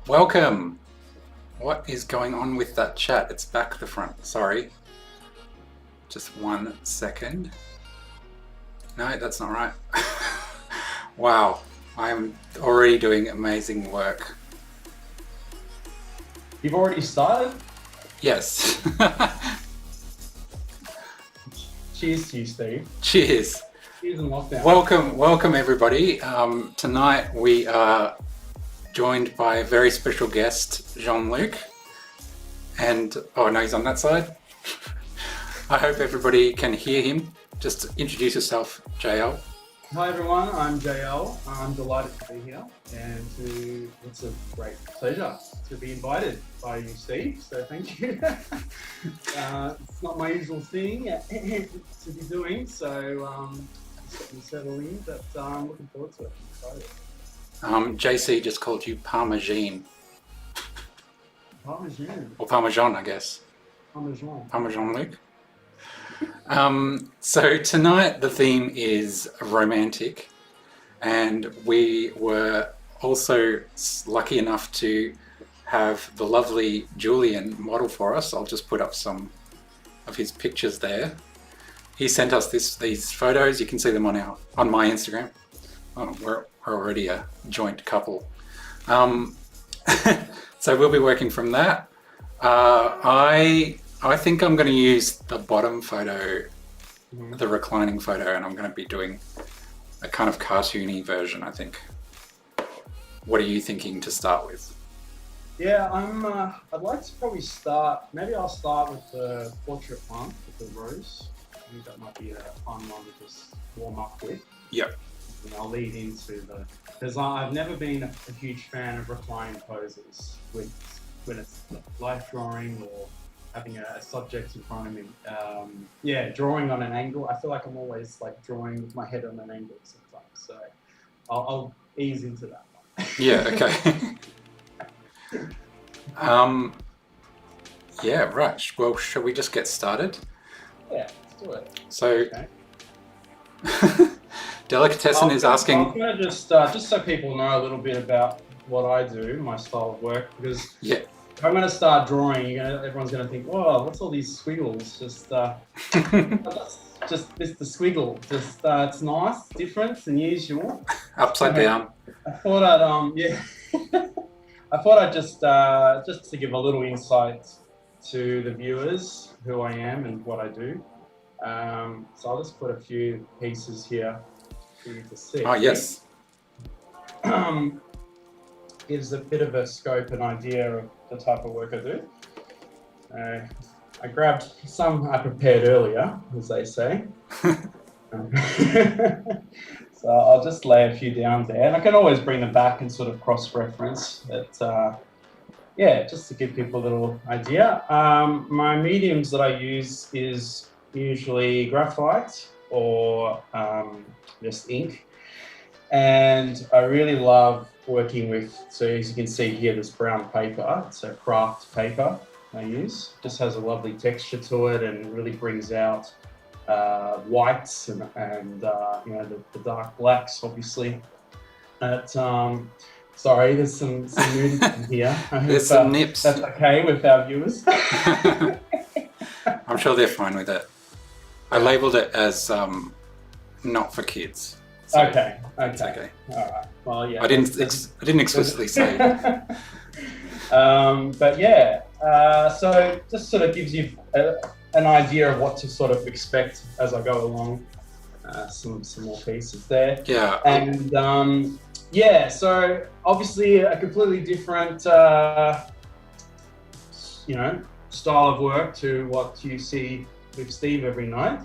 Welcome. What is going on with that chat? It's back the front. Sorry. Just 1 second. No, that's not right. Wow. I'm already doing amazing work. You've already started? Yes. Cheers to you, Steve. Cheers. Cheers and lockdown. Welcome everybody. Tonight we are joined by a very special guest, Jean-Luc. And, oh no, he's on that side. I hope everybody can hear him. Just introduce yourself, JL. Hi everyone, I'm JL. I'm delighted to be here and it's a great pleasure to be invited by you, Steve, so thank you. It's not my usual thing to be doing, so just getting settled in, but I'm looking forward to it. I'm excited. JC just called you Parmesan. Parmesan. Or Parmesan, I guess. Parmesan Luke. So tonight the theme is romantic, and we were also lucky enough to have the lovely Julian model for us. I'll just put up some of his pictures there. He sent us these photos. You can see them on my Instagram. Oh, we're already a joint couple. So we'll be working from that. I think I'm going to use the bottom photo, the reclining photo, and I'm going to be doing a kind of cartoony version, I think. What are you thinking to start with? Yeah, I'd like to probably maybe I'll start with the portrait one, with the rose. I think that might be a fun one to just warm up with. Yep. And I'll lead into because I've never been a huge fan of reclining poses when it's life drawing or having a subject in front of me. Yeah, drawing on an angle. I feel like I'm always like drawing with my head on an angle sometimes. So I'll ease into that one. Yeah, okay. Yeah, right. Well, shall we just get started? Yeah, let's do it. So, Okay. Delicatessen is asking... I'm going to just so people know a little bit about what I do, my style of work, because Yeah. if I'm going to start drawing, everyone's going to think, oh, what's all these squiggles? Just the squiggle. Just it's nice, different than usual. Upside down. I thought I'd I thought I'd just to give a little insight to the viewers who I am and what I do. So I'll just put a few pieces here for you to see. Oh, yes. Gives a bit of a scope and idea of the type of work I do. I grabbed some I prepared earlier, as they say. So I'll just lay a few down there, and I can always bring them back and sort of cross-reference. But yeah, just to give people a little idea. My mediums that I use is usually graphite or just ink. And I really love working with, so as you can see here, this brown paper. It's a craft paper I use. Just has a lovely texture to it and really brings out whites and you know, the dark blacks, obviously. But, sorry, there's some nudity in here. There's some nips. That's okay with our viewers. I'm sure they're fine with it. I labelled it as not for kids. So okay. it's okay. All right. Well, yeah. I didn't explicitly say. But yeah, so just sort of gives you an idea of what to sort of expect as I go along. Some more pieces there. Yeah. And yeah, so obviously a completely different, you know, style of work to what you see with Steve every night.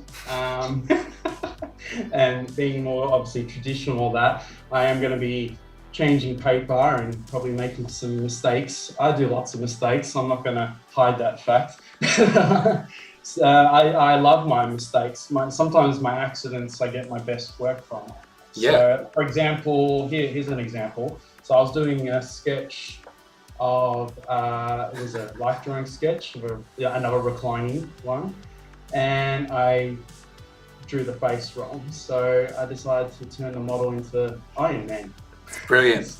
And being more obviously traditional, that I am going to be changing paper and probably making some mistakes. I do lots of mistakes, so I'm not going to hide that fact. So, I love my mistakes. Sometimes my accidents, I get my best work from. Yeah. So, for example, here's an example. So I was doing a sketch of, it was a life drawing sketch of another reclining one. And I drew the face wrong. So I decided to turn the model into Iron Man. Brilliant.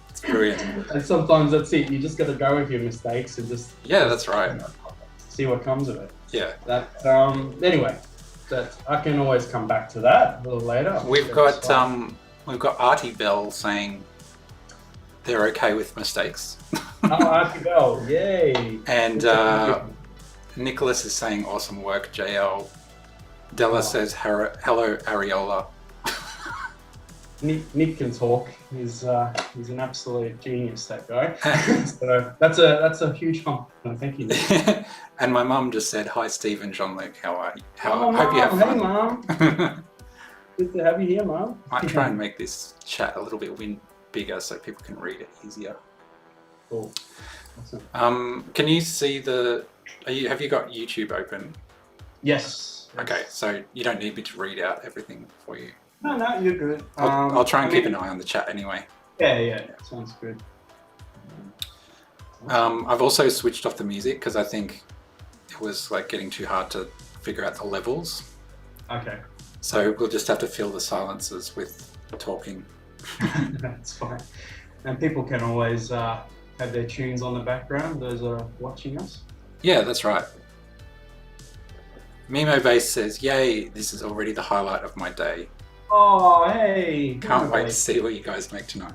It's Brilliant. And sometimes that's it. You just got to go with your mistakes and just That's right. see what comes of it. Yeah. That anyway, that I can always come back to that a little later. We've got Artie Bell saying they're okay with mistakes. Artie Bell, yay! And Nicholas is saying awesome work, JL. Della says hello, Ariola. Nick can talk. He's an absolute genius, that guy. So that's a huge compliment. Thank you, Nick. And my mum just said, "Hi, Steve and Jean-Luc. How are you? Hope you have fun." Hey, Mum. Good to have you here, Mum. Might try and make this chat a little bit bigger so people can read it easier. Cool. Awesome. Can you see have you got YouTube open? Yes. Okay, so you don't need me to read out everything for you. No, you're good. I'll try and keep an eye on the chat anyway. Yeah, sounds good. I've also switched off the music because I think it was like getting too hard to figure out the levels. Okay. So we'll just have to fill the silences with talking. That's fine. And people can always have their tunes on the background, those are watching us. Yeah, that's right. Mimo Base says, "Yay, this is already the highlight of my day. Oh, hey! Can't wait to see what you guys make tonight."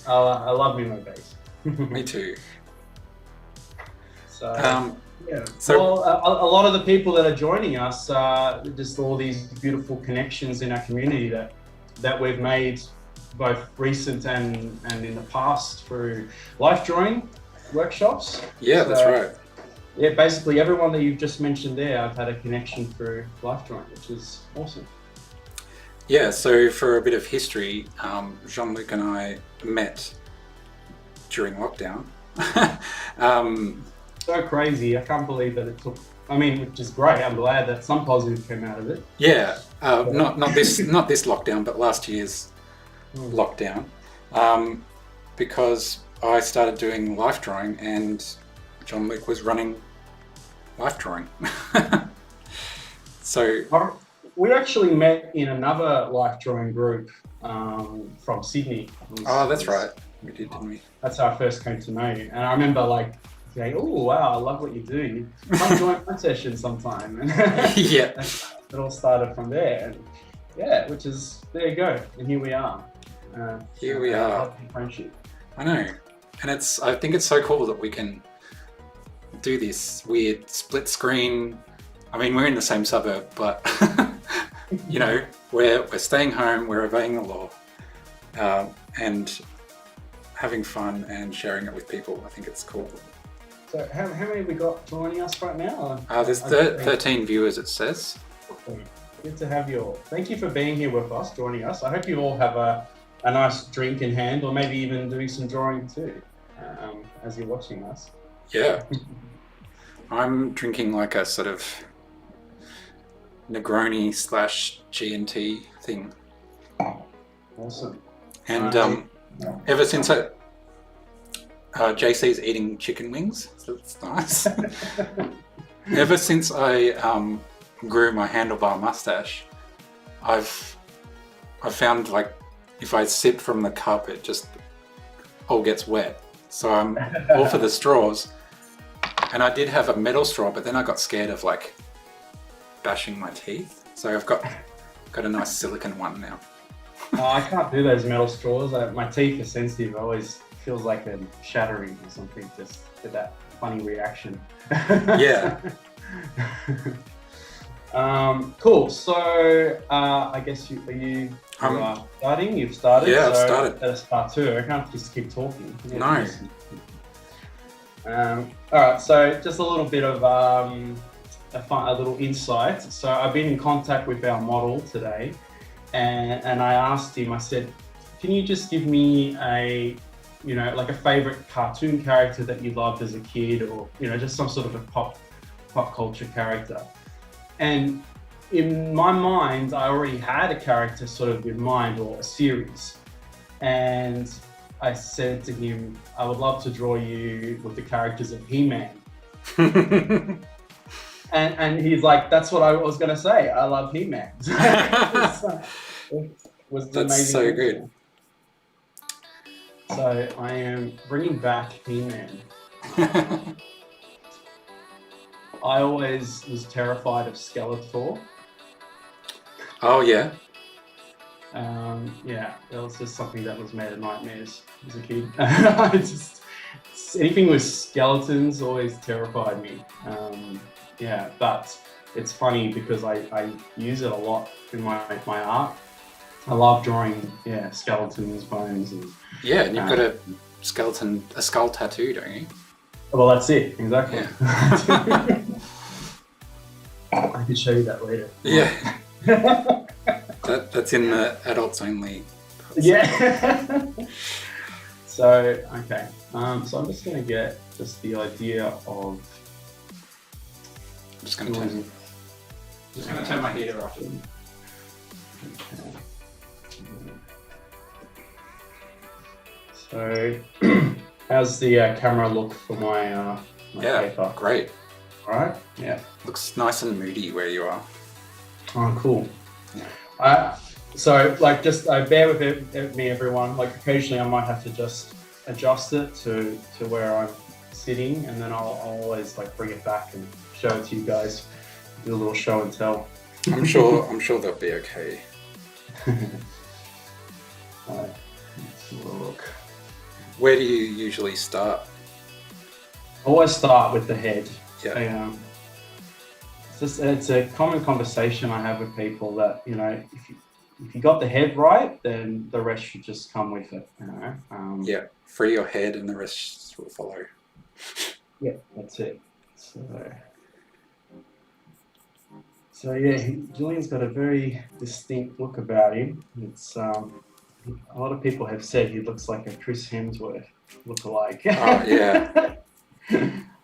I love Mimo Base. Me too. So, yeah. Well, a lot of the people that are joining us, just all these beautiful connections in our community that we've made, both recent and in the past through life drawing workshops. Yeah, that's right. Yeah, basically everyone that you've just mentioned there, I've had a connection through life drawing, which is awesome. Yeah, so for a bit of history, Jean-Luc and I met during lockdown. So crazy. I can't believe that it took, which is great. I'm glad that some positive came out of it. Yeah, not this lockdown, but last year's lockdown, because I started doing life drawing and Jean-Luc was running life drawing. So we actually met in another life drawing group from Sydney. Oh, that's right. We did, didn't we? That's how I first came to know you. And I remember saying, "Oh wow, I love what you do. Come join my session sometime." Yeah. It all started from there, and which is there you go, and here we are. Here we are. Friendship. I know, and I think it's so cool that we can do this weird split screen. We're in the same suburb, but we're staying home, we're obeying the law, and having fun and sharing it with people. I think it's cool. So how many have we got joining us right now? There's 13 viewers, it says. Good to have you all. Thank you for being here with us, joining us. I hope you all have a nice drink in hand, or maybe even doing some drawing too, as you're watching us. Yeah. I'm drinking like a sort of Negroni / G&T thing. Awesome. And ever since JC's eating chicken wings, so that's nice. Ever since I grew my handlebar mustache, I've found if I sip from the cup, it just all gets wet. So I'm all for the straws. And I did have a metal straw, but then I got scared of bashing my teeth. So I've got a nice silicone one now. I can't do those metal straws. My teeth are sensitive. It always feels like they're shattering or something, just with that funny reaction. Yeah. Cool. So I guess you are starting. You've started. Yeah, I've started. That's part 2. I can't just keep talking. No. All right. So just a little bit of a little insight. So I've been in contact with our model today, and I asked him. I said, "Can you just give me a favorite cartoon character that you loved as a kid, or just some sort of a pop culture character?" And in my mind, I already had a character sort of in mind, or a series. And I said to him, "I would love to draw you with the characters of He-Man." and he's like, "That's what I was going to say. I love He-Man." Was That's so good. So So I am bringing back He-Man. I always was terrified of Skeletor. Oh yeah. Yeah, that was just something that was made of nightmares as a kid. I just anything with skeletons always terrified me. Yeah, but it's funny because I use it a lot in my art. I love drawing, skeletons, bones, and Yeah, and you've got a skull tattoo, don't you? well, that's it exactly. Yeah. I can show you that later. Yeah. That's in the adults only. Yeah. So okay, so I'm just gonna get just the idea of. I'm just gonna turn my heater off. Okay. So, how's the camera look for my paper? Great. All right. Yeah. Looks nice and moody where you are. Oh, cool. Yeah. So, like, just bear with me, everyone. Like, occasionally I might have to just adjust it to where I'm sitting, and then I'll always like bring it back and show it to you guys. Do a little show and tell. I'm sure they'll be okay. All right. Let's have a look. Where do you usually start? I always start with the head. Yeah. It's a common conversation I have with people that, you know, if you got the head right, then the rest should just come with it. You know. Yeah. Free your head, and the rest will follow. Yeah, that's it. So yeah, Julian's got a very distinct look about him. It's a lot of people have said he looks like a Chris Hemsworth lookalike. Oh yeah.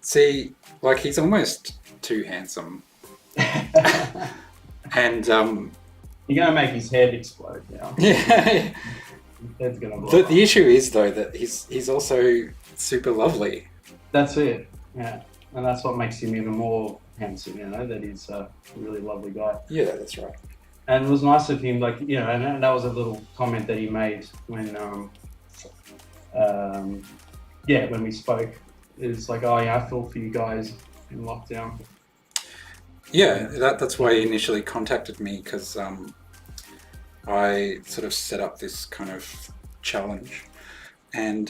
See, like he's almost too handsome. And you're gonna make his head explode now. Yeah. His head's gonna blow up. The issue is though that he's also super lovely. That's it. Yeah, and that's what makes him even more handsome. You know, that he's a really lovely guy. Yeah, that's right. And it was nice of him, like, you know, and that was a little comment that he made when when we spoke. It's like, oh yeah, I feel for you guys in lockdown. Yeah, that's why he initially contacted me, because I sort of set up this kind of challenge, and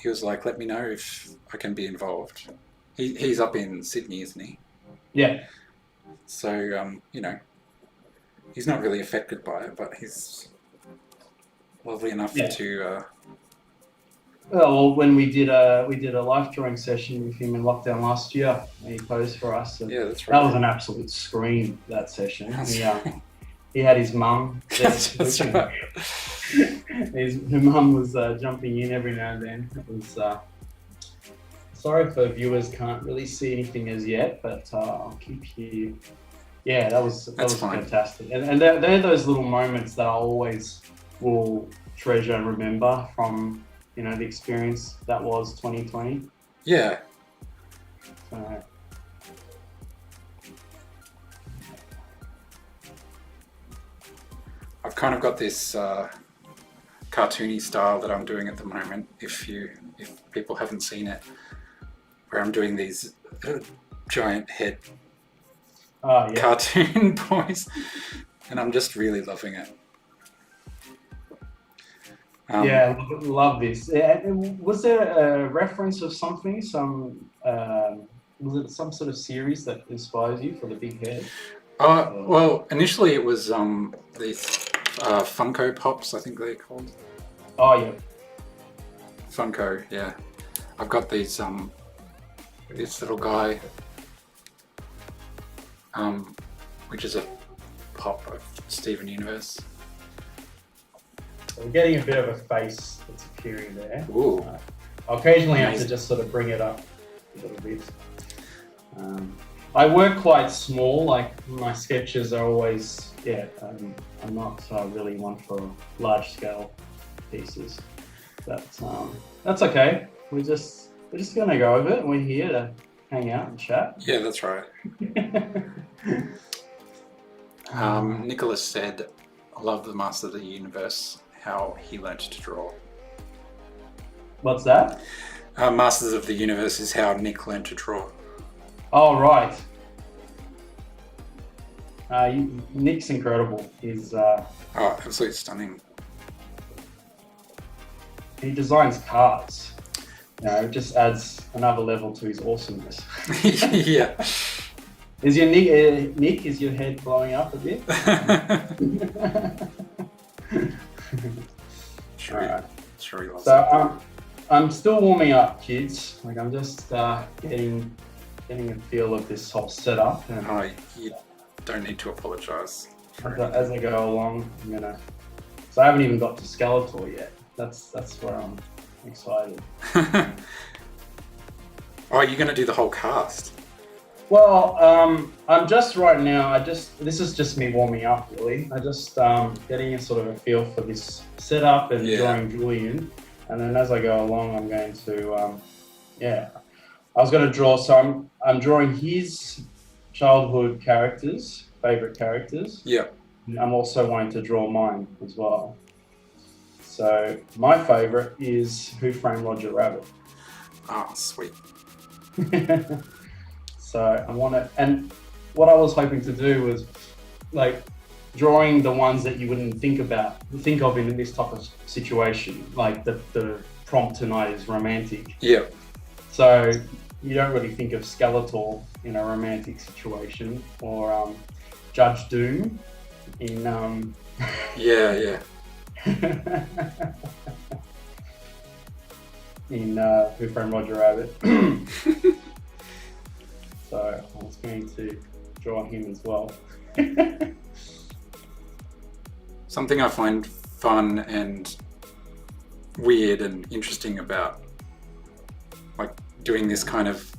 he was like, let me know if I can be involved. He's up in Sydney, isn't he? Yeah. So, you know, he's not really affected by it, but he's lovely enough to... Well, when we did a life drawing session with him in lockdown last year, he posed for us. And yeah, that's right. That was an absolute scream, that session. He had his mum. That's right. His mum was jumping in every now and then. It was sorry for viewers can't really see anything as yet, but I'll keep you. Yeah, that was fantastic. And they're those little moments that I always will treasure and remember from, you know, the experience that was 2020. Yeah. I've kind of got this cartoony style that I'm doing at the moment. If people haven't seen it, where I'm doing these giant head cartoon boys, and I'm just really loving it. Yeah, love this. Was there a reference of something? Was it some sort of series that inspires you for the big head? Well, initially it was these Funko Pops, I think they're called. Oh yeah. Funko, yeah. I've got these this little guy, which is a pop of Steven Universe. We're getting a bit of a face that's appearing there. Ooh. I occasionally have to just sort of bring it up a little bit. I work quite small, like my sketches are always, I'm not really one for large scale pieces. But that's okay. We're just gonna go over it. We're here to hang out and chat. Yeah, that's right. Nicholas said, I love the Master of the Universe, how he learnt to draw. What's that? Masters of the Universe is how Nick learned to draw. Oh, right. Nick's incredible. Absolutely stunning. He designs cars. It just adds another level to his awesomeness. Yeah. Is your Nick? Is your head blowing up a bit? Sure. Alright. Sure he loves it. So I'm still warming up, kids. Like I'm just getting a feel of this whole setup. And You don't need to apologise. as I go along, So I haven't even got to Skeletor yet. That's where I'm excited. You're going to do the whole cast? Well, I'm just right now. This is just me warming up, really. I just getting a sort of a feel for this setup and drawing Julian, and then as I go along, I'm going to, I was going to draw. So I'm drawing his childhood characters, favorite characters. Yeah. I'm also wanting to draw mine as well. So my favorite is Who Framed Roger Rabbit. Oh, sweet. So I want to, and what I was hoping to do was like drawing the ones that you wouldn't think of in this type of situation. Like the prompt tonight is romantic. Yeah. So you don't really think of Skeletor in a romantic situation, or Judge Doom in Yeah. in Who Framed Roger Rabbit. So I was going to draw him as well. Something I find fun and weird and interesting about like doing this kind of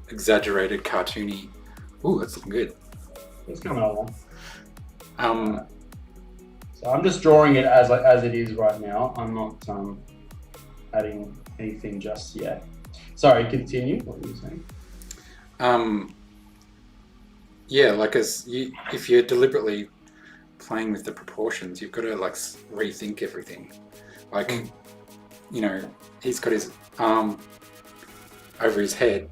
exaggerated cartoony. Ooh, that's looking good. It's coming along. So I'm just drawing it as it is right now. I'm not adding anything just yet. Sorry, continue. What were you saying? If you're deliberately playing with the proportions, you've got to like rethink everything. Like, he's got his arm over his head,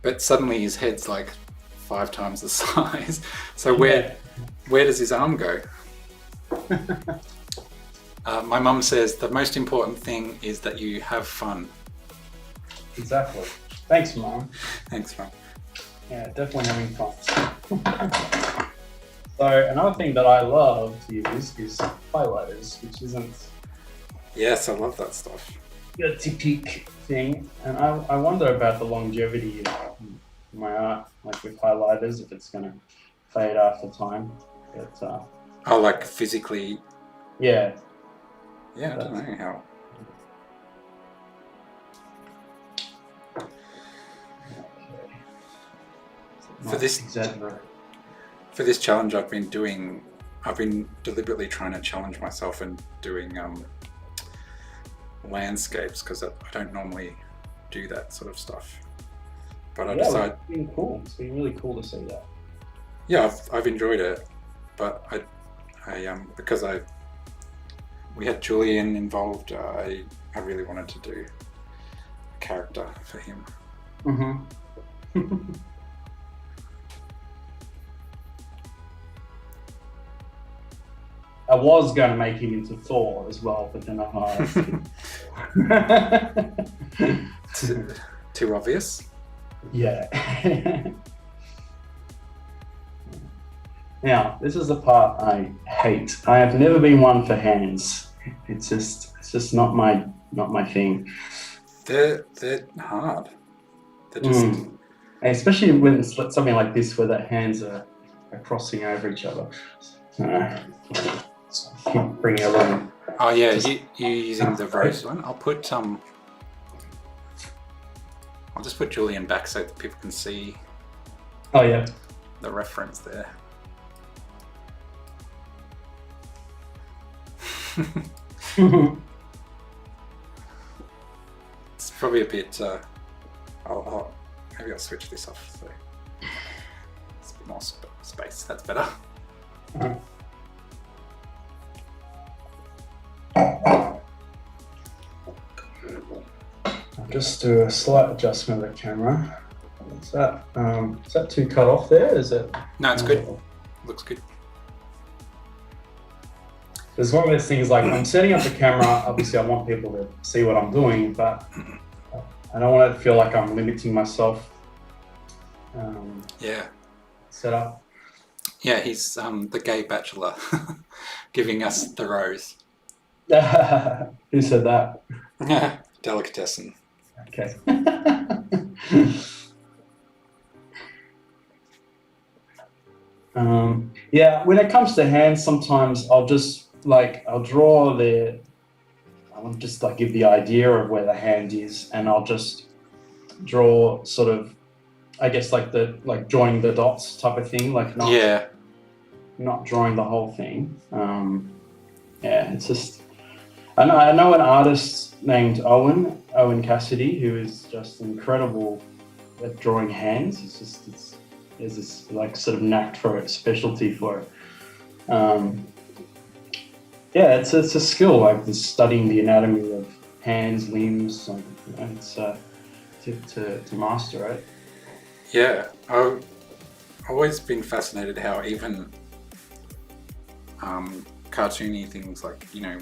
but suddenly his head's like 5 times the size. So where does his arm go? My mum says the most important thing is that you have fun. Exactly. Thanks, Mum. Thanks, Mum. Yeah, definitely having fun. So another thing that I love to use is highlighters, which isn't Yes, I love that stuff. a typical thing. And I wonder about the longevity of my art, like with highlighters, if it's going to fade after time. But, like physically? Yeah. Yeah, I don't know how. For this challenge I've been deliberately trying to challenge myself and doing landscapes, because I don't normally do that sort of stuff. But I decided it's been cool. It's been really cool to see that. Yeah, I've enjoyed it, but because we had Julian involved, I really wanted to do a character for him. Mm-hmm. I was going to make him into Thor as well, but then Too obvious? Yeah. Now, this is the part I hate. I have never been one for hands. It's just not my thing. They're hard. They're just especially when it's something like this where the hands are crossing over each other. Keep bringing it along. Oh yeah, you using the rose one? I'll just put Julian back so that people can see. Oh yeah. The reference there. It's probably a bit. Maybe I'll switch this off so it's a bit more space. That's better. I'll just do a slight adjustment of the camera. Is that too cut off there? Is it? No, it's good. Looks good. It's one of those things like I'm setting up the camera, obviously I want people to see what I'm doing, but I don't want to feel like I'm limiting myself. Yeah. Set up. Yeah, he's the gay bachelor giving us the rose. Who said that? Delicatessen. Okay. Yeah, when it comes to hands, sometimes I'll draw I want to just like give the idea of where the hand is, and I'll just draw sort of, I guess like joining the dots type of thing, like not drawing the whole thing. Yeah, it's just, I know an artist named Owen Cassidy, who is just incredible at drawing hands. There's this like sort of knack for it, specialty for it. Yeah, it's a skill, like this studying the anatomy of hands, limbs, like, it's to master it. Yeah, I've always been fascinated how even cartoony things like, you know,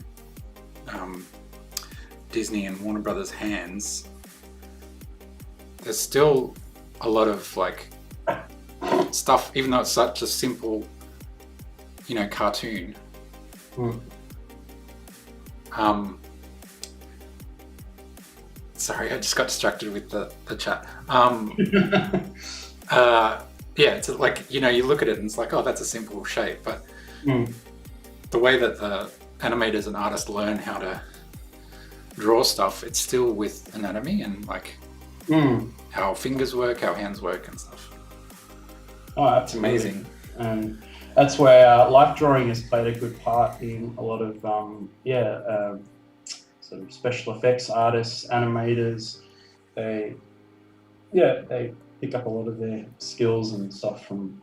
Disney and Warner Brothers hands, there's still a lot of like stuff, even though it's such a simple, you know, cartoon. Sorry, I just got distracted with the chat. Yeah, it's like, you know, you look at it and it's like, oh, that's a simple shape, but the way that the animators and artists learn how to draw stuff, it's still with anatomy and like how fingers work, how hands work and stuff. Oh, absolutely. It's amazing. And that's where life drawing has played a good part in a lot of sort of special effects artists, animators. They pick up a lot of their skills and stuff from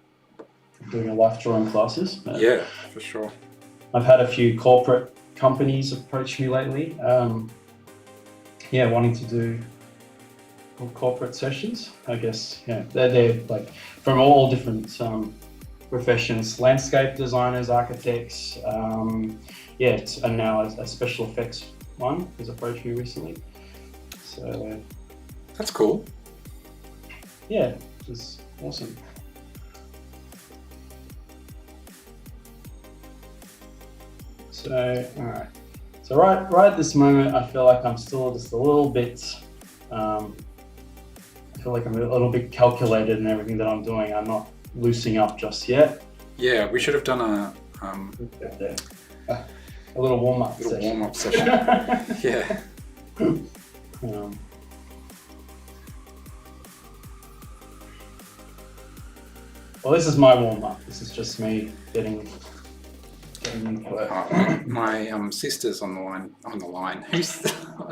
doing life drawing classes. Yeah, for sure. I've had a few corporate companies approach me lately, wanting to do corporate sessions. I guess, yeah, they're like from all different professions, landscape designers, architects, and now a special effects one has approached me recently. So that's cool. Yeah, which is awesome. So, all right. So right at this moment, I feel like I'm still just a little bit, I feel like I'm a little bit calculated in everything that I'm doing. I'm not loosening up just yet. Yeah, we should have done a little warm-up session. Yeah. Well, this is my warm-up. This is just me getting into it. My sister's on the line. I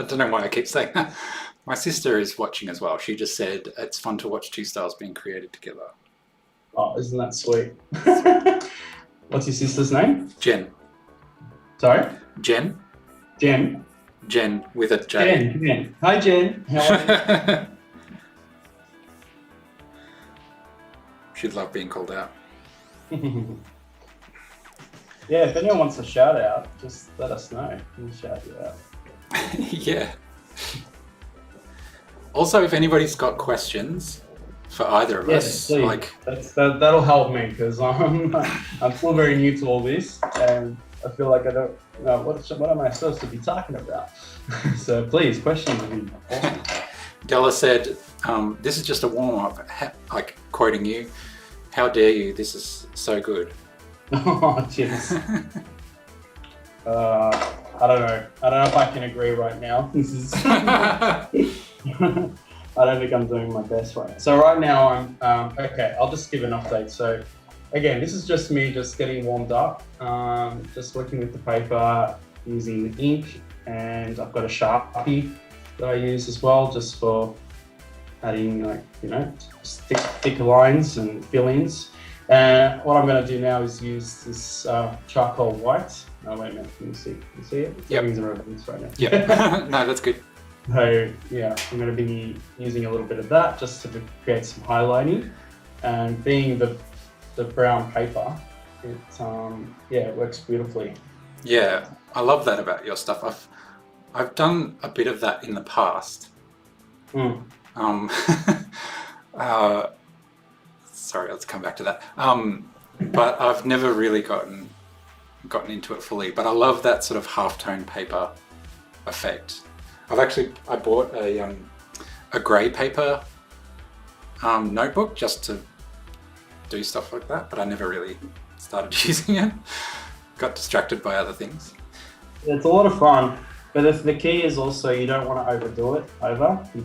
don't know why I keep saying that. My sister is watching as well. She just said it's fun to watch two styles being created together. Oh, isn't that sweet? What's your sister's name? Jen. Sorry? Jen. Jen. Jen with a J. Jen. Hi, Jen. How are you? She'd love being called out. Yeah, if anyone wants a shout out, just let us know. We'll shout you out. Yeah. Also, if anybody's got questions for either of us, please. like that'll help me because I'm still very new to all this, and I feel like I don't know what am I supposed to be talking about. So please, questions would be awesome. Della said, "This is just a warm up." Like quoting you, "How dare you? This is so good." Oh, jeez. I don't know. I don't know if I can agree right now. This is. I don't think I'm doing my best right now. So right now I'm okay. I'll just give an update. So again, this is just me just getting warmed up. Just working with the paper, using the ink, and I've got a Sharpie that I use as well, just for adding thick lines and fill-ins. And what I'm going to do now is use this charcoal white. Oh wait a minute, can you see it? Yep. Everything's in reverse right now. Yeah. No, that's good. So yeah, I'm going to be using a little bit of that just to create some highlighting, and being the brown paper, it works beautifully. Yeah, I love that about your stuff. I've done a bit of that in the past. Mm. uh, sorry, let's come back to that. But I've never really gotten into it fully. But I love that sort of halftone paper effect. I bought a grey paper notebook just to do stuff like that, but I never really started using it. Got distracted by other things. It's a lot of fun, but the key is also you don't want to overdo it. You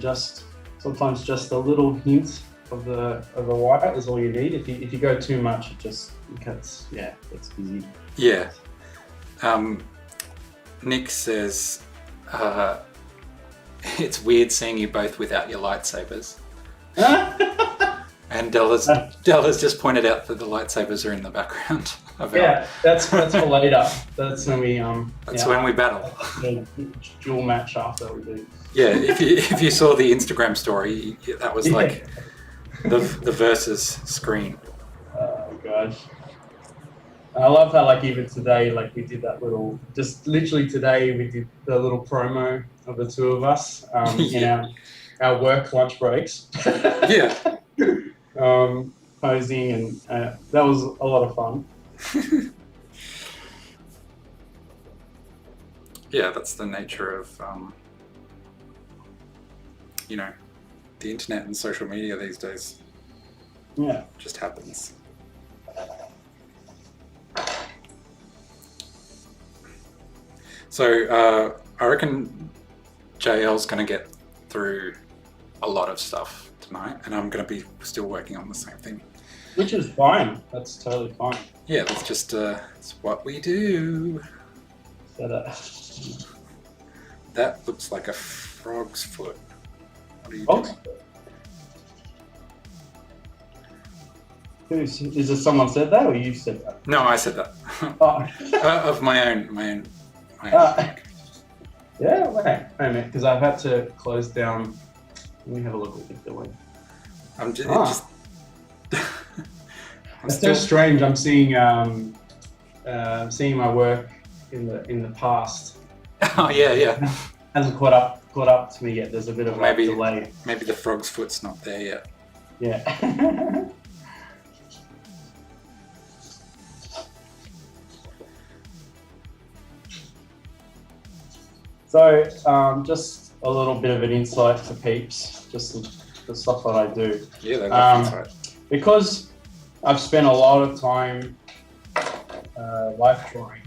sometimes just a little hint of the white is all you need. If you go too much, it gets busy. Yeah. Nick says it's weird seeing you both without your lightsabers. And Della's just pointed out that the lightsabers are in the background. Yeah, that's for later. That's when we when we battle. Dual match after we do. Yeah, if you saw the Instagram story, that was like the versus screen. Oh gosh. I love how even today, we did that literally today we did the little promo of the two of us in our work lunch breaks. Yeah. Posing, and that was a lot of fun. Yeah, that's the nature of the internet and social media these days. Yeah, it just happens. So I reckon JL's going to get through a lot of stuff tonight, and I'm going to be still working on the same thing. Which is fine. That's totally fine. Yeah, that's just it's what we do. That looks like a frog's foot. What are you doing? Is it someone said that, or you said that? No, I said that. Oh. Of my own. Yeah, wait a minute, because I've had to close down. Let me have a look at what they're doing. I'm just. It's still strange. I'm seeing my work in the past. Oh yeah. Hasn't caught up to me yet. There's a bit of a delay. Maybe the frog's foot's not there yet. Yeah. So, just a little bit of an insight for peeps, just the stuff that I do. Yeah, they love insight. Because I've spent a lot of time life drawing,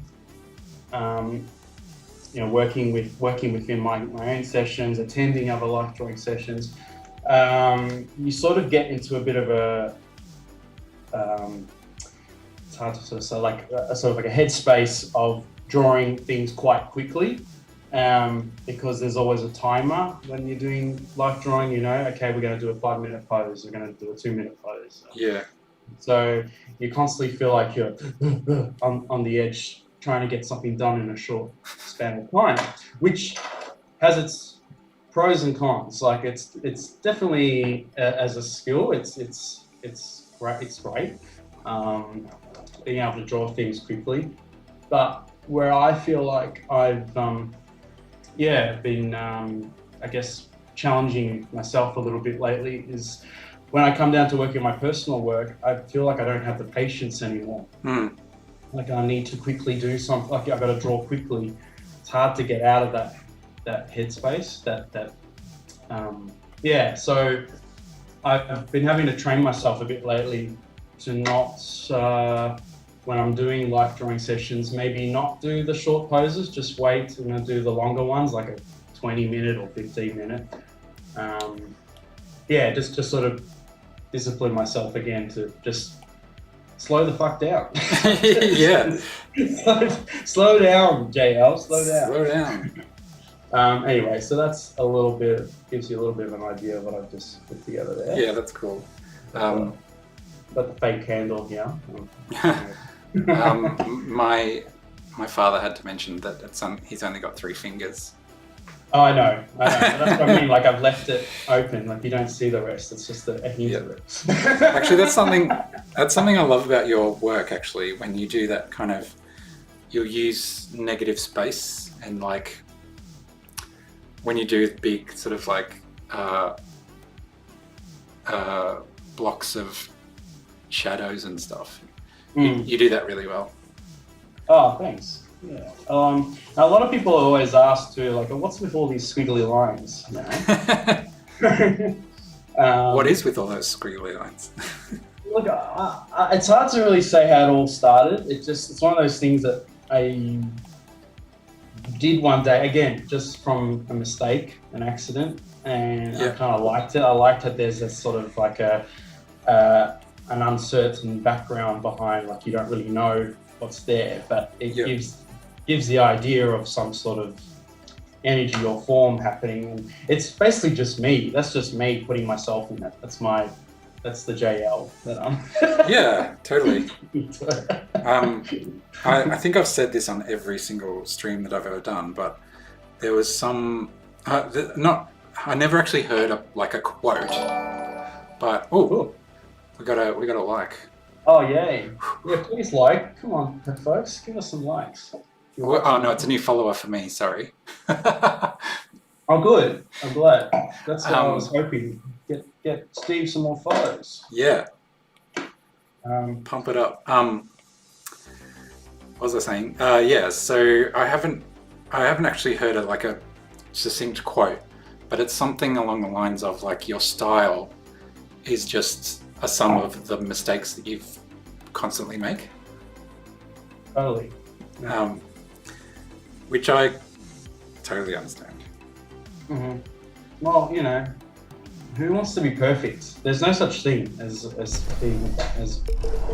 working within my own sessions, attending other life drawing sessions. You sort of get into a bit of a it's hard to say, like a headspace of drawing things quite quickly. Because there's always a timer when you're doing life drawing, okay, we're going to do a 5-minute pose, we're going to do a 2-minute pose. Yeah. So you constantly feel like you're on the edge trying to get something done in a short span of time, which has its pros and cons. Like it's definitely as a skill, it's great. It's great being able to draw things quickly, but where I feel like I've been, I guess, challenging myself a little bit lately is when I come down to work in my personal work, I feel like I don't have the patience anymore. Like I need to quickly do something, like I've got to draw quickly. It's hard to get out of that headspace, so I've been having to train myself a bit lately to not, when I'm doing life drawing sessions, maybe not do the short poses, just wait and do the longer ones, like a 20-minute or 15-minute. Just to sort of discipline myself again to just slow the fuck down. Yeah. Slow down, JL, slow down. Slow down. Anyway, so that's gives you a little bit of an idea of what I've just put together there. Yeah, that's cool. Got the fake candle here. My father had to mention that he's only got 3 fingers. Oh, I know. But that's what I mean. Like I've left it open. Like you don't see the rest. It's just a hint of it. Actually, that's something I love about your work. Actually, when you do that kind of, you'll use negative space and like when you do big sort of like blocks of shadows and stuff. You do that really well. Oh, thanks. Yeah. A lot of people always ask too, like, what's with all these squiggly lines? You know? What is with all those squiggly lines? Look, it's hard to really say how it all started. It's one of those things that I did one day, again, just from a mistake, an accident, and I kind of liked it. I liked that there's a sort of like an uncertain background behind, like you don't really know what's there, but it gives the idea of some sort of energy or form happening, and it's basically just me. That's just me putting myself in it. That's the JL that I'm. Yeah, totally. I think I've said this on every single stream that I've ever done, but there was some I never actually heard a quote, but we got a like. Oh yay! Yeah, please like. Come on, folks, give us some likes. Oh no, it's a new follower for me. Sorry. Oh good. I'm glad. That's what I was hoping. Get Steve some more follows. Yeah. Pump it up. What was I saying? Yeah. So I haven't actually heard a succinct quote, but it's something along the lines of like your style is just a sum of the mistakes that you constantly make. Totally. Yeah. Which I totally understand. Mm-hmm. Well, you know, who wants to be perfect? There's no such thing as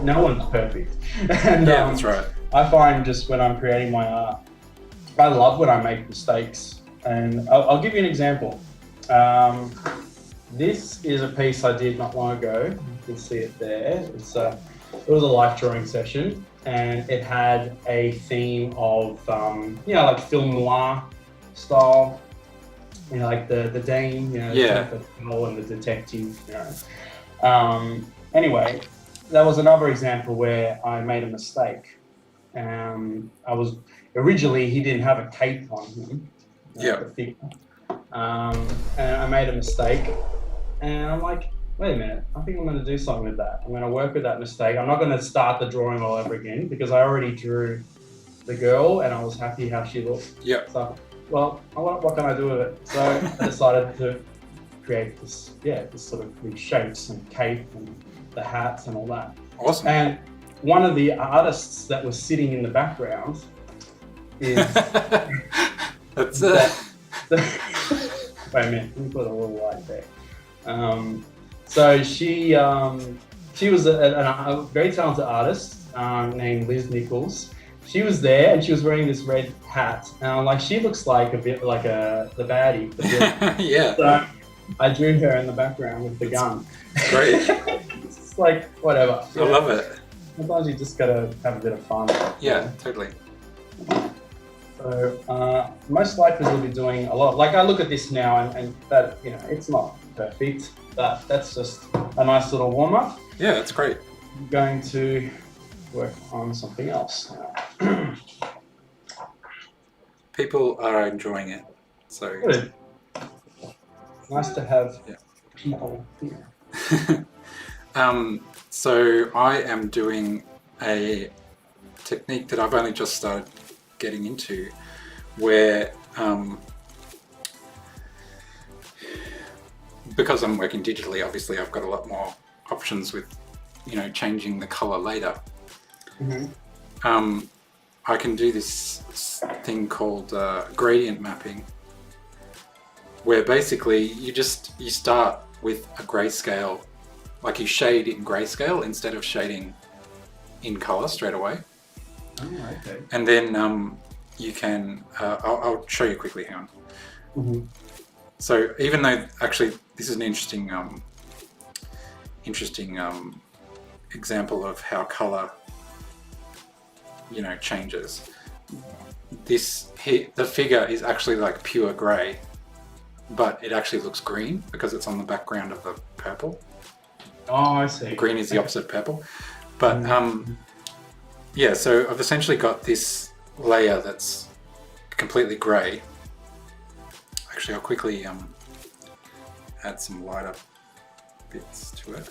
no one's perfect. And yeah, that's right. I find just when I'm creating my art, I love when I make mistakes. And I'll give you an example. This is a piece I did not long ago. You can see it there. It was a life drawing session, and it had a theme of like film noir style. You know, like the dame, you know, the criminal and the detective, you know. Anyway, that was another example where I made a mistake. Originally he didn't have a cape on him. The figure. And I made a mistake, and I'm like, wait a minute, I think I'm going to do something with that. I'm going to work with that mistake. I'm not going to start the drawing all over again because I already drew the girl and I was happy how she looked. Yeah. So, well, what can I do with it? So I decided to create this sort of these shapes and cape and the hats and all that. Awesome. And one of the artists that was sitting in the background is that's wait a minute, let me put a little light there. So she was a very talented artist named Liz Nichols. She was there and she was wearing this red hat, and like she looks like a bit like the baddie. The yeah. So I drew her in the background with the gun. Great. It's like whatever. I love it. Sometimes you just gotta have a bit of fun. Yeah, totally. So most likely we'll be doing a lot. Like I look at this now and that, you know, it's not perfect, but that's just a nice little warm up. Yeah, that's great. I'm going to work on something else now. People are enjoying it, so good. Nice to have people here. So I am doing a technique that I've only just started getting into, where because I'm working digitally, obviously I've got a lot more options with, you know, changing the color later. Mm-hmm. I can do this thing called gradient mapping, where basically you start with a grayscale, like you shade in grayscale instead of shading in color straight away. Oh, okay. And then you can, I'll show you quickly, hang on. Mm-hmm. So even though, actually, this is an interesting example of how color, changes. The figure is actually like pure gray, but it actually looks green because it's on the background of the purple. Oh, I see. Green is the opposite of purple. But yeah, so I've essentially got this layer that's completely grey. Actually, I'll quickly add some lighter bits to it.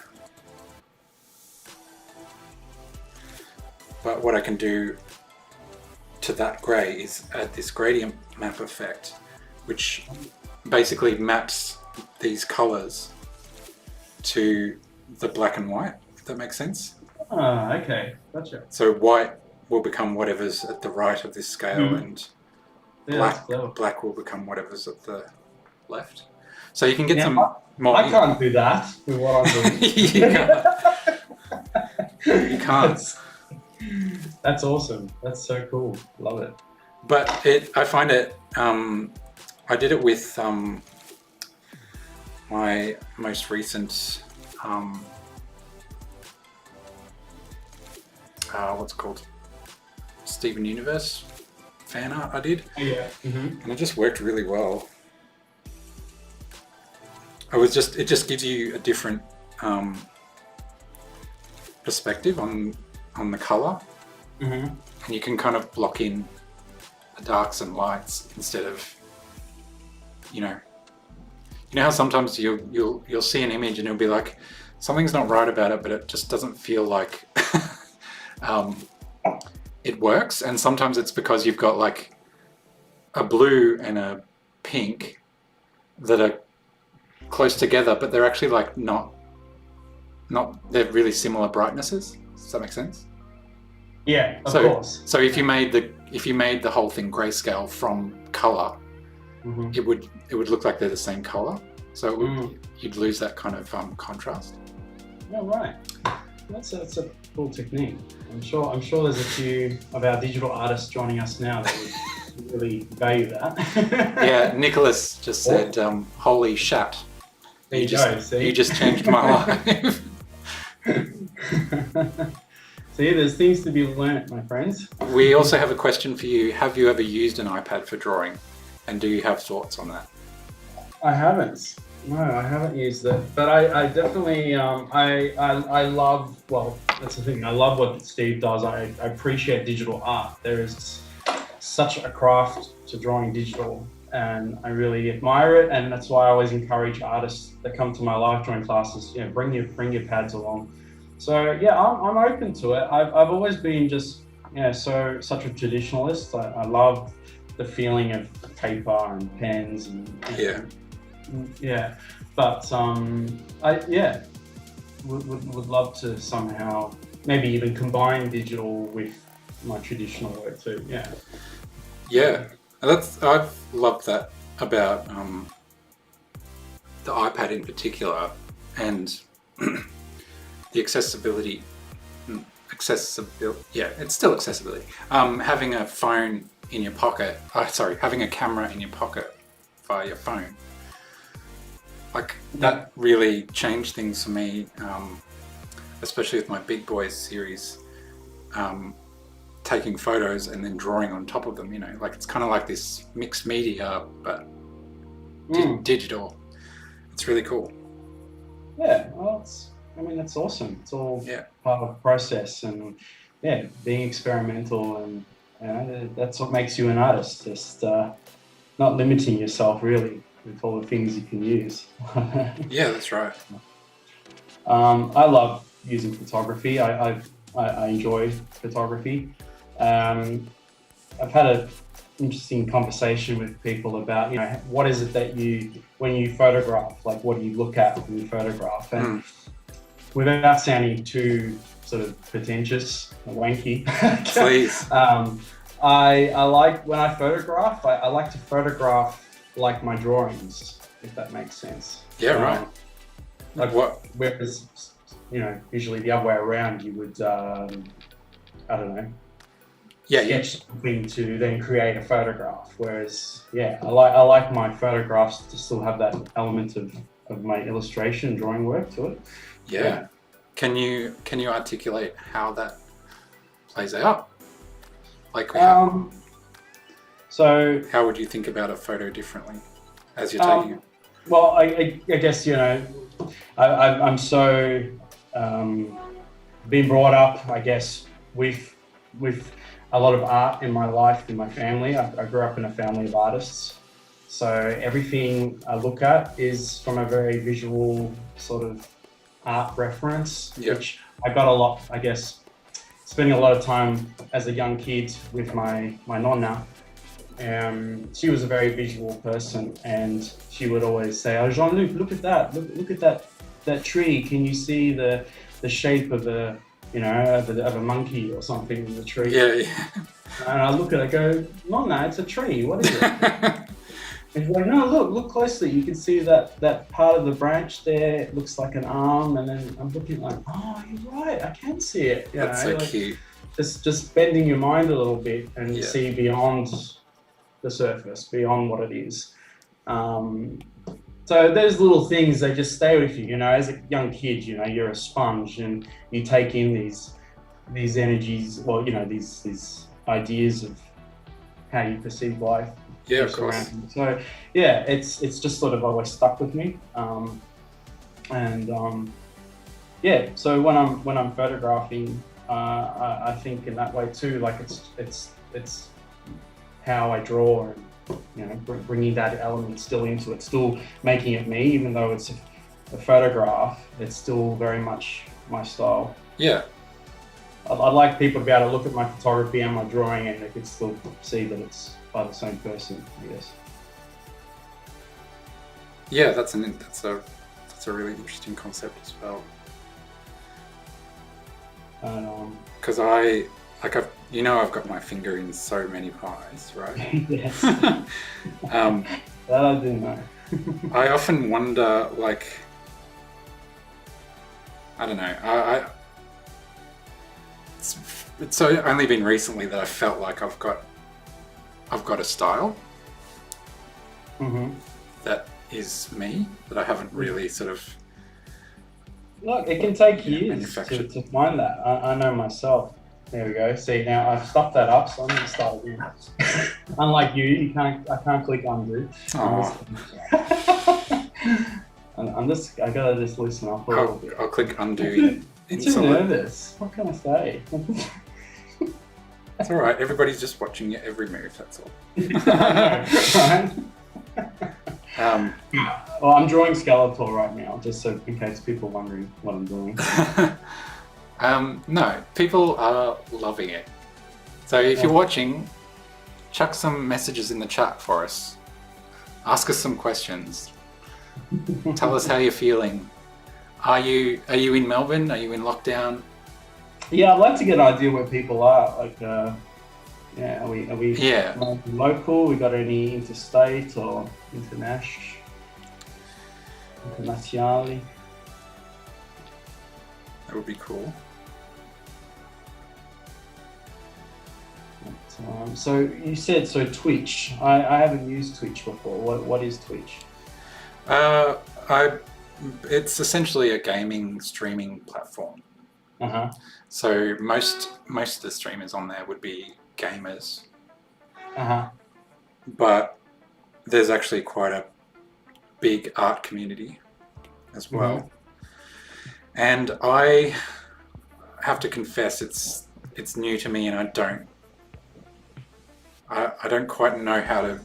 But what I can do to that grey is add this gradient map effect, which basically maps these colours to the black and white, if that makes sense. Ah, okay, gotcha. So white will become whatever's at the right of this scale, and black will become whatever's at the left. So you can get some more. I can't do that with what I'm doing. You can't. That's awesome. That's so cool. Love it. But I find it. I did it with my most recent. What's it called? Steven Universe fan art I did. Yeah. And it just worked really well. It just gives you a different perspective on the color, and you can kind of block in the darks and lights instead of, you know how sometimes you'll see an image and it'll be like something's not right about it, but it just doesn't feel like it works. And sometimes it's because you've got like a blue and a pink that are close together, but they're actually like not they're really similar brightnesses. Does that make sense? Yeah, of course. So if you made the whole thing grayscale from color, it would look like they're the same color. So you'd lose that kind of contrast. Yeah, right. That's a cool technique. I'm sure there's a few of our digital artists joining us now that would really value that. Yeah, Nicholas just said, "Holy shat! There you go. See? You just changed my life." See, there's things to be learnt, my friends. We also have a question for you. Have you ever used an iPad for drawing? And do you have thoughts on that? I haven't. No, I haven't used it. But I definitely, I love, well, that's the thing. I love what Steve does. I appreciate digital art. There is such a craft to drawing digital, and I really admire it. And that's why I always encourage artists that come to my live drawing classes, bring your pads along. So yeah, I'm open to it. I've always been just such a traditionalist. I love the feeling of paper and pens and But I would love to somehow maybe even combine digital with my traditional work too. Yeah, I've loved that about the iPad in particular, and the accessibility. Yeah, it's still accessibility. Having a phone in your pocket. Having a camera in your pocket via your phone. Like that really changed things for me, especially with my Big Boys series. Taking photos and then drawing on top of them. Like it's kind of like this mixed media, but digital. It's really cool. Yeah, well, it's awesome. It's all part of the process, and being experimental, and that's what makes you an artist. Just not limiting yourself really with all the things you can use. Yeah, that's right. I love using photography. I enjoy photography. I've had an interesting conversation with people about, what is it that when you photograph, like what do you look at when you photograph? And without sounding too sort of pretentious or wanky, please. I like, when I photograph, I like to photograph like my drawings, if that makes sense. Yeah, right. Like what? Whereas, usually the other way around, you would, I don't know, sketch something to then create a photograph. Whereas, I like my photographs to still have that element of my illustration drawing work to it. Yeah. Can you articulate how that plays out? Like, so how would you think about a photo differently as you're taking it? Well, I guess, I'm so being brought up, I guess, with a lot of art in my life, in my family. I grew up in a family of artists. So everything I look at is from a very visual sort of art reference, Yeah. which I got a lot, I guess, spending a lot of time as a young kid with my nonna. She was a very visual person, and she would always say, "Oh, Jean-Luc, look at that! Look at that tree. Can you see the shape of of a monkey or something in the tree?" Yeah, yeah. And I look at it, I go, "Nonna, it's a tree. What is it?" And she's like, "No, look closely. You can see that part of the branch there. It looks like an arm." And then I'm looking like, "Oh, you're right. I can see it." That's so cute. Just bending your mind a little bit and Yeah. see beyond the surface, beyond what it is. So those little things, they just stay with you. As a young kid, you're a sponge and you take in these energies, well, these ideas of how you perceive life. Yeah, of course. So yeah, it's just sort of always stuck with me. Yeah, so when I'm photographing, I think in that way too. Like it's how I draw, and bringing that element still into it, still making it me, even though it's a photograph. It's still very much my style. Yeah. I'd like people to be able to look at my photography and my drawing, and they could still see that it's by the same person, I guess. Yeah, that's a really interesting concept as well. Because I've got my finger in so many pies, right? Yes. That I do know. I often wonder, like, I don't know. It's only been recently that I felt like I've got a style that is me, that I haven't really sort of. Look, it can take years to find that. I know myself. There we go. See, now I've stuffed that up, so I'm going to start again. Unlike you, I can't click undo. I gotta just loosen up a little bit. I'll click undo. I'm too nervous. What can I say? It's all right. Everybody's just watching your every move. That's all. Well, I'm drawing Skeletor right now, just so in case people are wondering what I'm doing. No, people are loving it. So if you're watching, chuck some messages in the chat for us. Ask us some questions. Tell us how you're feeling. Are you in Melbourne? Are you in lockdown? Yeah, I'd like to get an idea where people are. Like, are we local? We got any interstate or internationally? That would be cool. So you said Twitch. I haven't used Twitch before. What is Twitch? It's essentially a gaming streaming platform. So most of the streamers on there would be gamers. But there's actually quite a big art community as well. And I have to confess, it's new to me, and I don't quite know how to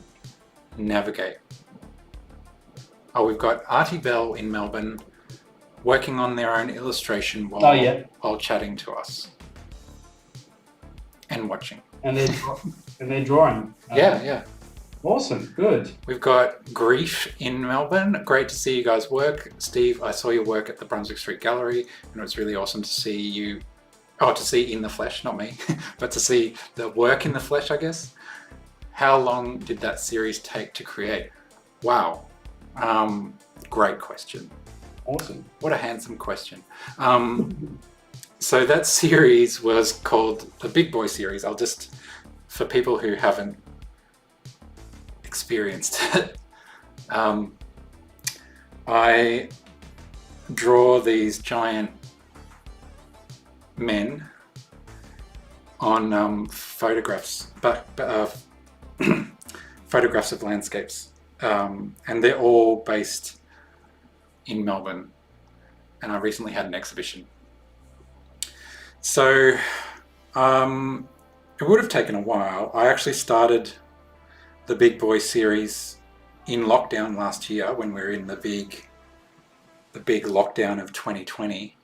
navigate. Oh, we've got Artie Bell in Melbourne working on their own illustration while chatting to us and watching. And they're drawing. Yeah. Awesome, good. We've got Grief in Melbourne. Great to see you guys work. Steve, I saw your work at the Brunswick Street Gallery, and it was really awesome to see you. Oh, to see in the flesh, not me, but to see the work in the flesh, I guess. How long did that series take to create? Wow. Great question. Awesome. What a handsome question. So that series was called the Big Boy series. I'll just, for people who haven't experienced it, I draw these giant men on photographs, but photographs of landscapes. and they're all based in Melbourne. And I recently had an exhibition. So it would have taken a while. I actually started the Big Boy series in lockdown last year when we were in the big lockdown of 2020.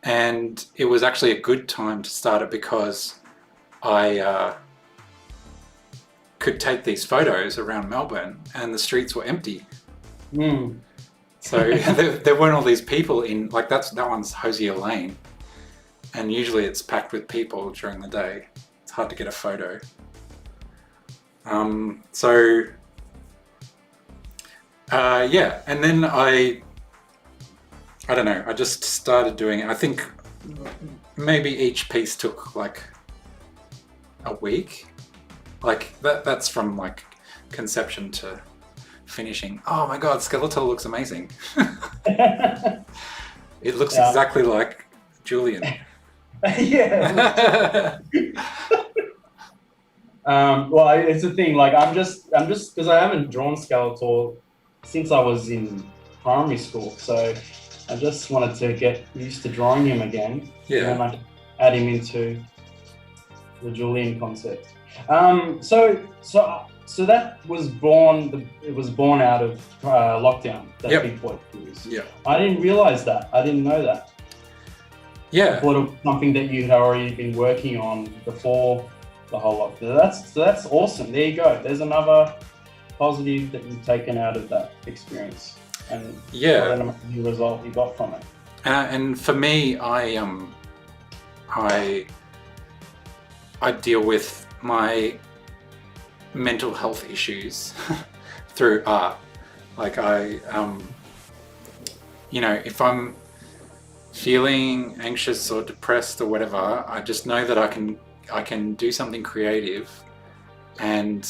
And it was actually a good time to start it because I could take these photos around Melbourne and the streets were empty. Mm. So there weren't all these people in, like that one's Hosier Lane. And usually it's packed with people during the day. It's hard to get a photo. Yeah, and then I don't know, I just started doing it. I think maybe each piece took like a week. Like that's from like conception to finishing. Oh my God, Skeletal looks amazing. It looks exactly like Julian. Yeah. Well, it's the thing. Like, I'm just because I haven't drawn Skeletor since I was in primary school, so I just wanted to get used to drawing him again. Yeah. And then I add him into the Julian concept. So that was born. It was born out of lockdown. That Big Boy series. Yeah. I didn't realize that. I didn't know that. Yeah. I thought it was something that you had already been working on before the whole lockdown. That's awesome. There you go. There's another positive that you've taken out of that experience, and what an amazing result you got from it. And for me, I deal with my mental health issues through art. Like if I'm feeling anxious or depressed or whatever, I just know that I can do something creative and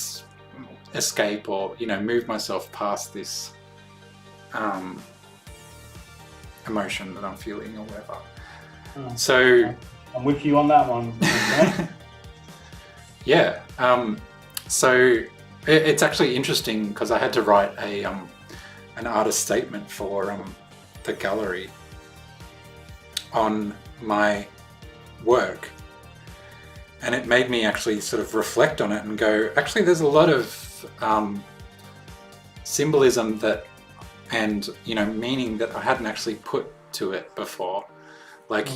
escape or move myself past this emotion that I'm feeling or whatever. So I'm with you on that one. Yeah. So it's actually interesting because I had to write an artist statement for the gallery on my work, and it made me actually sort of reflect on it and go, actually there's a lot of symbolism and meaning that I hadn't actually put to it before. Like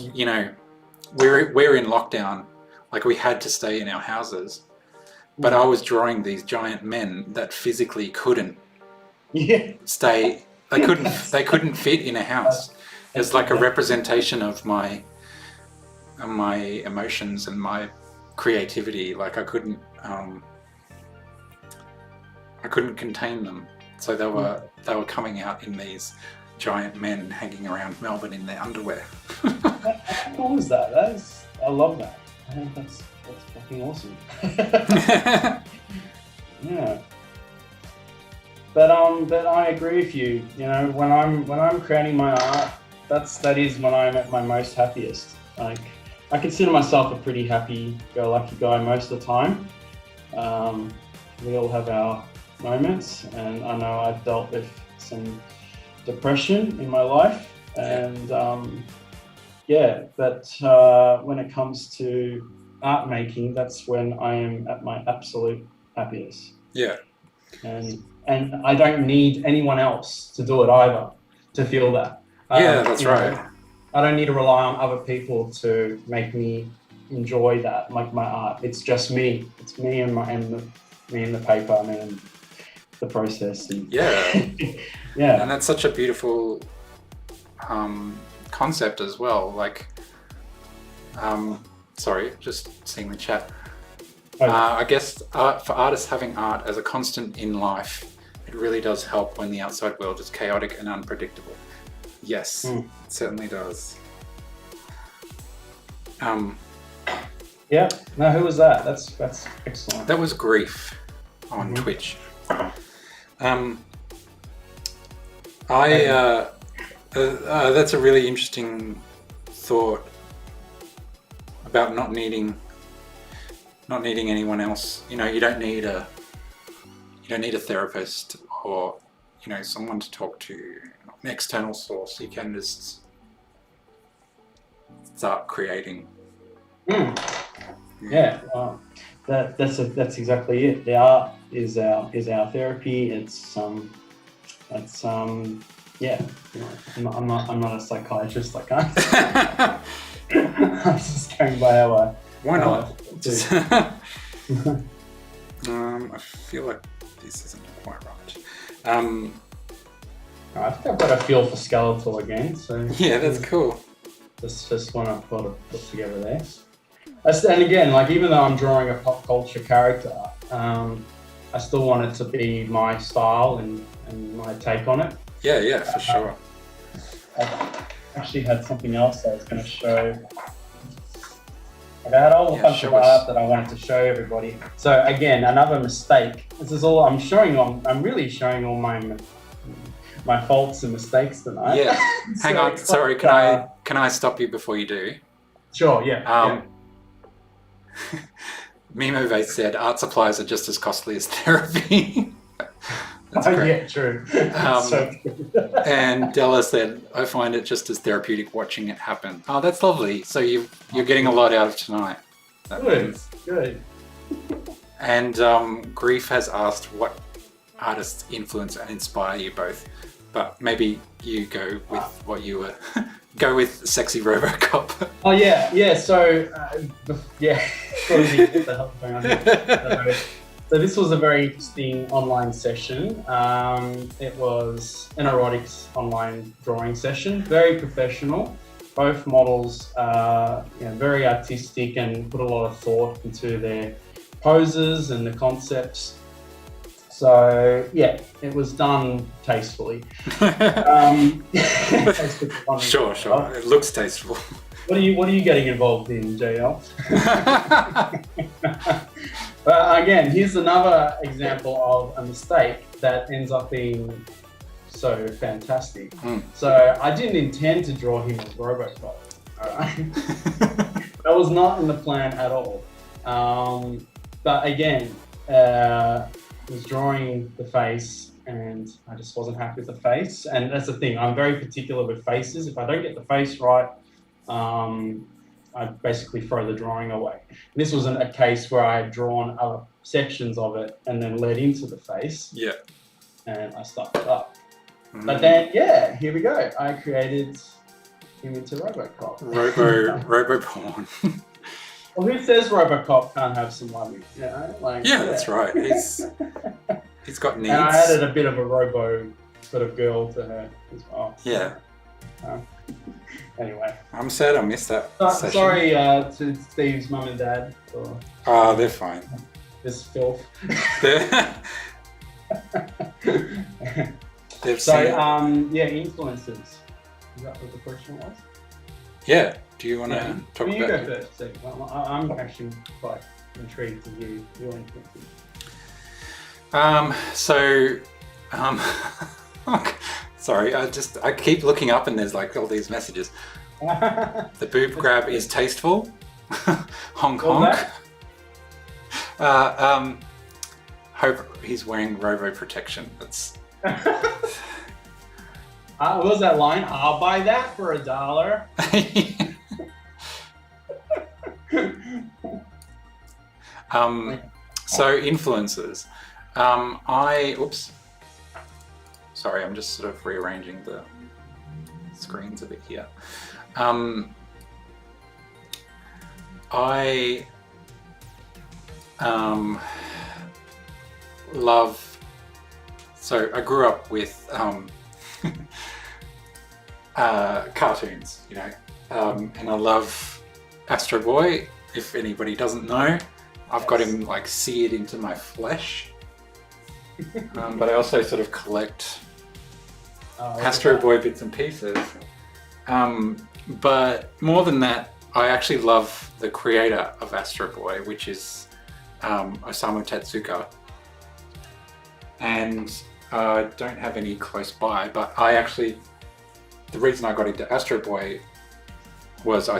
we're in lockdown, like we had to stay in our houses, but I was drawing these giant men that physically couldn't stay. They couldn't fit in a house. It's like a representation of my emotions and my creativity. Like I couldn't contain them. So they were coming out in these giant men hanging around Melbourne in their underwear. How cool is that? I love that. I think that's fucking awesome. Yeah. But I agree with you. When I'm creating my art, that is when I'm at my most happiest. Like, I consider myself a pretty happy-go-lucky guy most of the time. We all have our moments, and I know I've dealt with some depression in my life, and but when it comes to art making, that's when I am at my absolute happiest. Yeah. And I don't need anyone else to do it either to feel that. Yeah, that's right. I don't need to rely on other people to make me enjoy that, like my art. It's just me. It's me and the paper and the process. Yeah. Yeah. And that's such a beautiful concept as well. Like, sorry, just seeing the chat. I guess for artists, having art as a constant in life, it really does help when the outside world is chaotic and unpredictable. Yes, it certainly does. Yeah. Now, who was that? That's excellent. That was Grief on Twitch. That's a really interesting thought about not needing not needing anyone else. You know, you don't need a therapist or, you know, someone to talk to, an external source. You can just start creating. Yeah, well, that's exactly it. The art is our therapy. Yeah. You know, I'm not a psychiatrist. I can't. I'm just going by how I. Why not? I feel like this isn't quite right. I think I've got a feel for skeletal again. So yeah, that's cool. That's just one I've got to put together there. And again, like even though I'm drawing a pop culture character, I still want it to be my style and my take on it. Yeah, for sure. I actually had something else I was going to show. I had a whole bunch of art that I wanted to show everybody. So again, another mistake. This is all I'm showing on. I'm really showing all my faults and mistakes tonight. Yeah. Hang on. Sorry. Can I stop you before you do? Sure. Yeah. Mimo Vase said art supplies are just as costly as therapy. That's great. Yeah, true. So and Della said, I find it just as therapeutic watching it happen. Oh, that's lovely. So you're getting a lot out of tonight. Good. And Grief has asked what artists influence and inspire you both. But maybe you go with what you were... Go with Sexy RoboCop. Oh, yeah. So, yeah. What the hell's going on here? So this was a very interesting online session. It was an erotics online drawing session, very professional. Both models are very artistic and put a lot of thought into their poses and the concepts. So yeah, it was done tastefully. Sure. It looks tasteful. What are you getting involved in, JL? But again, here's another example of a mistake that ends up being so fantastic. So I didn't intend to draw him as RoboCop. All right? That was not in the plan at all. But again, I was drawing the face and I just wasn't happy with the face. And that's the thing, I'm very particular with faces. If I don't get the face right, I basically throw the drawing away. This wasn't a case where I had drawn other sections of it and then led into the face. Yeah. And I stuffed it up. But then, yeah, here we go. I created him into RoboCop. Robo porn. Well, who says RoboCop can't have some loving? Yeah, that's right. He's got needs. And I added a bit of a robo sort of girl to her as well. Yeah. Anyway. I'm sad I missed that session. Sorry to Steve's mum and dad for they're fine. This filth. Influences. Is that what the question was? Yeah. Do you want to talk about it? You go first, Steve. I'm actually quite intrigued to hear your influences. Sorry, I keep looking up and there's like all these messages. The boob grab is tasteful. Honk honk. Hope he's wearing robo protection. That's. What was that line? I'll buy that for $1. So influences. Oops. Sorry, I'm just sort of rearranging the screens a bit here. I love. So I grew up with cartoons, and I love Astro Boy. If anybody doesn't know, I've got him like seared into my flesh. But I also sort of collect Astro Boy bits and pieces. But more than that, I actually love the creator of Astro Boy, which is Osamu Tezuka. And I don't have any close by, but the reason I got into Astro Boy was I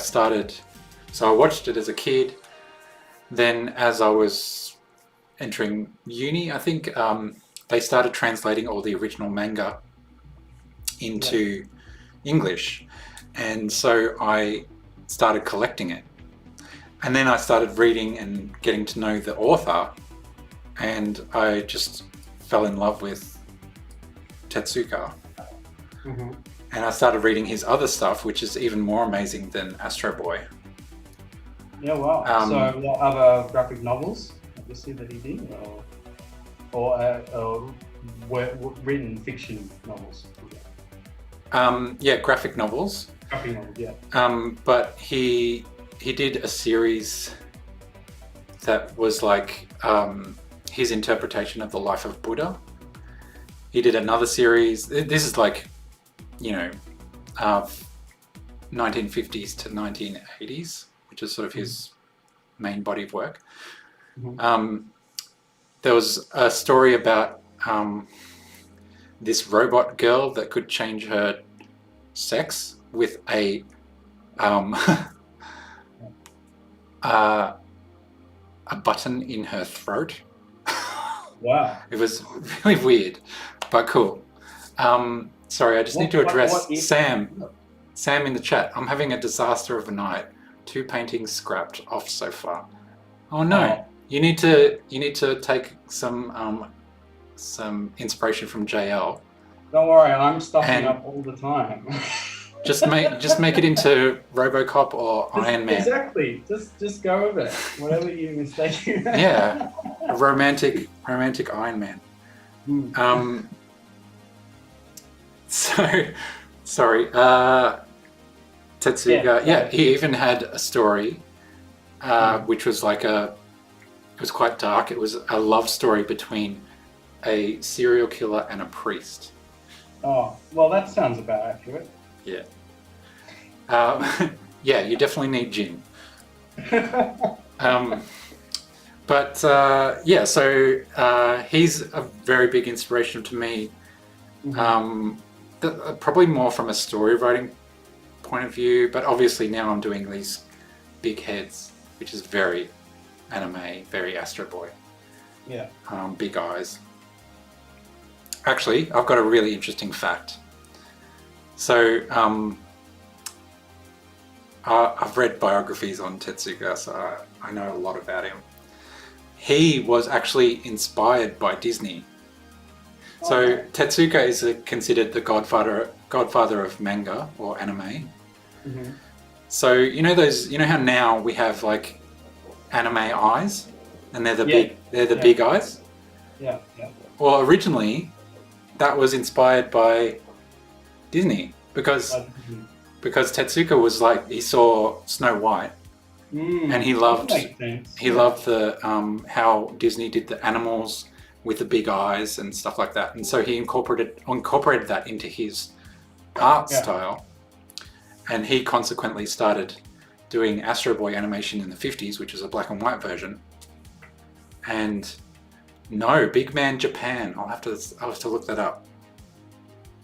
watched it as a kid, then as I was entering uni, I think they started translating all the original manga into English. And so I started collecting it. And then I started reading and getting to know the author, and I just fell in love with Tetsuka. Mm-hmm. And I started reading his other stuff, which is even more amazing than Astro Boy. Yeah, wow. So are there other graphic novels, obviously, that he did, or written fiction novels? Yeah, graphic novels. Graphic novels, yeah. But he did a series that was like his interpretation of the life of Buddha. He did another series. This is like, 1950s to 1980s, which is sort of his main body of work. Mm-hmm. There was a story about this robot girl that could change her sex with a button in her throat. Wow. It was really weird, but cool. Sorry, I just need to address Sam in the chat. I'm having a disaster of a night. 2 paintings scrapped off so far. Oh no! You need to take some inspiration from JL. Don't worry, I'm stuffing up all the time. just make it into RoboCop or Iron Man. Exactly. Just go with it. Whatever you mistake. Yeah, a romantic Iron Man. So, sorry. Tetsuga. Yeah, he even had a story, which was like it was quite dark. It was a love story between a serial killer and a priest. Oh, well, that sounds about accurate. Yeah. Yeah, you definitely need gin. But yeah, so he's a very big inspiration to me. Probably more from a story writing point of view, but obviously now I'm doing these big heads, which is very anime, very Astro Boy. Yeah. Big eyes. Actually, I've got a really interesting fact. So I've read biographies on Tetsuga, so I know a lot about him. He was actually inspired by Disney. So Tetsuga is considered the godfather of manga or anime. Mm-hmm. So you know how now we have like anime eyes, and they're the big eyes. Yeah, yeah. Well, originally that was inspired by Disney because Tetsuka was like, he saw Snow White, and he loved the how Disney did the animals with the big eyes and stuff like that, and so he incorporated that into his art style, and he consequently started doing Astro Boy animation in the 50s, which is a black and white version. And no, Big Man Japan. I'll have to look that up.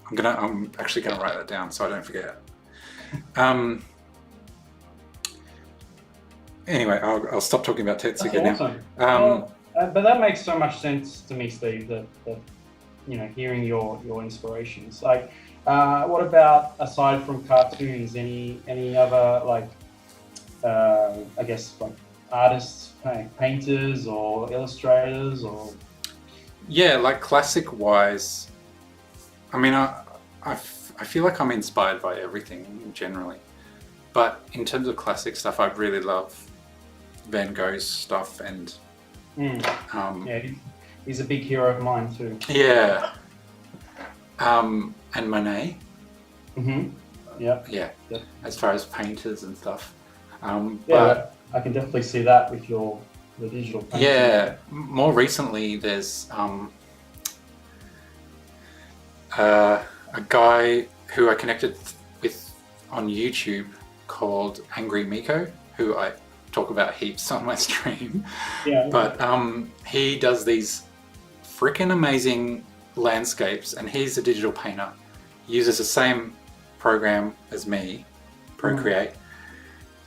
I'm actually gonna write that down so I don't forget. Anyway, I'll stop talking about Tetsuga now. But that makes so much sense to me, Steve. That hearing your inspirations. Like, what about, aside from cartoons, any other like I guess like artists, painters or illustrators or? Yeah, like classic wise. I mean, I feel like I'm inspired by everything generally, but in terms of classic stuff, I really love Van Gogh's stuff and. Yeah, he's a big hero of mine too. Yeah. And Monet. Mm-hmm. Yeah. Yeah. Yep. As far as painters and stuff. But I can definitely see that with the digital painting. Yeah. More recently, there's a guy who I connected with on YouTube called Angry Miko, who I talk about heaps on my stream. Yeah. But he does these freaking amazing landscapes, and he's a digital painter. He uses the same program as me, Procreate.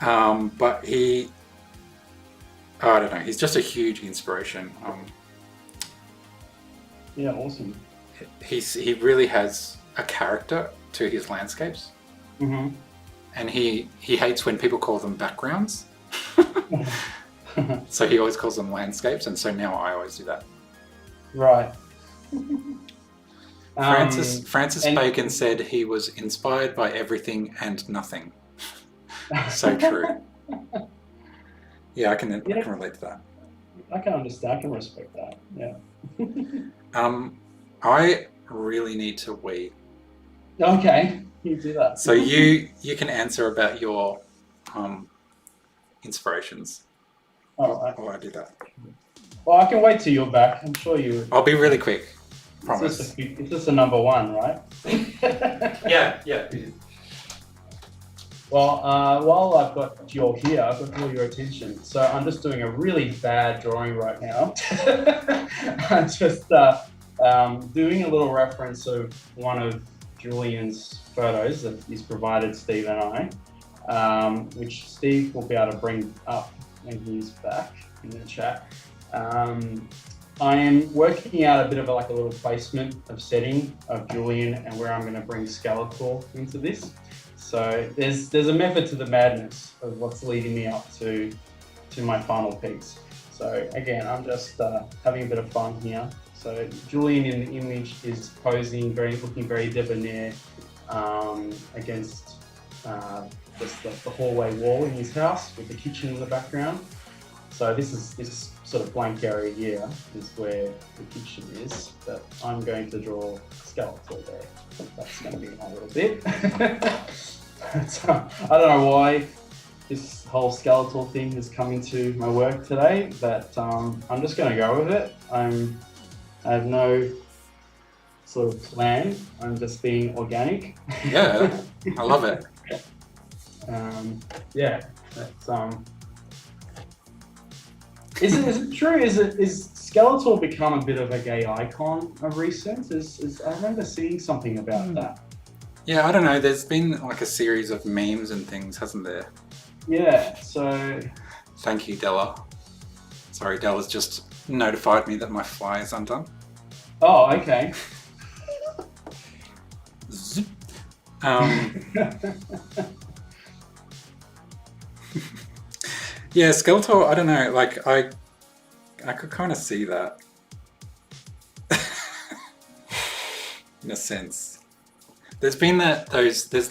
But he Oh, I don't know. He's just a huge inspiration. Yeah, awesome. He really has a character to his landscapes, Mm-hmm. and he hates when people call them backgrounds. So he always calls them landscapes, and so now I always do that. Right. Francis Bacon said he was inspired by everything and nothing. So true. Yeah, I can relate to that. I can understand. I can respect that. Yeah. I really need to wee. Okay, you do that. So you can answer about your inspirations. All right. While I do that. Well, I can wait till you're back. I'm sure you. I'll be really quick. Promise. It's just a number one, right? Yeah. Well, while I've got you all here, I've got all your attention. So I'm just doing a really bad drawing right now. I'm just doing a little reference of one of Julian's photos that he's provided Steve and I, which Steve will be able to bring up when he's back in the chat. I am working out a bit of a little placement of setting of Julian and where I'm going to bring Skeletor into this. So there's a method to the madness of what's leading me up to my final piece. So again, I'm just having a bit of fun here. So Julian in the image is posing, looking very debonair against the hallway wall in his house with the kitchen in the background. So this sort of blank area here is where the kitchen is, but I'm going to draw Skeletor there. That's going to be my little bit. I don't know why this whole Skeletor thing has come into my work today, but I'm just going to go with it. I have no sort of plan. I'm just being organic. Yeah, I love it. Yeah, that's Is it true? Is Skeletor become a bit of a gay icon of recent? I remember seeing something about that. Yeah, I don't know. There's been a series of memes and things, hasn't there? Yeah. So. Thank you, Della. Sorry, Della's just notified me that my fly is undone. Oh, okay. Zip. Yeah, Skeletor, I don't know, I could kind of see that. In a sense. There's been there's there's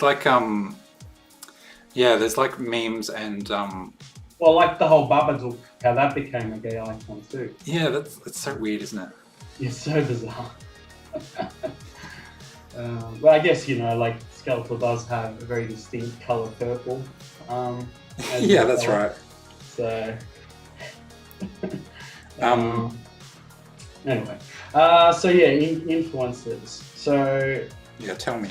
memes and well, like the whole Babadook, how that became a gay icon too. Yeah, that's so weird, isn't it? It's so bizarre. Well, I guess, Skeletor does have a very distinct colour purple. Yeah, that's right. So, anyway, influences. So, yeah, tell me.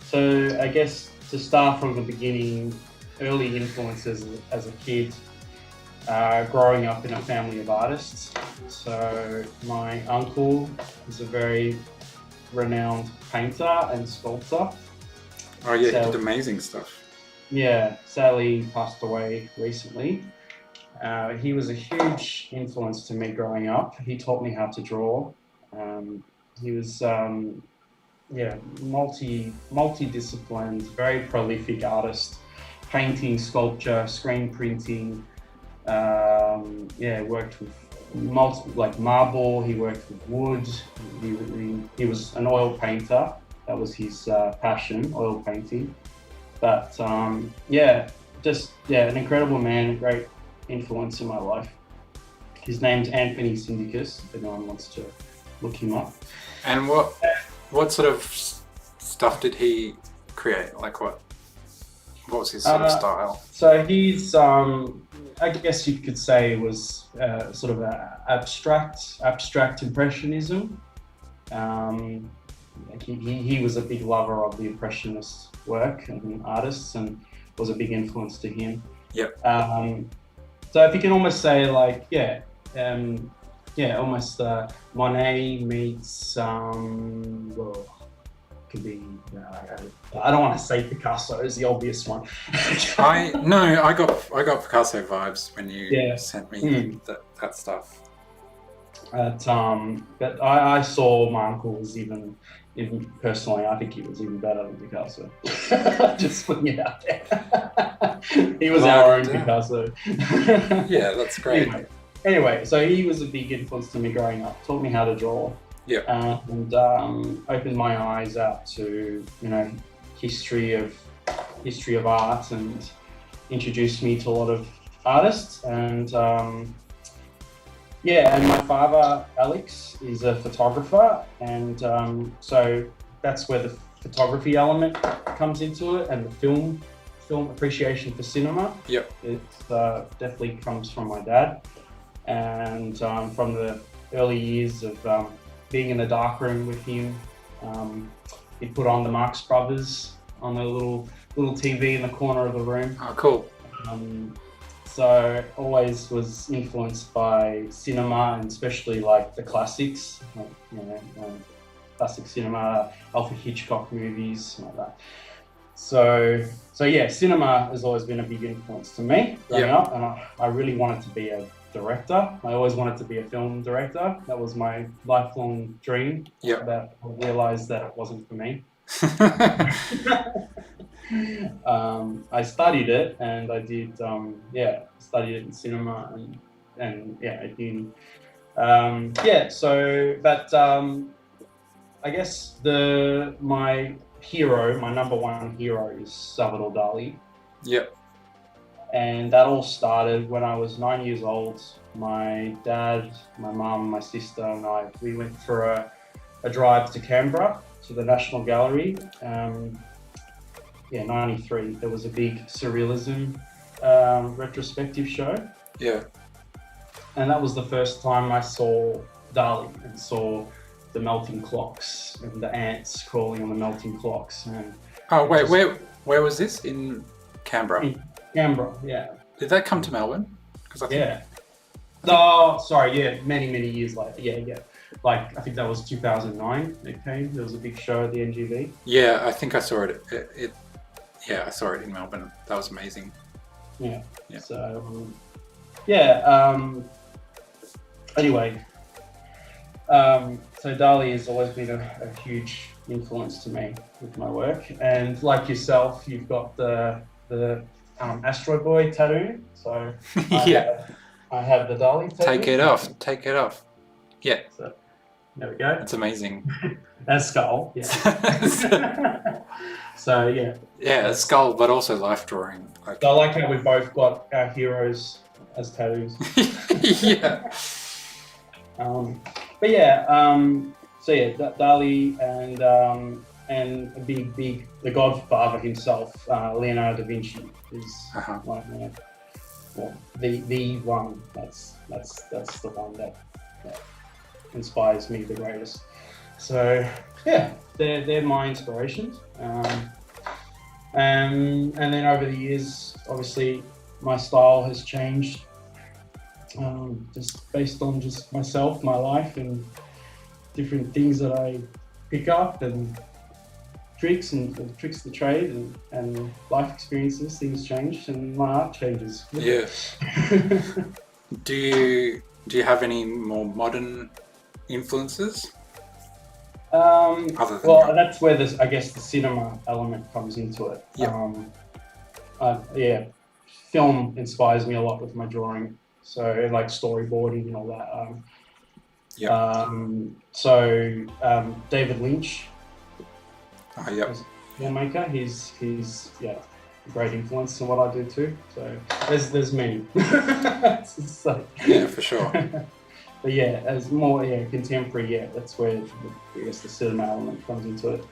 So, I guess to start from the beginning, early influences as a kid, growing up in a family of artists. So, my uncle is a very renowned painter and sculptor. Oh yeah, he did amazing stuff. Yeah, sadly passed away recently. He was a huge influence to me growing up. He taught me how to draw. He was, multi-disciplined, very prolific artist, painting, sculpture, screen printing. Worked with multiple, marble. He worked with wood. He was an oil painter. That was his passion, oil painting. But an incredible man, great influence in my life. His name's Anthony Syndikas, if anyone wants to look him up. And what sort of stuff did he create? What was his sort of style? So he's, I guess you could say, was sort of abstract impressionism. He was a big lover of the impressionist work and artists, and was a big influence to him. Yep. So if you can almost say almost Monet meets could be. I don't want to say Picasso is the obvious one. I got Picasso vibes when you sent me that stuff. But I saw my uncle was even personally, I think he was even better than Picasso. Just putting it out there. He was our own Picasso. Yeah, that's great. Anyway, so he was a big influence to me growing up. Taught me how to draw. Yeah. And opened my eyes out to history of art, and introduced me to a lot of artists. And and my father Alex is a photographer, and so that's where the photography element comes into it, and the film appreciation for cinema. Yep. It definitely comes from my dad, and from the early years of being in the darkroom with him. He put on the Marx Brothers on a little TV in the corner of the room. Oh, cool. So always was influenced by cinema, and especially like the classics, classic cinema, Alfred Hitchcock movies, like that. So yeah, cinema has always been a big influence to me growing up, and I really wanted to be a director. I always wanted to be a film director. That was my lifelong dream. Yeah. But I realized that it wasn't for me. I studied it, and I did. Studied it in cinema, and I did. I guess my number one hero is Salvador Dali. Yep. And that all started when I was 9 years old. My dad, my mum, my sister and we went for a drive to Canberra, to the National Gallery. 93, there was a big surrealism retrospective show. Yeah. And that was the first time I saw Dali and saw the melting clocks and the ants crawling on the melting clocks. And where was this? In Canberra? In Canberra, yeah. Did that come to Melbourne? Because I think... Yeah. Oh, sorry, yeah, many years later. Yeah. Like, I think that was 2009 it came. There was a big show at the NGV. Yeah, I think I saw it. I saw it in Melbourne. That was amazing. Yeah. Yeah. So, so Dali has always been a huge influence to me with my work. And like yourself, you've got the Astro Boy tattoo. So I have the Dali tattoo. Take it off. Yeah. So there we go. It's amazing. That skull. Yeah. So yeah. Yeah, a skull, but also life drawing. So I like how we both got our heroes as tattoos. Yeah. Dali and a big the Godfather himself, Leonardo da Vinci is the one. That's the one that inspires me the greatest. So yeah, they're my inspirations. And then over the years, obviously, my style has changed, just based on just myself, my life, and different things that I pick up, and tricks of the trade, and life experiences. Things change, and my art changes. Yeah. Do you have any more modern influences? That's where I guess the cinema element comes into it. Yeah. Film inspires me a lot with my drawing, so like storyboarding and all that. David Lynch, as a filmmaker, he's a great influence in what I do too. So there's many. Yeah, for sure. But yeah, as more contemporary, that's where I guess the cinema element comes into it.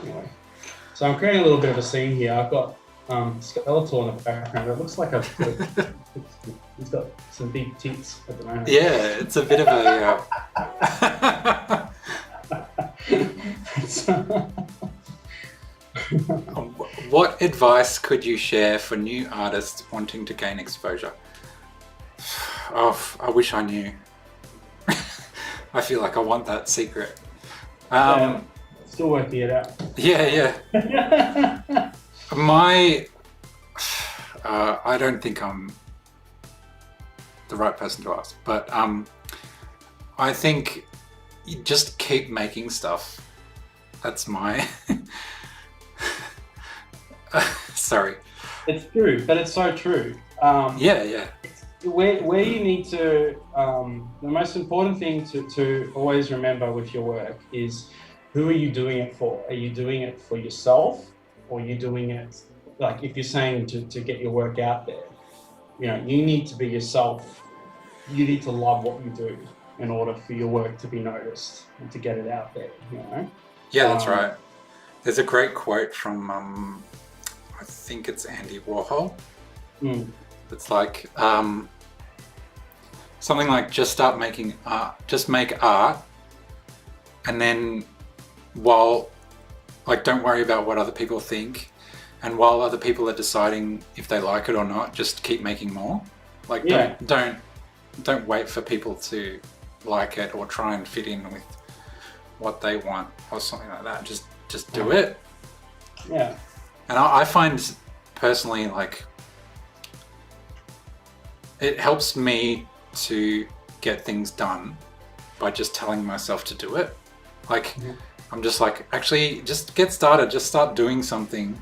Anyway, so I'm creating a little bit of a scene here. I've got Skeletor in the background. It looks like he's got some big tits at the moment. Yeah, it's a bit of a. What advice could you share for new artists wanting to gain exposure? Oh, I wish I knew. I feel like I want that secret. Um, Still working it out. yeah. I don't think I'm the right person to ask, but I think you just keep making stuff. That's my. Sorry. It's true, but it's so true. Yeah. Where you need to, the most important thing to always remember with your work is, who are you doing it for? Are you doing it for yourself, or are you doing it, like if you're saying to get your work out there, you need to be yourself. You need to love what you do in order for your work to be noticed and to get it out there, Yeah, that's right. There's a great quote from, I think it's Andy Warhol. It's like something like, just start making art, just make art, and then don't worry about what other people think, and while other people are deciding if they like it or not, just keep making more. Like, don't wait for people to like it or try and fit in with what they want or something like that. Just do it. Yeah. And I find personally, like, it helps me to get things done by just telling myself to do it. Like, I'm just like, actually, just get started. Just start doing something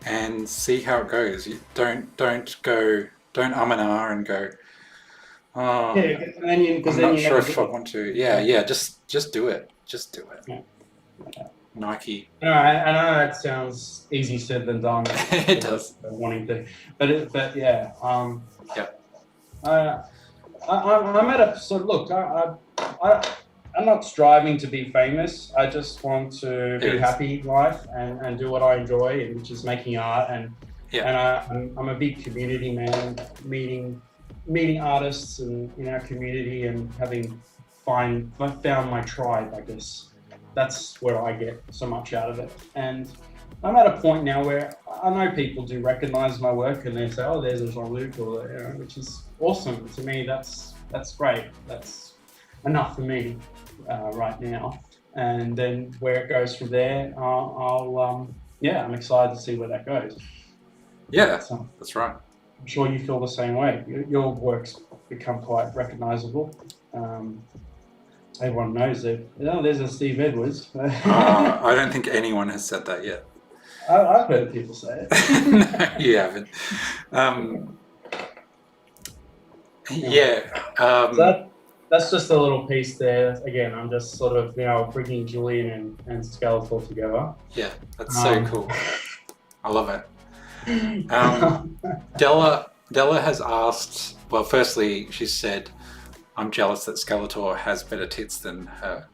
and see how it goes. You don't and ah and go, oh, I'm not sure if I want to. Yeah, just do it. Just do it. Yeah. Nike. No, I know that sounds easy said than done. It does. Wanting to, but yeah. Yeah. I'm at a, so look, I'm not striving to be famous. I just want to be happy in life and do what I enjoy, which is making art. And I'm a big community man, meeting artists in our community and found my tribe, I guess. That's where I get so much out of it. And I'm at a point now where I know people do recognize my work and they say, oh, there's a Jean-Luc, which is awesome. To me, that's great. That's enough for me right now. And then where it goes from there, I'm excited to see where that goes. Yeah, that's right. I'm sure you feel the same way. Your work's become quite recognizable. Everyone knows that. Oh, there's a Steve Edwards. I don't think anyone has said that yet. I've heard people say it. No, you haven't. So that's just a little piece there. Again, I'm just sort of bringing Julian and Skeletor together. Yeah, that's so cool. I love it. Della has asked. Well, firstly, she said, I'm jealous that Skeletor has better tits than her.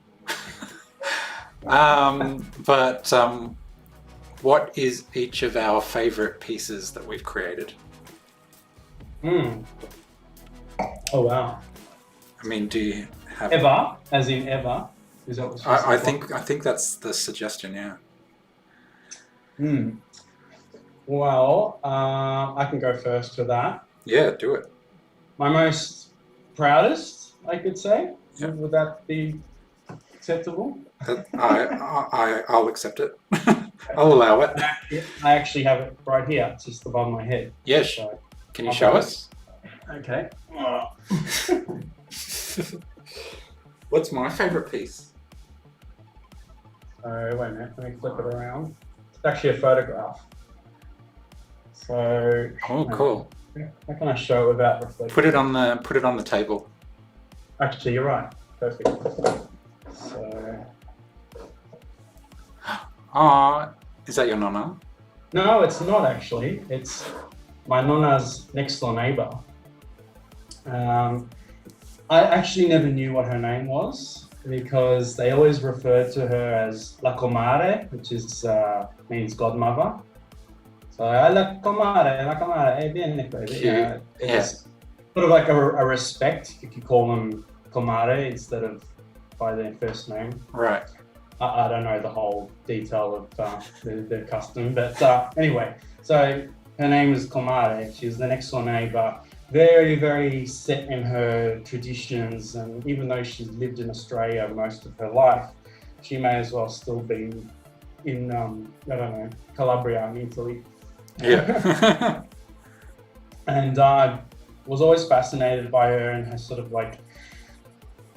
But what is each of our favorite pieces that we've created? Oh, wow. I mean, do you have ever, as in ever? Is that what I think that's the suggestion, yeah. Well, I can go first for that. Yeah, do it. My most proudest, I could say. Yep. Would that be acceptable? I'll accept it. I'll allow it. I actually have it right here, just above my head. Yes. So, can you show us? Okay. What's my favorite piece? So wait a minute, let me flip it around. It's actually a photograph. So. Oh, cool. How can I show it without reflecting? Put it on the table. Actually, you're right. Perfect. So. Is that your nonna? No, it's not actually. It's my nonna's next door neighbor. I actually never knew what her name was because they always referred to her as La Comare, which means godmother. So La Comare, bien. It's sort of like a respect if you call them Comare instead of by their first name. Right. I don't know the whole detail of the custom, but anyway, so her name is Comare. She's the next door neighbor. Very, very set in her traditions, and even though she's lived in Australia most of her life, she may as well still be in, I don't know, Calabria in Italy. Yeah. And I was always fascinated by her and her sort of like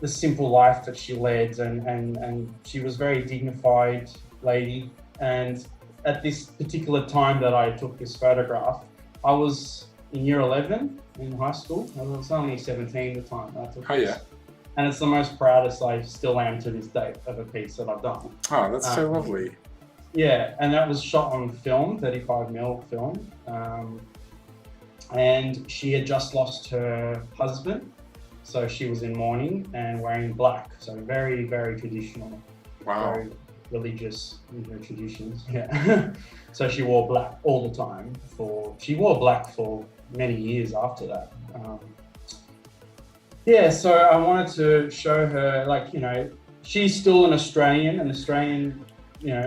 the simple life that she led, and she was very dignified lady. And at this particular time that I took this photograph, I was in year 11 in high school. I was only 17 at the time I took this. Yeah. And it's the most proudest I still am to this date of a piece that I've done. Oh, that's so lovely. Yeah, and that was shot on film, 35mm film. And she had just lost her husband, so she was in mourning and wearing black. So very, very traditional. Wow. Very religious traditions. Yeah. So she wore black all the time. She wore black for many years after that. Yeah, so I wanted to show her, like, she's still an Australian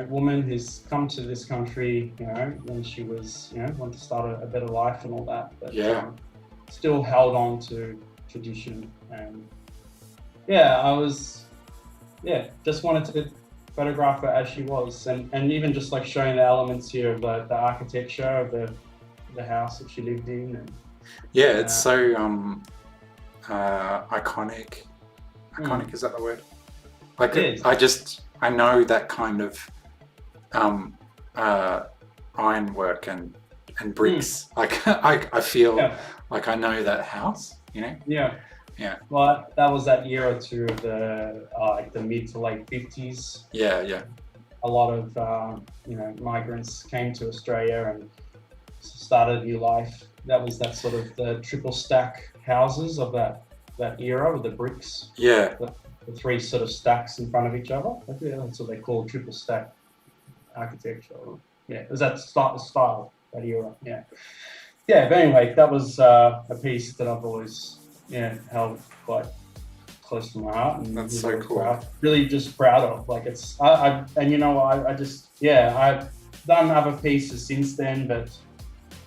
woman who's come to this country, when she was, wanted to start a better life and all that, but still held on to tradition. And just wanted to photograph her as she was, and even just like showing the elements here of the architecture of the house that she lived in. And it's so iconic. Iconic, is that the word? Like, I know that kind of ironwork and bricks. Like I feel like I know that house, Yeah. Well, that was that year or two of the mid to late 50s. Yeah. A lot of migrants came to Australia and started a new life. That was that sort of the triple stack houses of that era with the bricks. Yeah. The three sort of stacks in front of each other. That's what they call triple stack architecture. Yeah, it was that style, that era. Yeah. Yeah, but anyway, that was a piece that I've always held quite close to my heart. And that's so cool. Really just proud of. Like I've done other pieces since then, but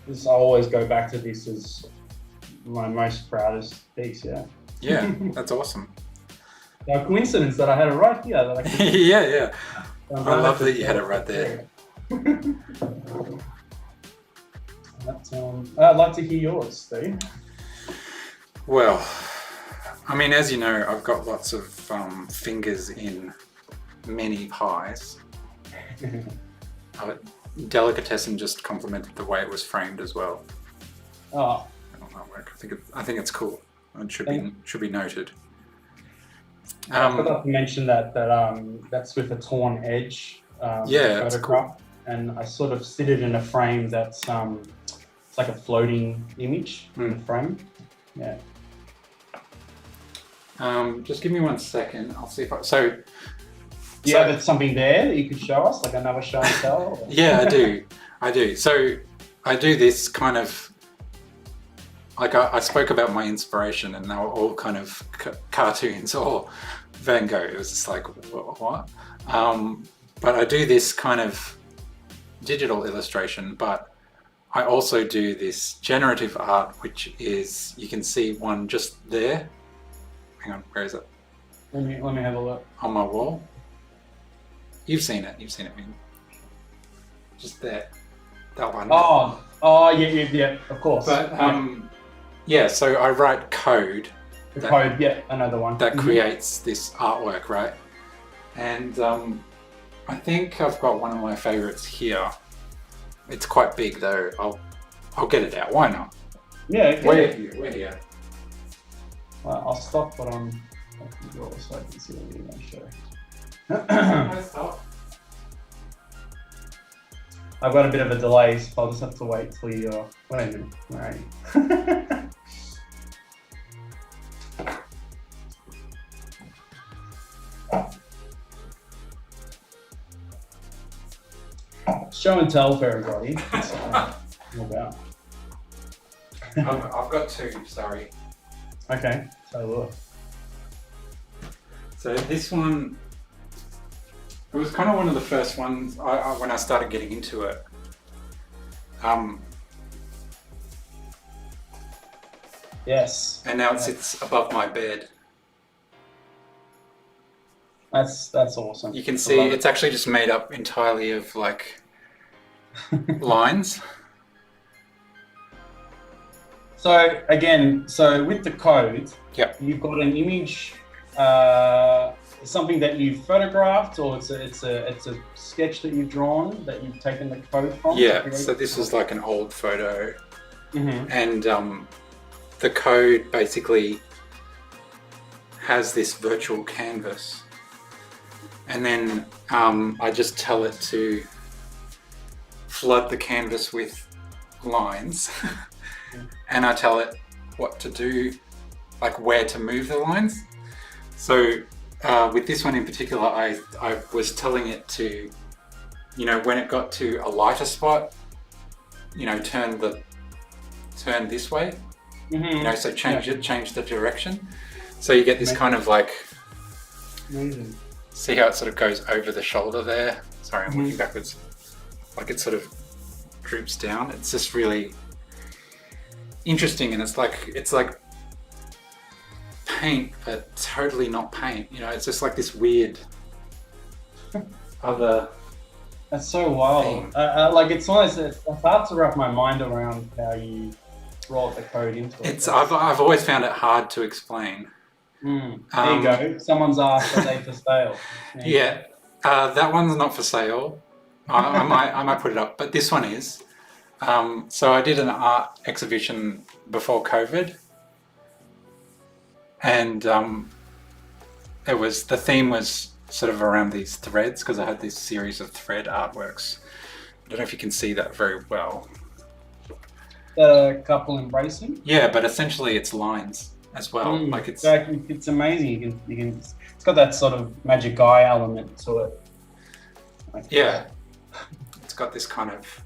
I always go back to this as my most proudest piece. Yeah, that's awesome. A coincidence that I had it right here. That I could yeah. I love that you had it right there. I'd like to hear yours, Steve. Well, I mean, as you know, I've got lots of fingers in many pies. Delicatessen just complimented the way it was framed as well. Oh, I think it's cool. It should be noted. I forgot to mention that's with a torn edge. It's cool. And I sort of sit it in a frame that's it's like a floating image in the frame. Yeah. Just give me 1 second. I'll see if I. Do you have something there that you could show us, like another show and tell? Yeah, I do. So I do this kind of. Like I spoke about my inspiration, and they were all kind of cartoons or Van Gogh. It was just like, what? But I do this kind of digital illustration, but I also do this generative art, which is, you can see one just there. Hang on, where is it? Let me have a look. On my wall. You've seen it, man. Just there. That one. Oh, yeah, of course. But so I write code. Another one. That creates this artwork, right? And I think I've got one of my favorites here. It's quite big though. I'll get it out. Why not? Yeah. Okay. We're here. Well, I'll stop what I'm so I can see what you're going to show. I've got a bit of a delay, so I'll just have to wait till you're. Wait a minute. All right. Show and tell for everybody. About. I've got two, sorry. Okay, so look. So this one, it was kind of one of the first ones when I started getting into it. Yes. And now it sits above my bed. That's awesome. You can see it's actually just made up entirely of like lines. So again, with the code, Yep. you've got an image, something that you've photographed, or it's a sketch that you've drawn that you've taken the code from. Yeah. So this is like an old photo, Mm-hmm. and the code basically has this virtual canvas, and then I just tell it to flood the canvas with lines. And I tell it what to do, like where to move the lines. So with this one in particular, I was telling it to, when it got to a lighter spot, turn this way. Mm-hmm. So change the direction. So you get this kind of like, Amazing. see how it sort of goes over the shoulder there. Sorry, I'm looking backwards. Like it sort of droops down. It's just really interesting, and it's like paint, but totally not paint. It's just like this weird other. That's so wild. Like it's hard to wrap my mind around how you brought the code into it. I've always found it hard to explain. There you go. Someone's asked, are they for sale? Yeah, that one's not for sale. I might put it up, but this one is. So I did an art exhibition before COVID, and the theme was sort of around these threads, because I had this series of thread artworks. I don't know if you can see that very well. The couple embracing. Yeah, but essentially it's lines as well. Like it's amazing. You can. It's got that sort of magic eye element to it. Yeah, it's got this kind of.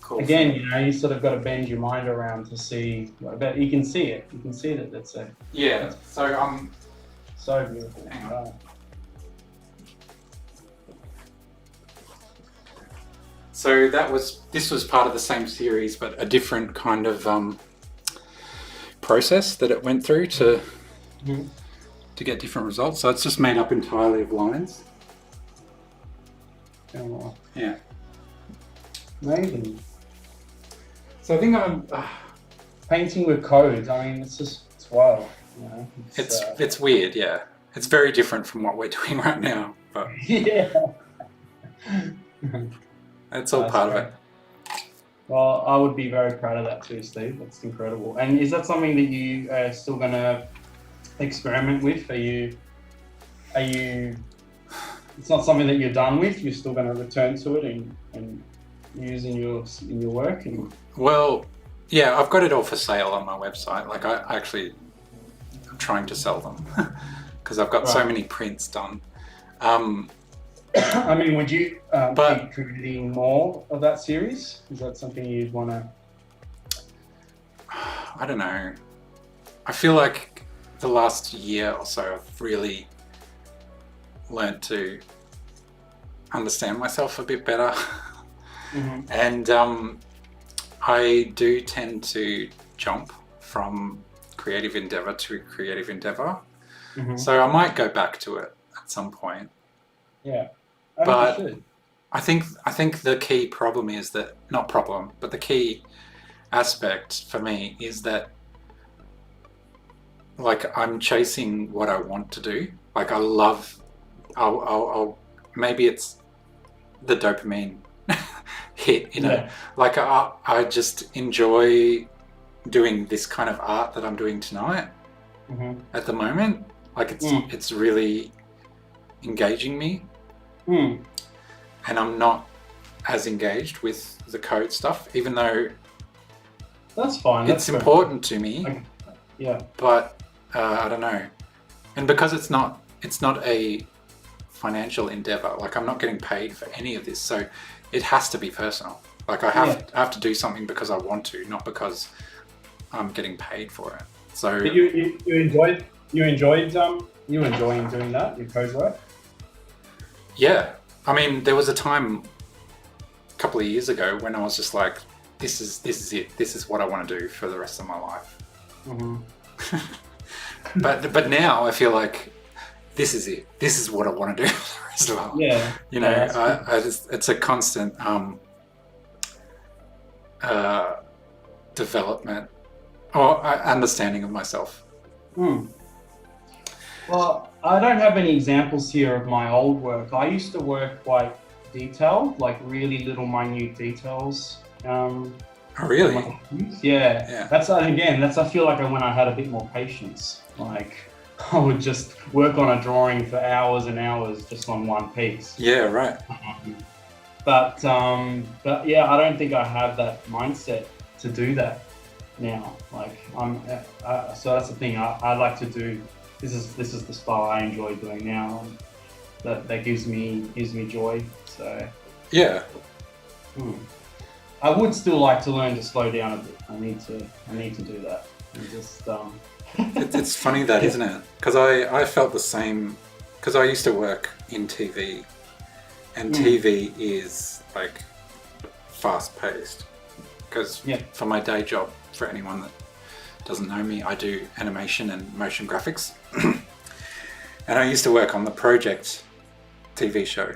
Cool. Again, you sort of got to bend your mind around to see, but you can see it. You can see that it's a. Yeah. So so beautiful. Hang on. So this was part of the same series, but a different kind of process that it went through to get different results. So it's just made up entirely of lines. Oh, yeah. Amazing. So I think I'm painting with codes. I mean, it's wild. It's weird, yeah. It's very different from what we're doing right now, but yeah, it's all part of it. Well, I would be very proud of that too, Steve. That's incredible. And is that something that you are still going to experiment with? Are you? It's not something that you're done with. You're still going to return to it and use in your work. Well, yeah, I've got it all for sale on my website. Like I'm trying to sell them because I've got so many prints done. I mean, would you keep creating more of that series? Is that something you'd want to? I don't know. I feel like the last year or so I've really learned to understand myself a bit better. And I do tend to jump from creative endeavor to creative endeavor. So I might go back to it at some point. Yeah. But I think the key problem is that, not problem, but the key aspect for me is that like I'm chasing what I want to do. Like I'll maybe it's the dopamine hit, like I just enjoy doing this kind of art that I'm doing tonight at the moment. Like it's really engaging me. And I'm not as engaged with the code stuff, even though that's fine. It's important to me. Yeah. But I don't know. And because it's not a financial endeavor, like I'm not getting paid for any of this, so it has to be personal. Like I have to do something because I want to, not because I'm getting paid for it. So but you enjoying doing that, your code work? Yeah, I mean, there was a time a couple of years ago when I was just like, this is it. This is what I want to do for the rest of my life. But now I feel like this is it. This is what I want to do for the rest of my life. Yeah. You know, Yeah, I just, it's a constant development or understanding of myself. Hmm. Well, I don't have any examples here of my old work. I used to work quite detailed, like really little minute details. Oh, really? Yeah. Yeah. That's again. That's I feel like when I had a bit more patience. Like I would just work on a drawing for hours and hours just on one piece. Yeah, right. But yeah, I don't think I have that mindset to do that now. Like so that's the thing. I like to do. This is the style I enjoy doing now. That gives me joy. So Yeah. I would still like to learn to slow down a bit. I need to do that. And just It's funny that, isn't it? Because I felt the same. Because I used to work in TV, and TV is like fast paced. Because for my day job, for anyone that doesn't know me, I do animation and motion graphics. And I used to work on the Project TV show.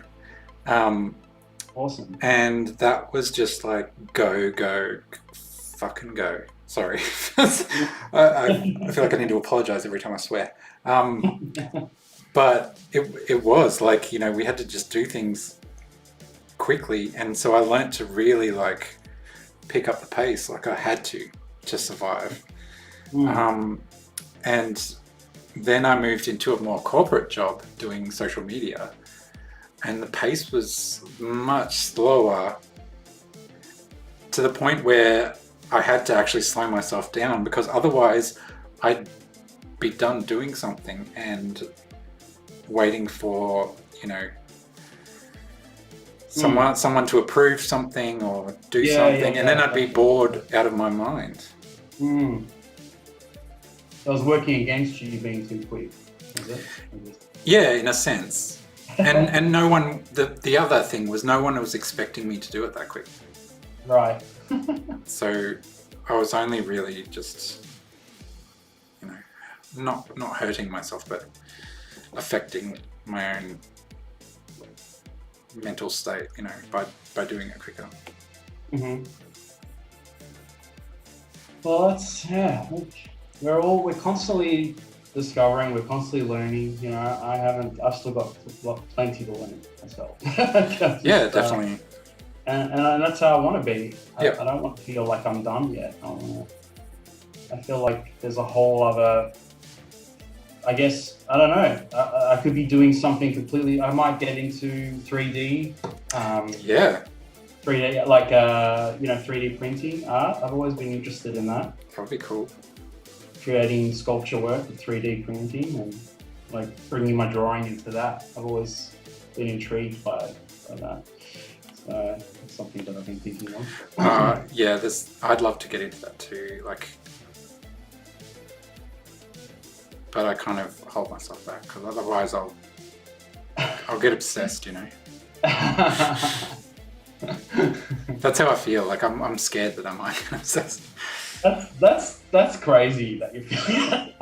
Awesome. And that was just like go, fucking go. Sorry. I feel like I need to apologize every time I swear. But it was like, you know, we had to just do things quickly. And so I learned to really like pick up the pace, like I had to survive. And then I moved into a more corporate job doing social media, and the pace was much slower, to the point where I had to actually slow myself down, because otherwise I'd be done doing something and waiting for, you know, someone to approve something or do something, and then I'd be bored out of my mind. I was working against you being too quick, was it? Yeah, in a sense. And no one, the other thing was no one was expecting me to do it that quick. Right. So I was only really just, you know, not hurting myself, but affecting my own mental state, you know, by doing it quicker. Well, that's we're constantly discovering, we're constantly learning. You know, I've still got plenty to learn myself. Yeah, definitely. And that's how I want to be. I don't want to feel like I'm done yet. I feel like there's a whole other, I guess, I don't know. I could be doing something completely. I might get into 3D. 3D, like you know, 3D printing art. I've always been interested in that. Probably cool. Creating sculpture work with 3D printing and like bringing my drawing into that. I've always been intrigued by that. So it's something that I've been thinking of. Yeah, I'd love to get into that too. Like, but I kind of hold myself back, because otherwise I'll get obsessed, you know. That's how I feel. Like I'm scared that I might get obsessed. That's crazy that you feel that.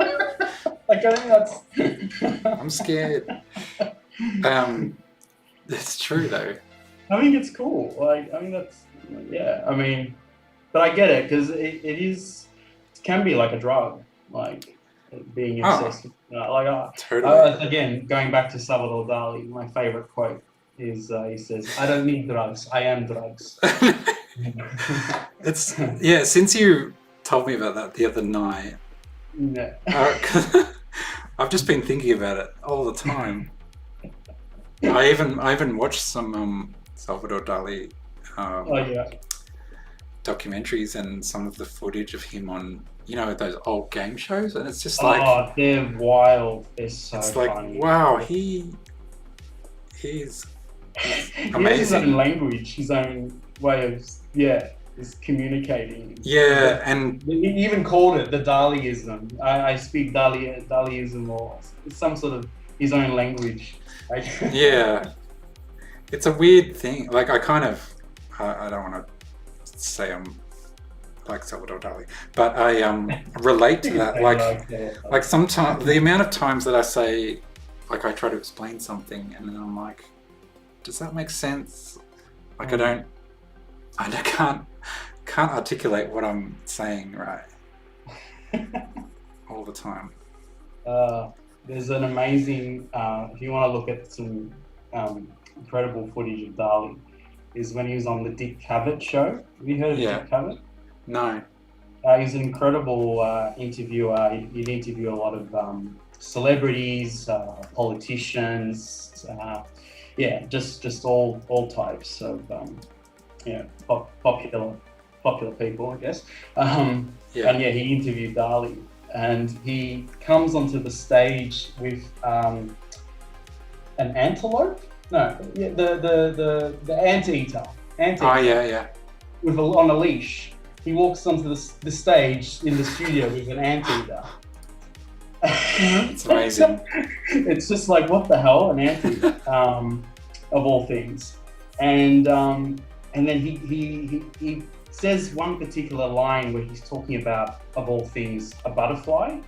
Like I think that's. I'm scared. It's true though. I mean, it's cool. Like I mean, that's I mean, but I get it, because it can be like a drug, like being obsessed. Totally. Again, going back to Salvador Dali, my favorite quote is he says, "I don't need drugs. I am drugs." It's since you told me about that the other night, I've just been thinking about it all the time. I even watched some Salvador Dali documentaries and some of the footage of him on, you know, those old game shows, and it's just like, they're wild. They're so funny. Like, wow, he's amazing. He has his own language, his own way of is communicating. Yeah, and he even called it the Daliism. I speak Daliism, or it's some sort of his own language. Yeah, it's a weird thing. Like I don't want to say I'm like Salvador Dali, but I relate to that. Like sometimes the amount of times that I say like I try to explain something and then I'm like, does that make sense? Like I can't articulate what I'm saying right all the time. There's an amazing, if you want to look at some incredible footage of Dali, is when he was on the Dick Cavett show. Have you heard of Dick Cavett? No. He's an incredible interviewer. He'd interview a lot of celebrities, politicians, just all types of popular people, I guess. And he interviewed Dali, and he comes onto the stage with an antelope. No, the anteater. Oh yeah. On a leash. He walks onto the stage in the studio with an anteater. It's amazing. It's just like, what the hell, an anteater, of all things. And then he says one particular line where he's talking about, of all things, a butterfly.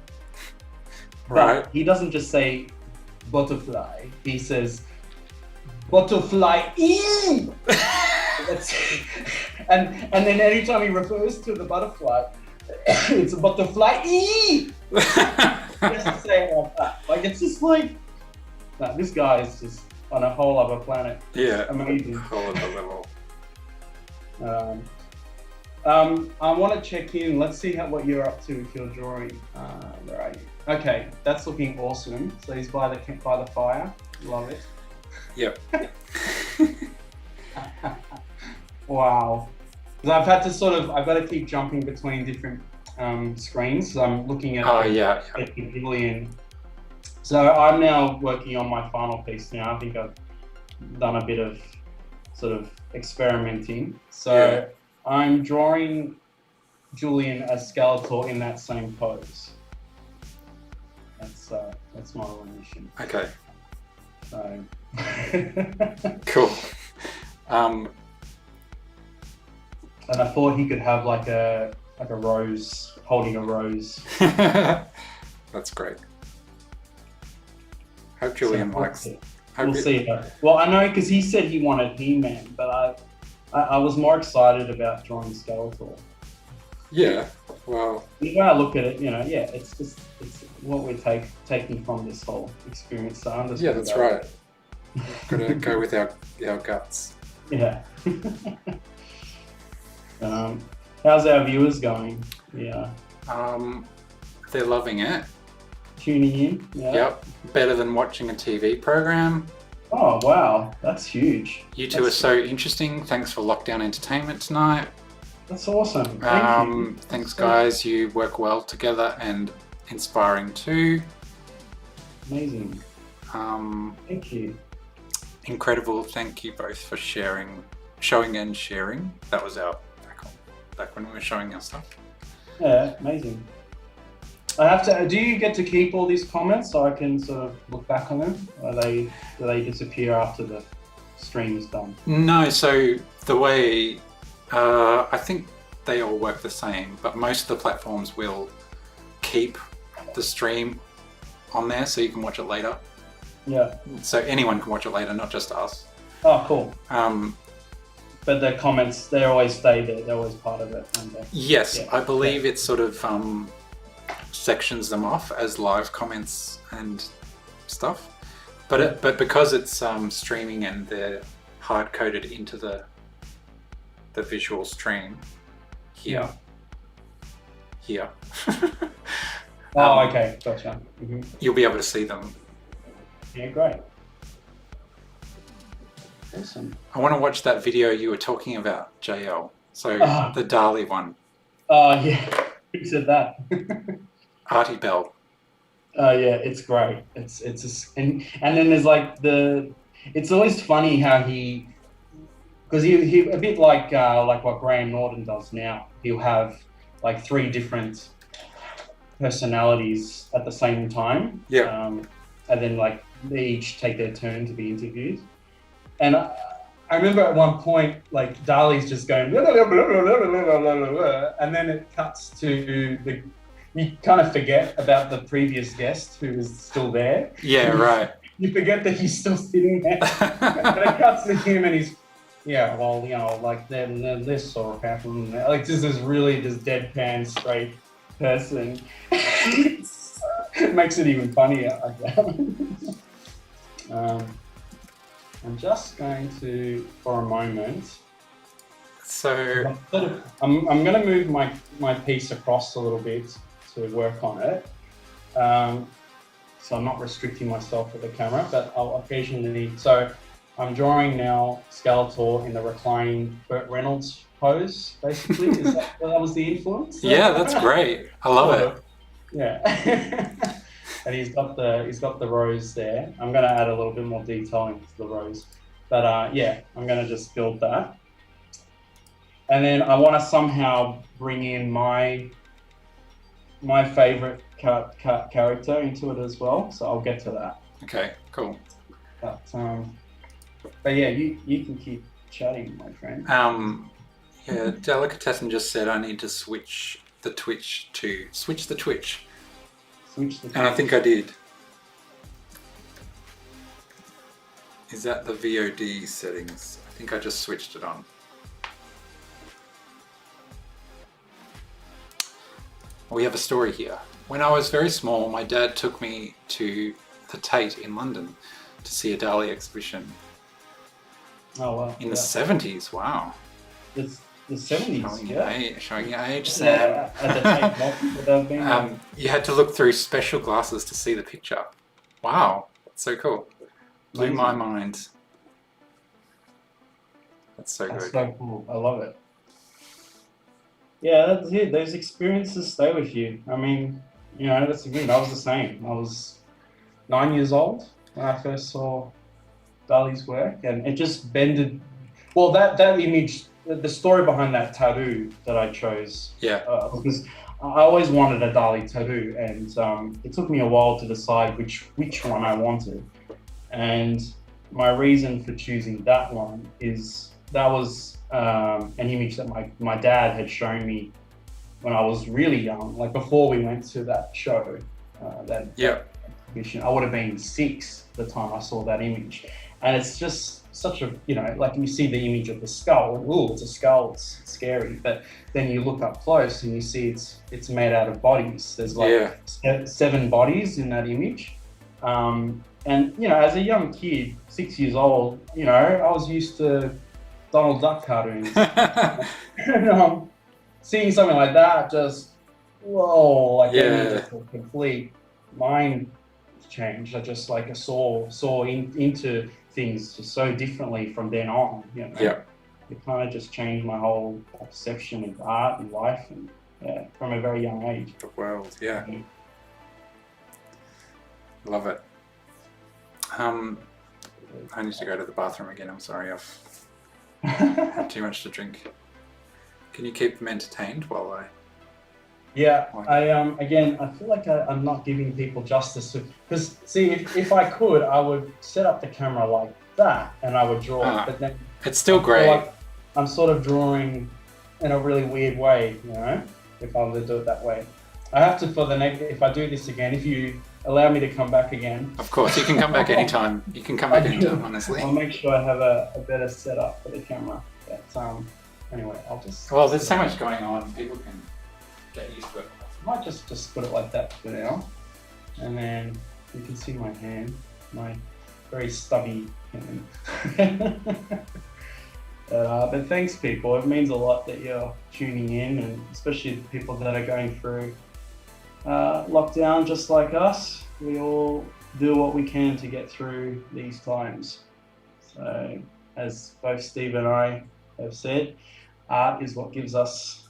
Right. But he doesn't just say butterfly. He says butterfly. And then anytime he refers to the butterfly, it's a butterfly. He has to say it like that. Like, it's just like, no, this guy is just on a whole other planet. Yeah. Amazing. Whole other level. I want to check in. Let's see what you're up to with your drawing. Where are you? Okay, that's looking awesome. So he's by the fire. Love it. Yep. Wow. Because I've had to I've got to keep jumping between different screens. So I'm looking at Julian. So I'm now working on my final piece now. I think I've done a bit of sort of experimenting. So I'm drawing Julian as Skeletor in that same pose. That's my rendition. Okay. So cool. And I thought he could have like a rose, holding a rose. That's great. Hope Julian likes it. We'll see. Well, I know, because he said he wanted He-Man, but I was more excited about drawing Skeletor. Yeah, well... The way I look at it, it's what we're taking from this whole experience. So I'm just that's right. Gotta go with our guts. Yeah. How's our viewers going? Yeah. They're loving it. Tuning in? Yeah. Yep. Better than watching a TV program. Oh, wow. That's huge. You two are so interesting. Thanks for Lockdown Entertainment tonight. That's awesome. Thank you. Thanks, guys. You work well together and inspiring too. Amazing. Thank you. Incredible. Thank you both for showing and sharing. That was our back when we were showing our stuff. Yeah, amazing. Do you get to keep all these comments so I can sort of look back on them? Or do they disappear after the stream is done? No, so the way, I think they all work the same, but most of the platforms will keep the stream on there so you can watch it later. Yeah. So anyone can watch it later, not just us. Oh, cool. But the comments, they always stay there. They're always part of it, aren't they? Yes, yeah. I believe it sort of sections them off as live comments and stuff. But because it's streaming and they're hard coded into the visual stream here. Oh, okay, gotcha. Mm-hmm. You'll be able to see them. Yeah, great. Awesome. I want to watch that video you were talking about, JL. So the Dali one. Oh, yeah. Who said that? Artie Bell. Oh, yeah, it's great. It's just, and then there's like it's always funny how because he a bit like what Graham Norton does now. He'll have like 3 different personalities at the same time. Yeah. And then like they each take their turn to be interviewed. And I remember at one point, like Dali's just going, blah, blah, blah, blah, blah, blah, blah, blah, and then it cuts to you kind of forget about the previous guest who was still there. Yeah, right. you forget that he's still sitting there. And it cuts to him and he's, yeah, well, you know, like then this sort of happened. Like just this really just deadpan straight person. It makes it even funnier like that. I'm just going to, for a moment. So I'm going to move my piece across a little bit to work on it. So I'm not restricting myself with the camera, but I'll occasionally. So I'm drawing now Skeletor in the reclining Burt Reynolds pose, basically. That was the influence? yeah, that's great. I love it. Yeah. And he's got the rose there. I'm going to add a little bit more detail into the rose. But yeah, I'm going to just build that. And then I want to somehow bring in my favorite character into it as well. So I'll get to that. Okay, cool. But yeah, you can keep chatting, my friend. Yeah, Delicatessen just said I need to switch the Twitch. And I think I did. Is that the VOD settings? I think I just switched it on. We have a story here. When I was very small, my dad took me to the Tate in London to see a Dali exhibition. Oh wow! In the 70s, wow. The 70s, showing your age, Sam. You had to look through special glasses to see the picture. Wow, that's so cool. Blew my mind. That's so good. That's so cool. I love it. Yeah, that's it. Those experiences stay with you. I mean, you know, that's the thing. I was the same. I was 9 years old when I first saw Dali's work, and it just bended. Well, that image, the story behind that tattoo that I chose. Yeah. Because I always wanted a Dali tattoo, and it took me a while to decide which one I wanted. And my reason for choosing that one is that was an image that my dad had shown me when I was really young, like before we went to that show, that exhibition. I would have been 6 at the time I saw that image. And it's just such a, you know, like you see the image of the skull, ooh, it's a skull, it's scary. But then you look up close and you see it's made out of bodies. There's like 7 bodies in that image. And, you know, as a young kid, 6 years old, you know, I was used to Donald Duck cartoons. And, seeing something like that, just, whoa, like just a complete mind change. I just like saw into things just so differently from then on, you know. Yeah. It kind of just changed my whole perception of art and life, and from a very young age. The world, yeah. Love it. I need to go to the bathroom again. I'm sorry, I've had too much to drink. Can you keep them entertained while I... Yeah, again, I feel like I'm not giving people justice. Because, see, if I could, I would set up the camera like that and I would draw. But then it's still great. Like I'm sort of drawing in a really weird way, you know, if I were to do it that way. I have to, for the next, if I do this again, if you allow me to come back again. Of course, you can come back anytime. You can come back anytime, honestly. I'll make sure I have a better setup for the camera. But anyway, I'll just... Well, there's so much going on. People can get used to it. I might just put it like that for now. And then you can see my hand, my very stubby hand. But thanks, people. It means a lot that you're tuning in, and especially the people that are going through lockdown just like us. We all do what we can to get through these times. So, as both Steve and I have said, art is what gives us,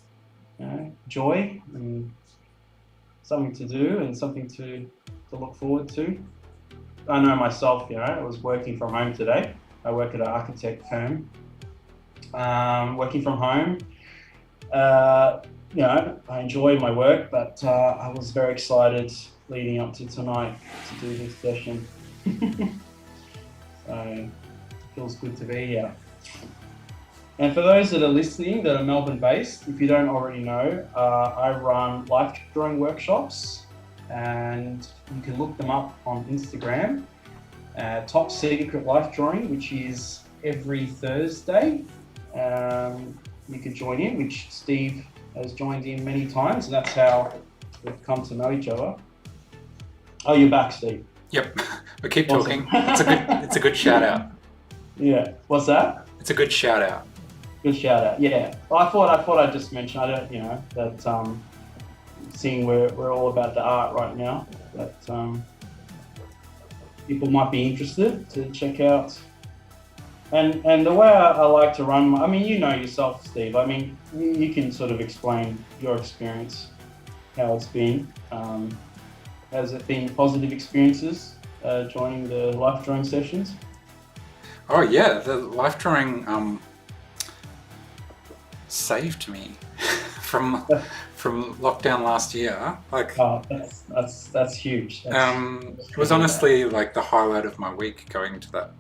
you know, joy and something to do and something to look forward to. I know myself, you know, I was working from home today. I work at an architect firm. Working from home, you know, I enjoy my work, but I was very excited leading up to tonight to do this session. So it feels good to be here. And for those that are listening that are Melbourne based, if you don't already know, I run life drawing workshops, and you can look them up on Instagram Top Secret Life Drawing, which is every Thursday. You can join in, which Steve has joined in many times, and that's how we've come to know each other. Oh, you're back, Steve. Yep, we keep Awesome. talking. It's a good shout out. Yeah. What's that? It's a good shout out. Good shout out. Yeah. Well, I thought I'd just mention. I don't, that seeing we're all about the art right now, that people might be interested to check out. And the way I like to run, I mean, you know yourself, Steve. I mean, you can sort of explain your experience, how it's been. Has it been positive experiences joining the life drawing sessions? Oh yeah, the life drawing saved me from lockdown last year. Like, oh, that's huge. it was honestly like the highlight of my week going to that.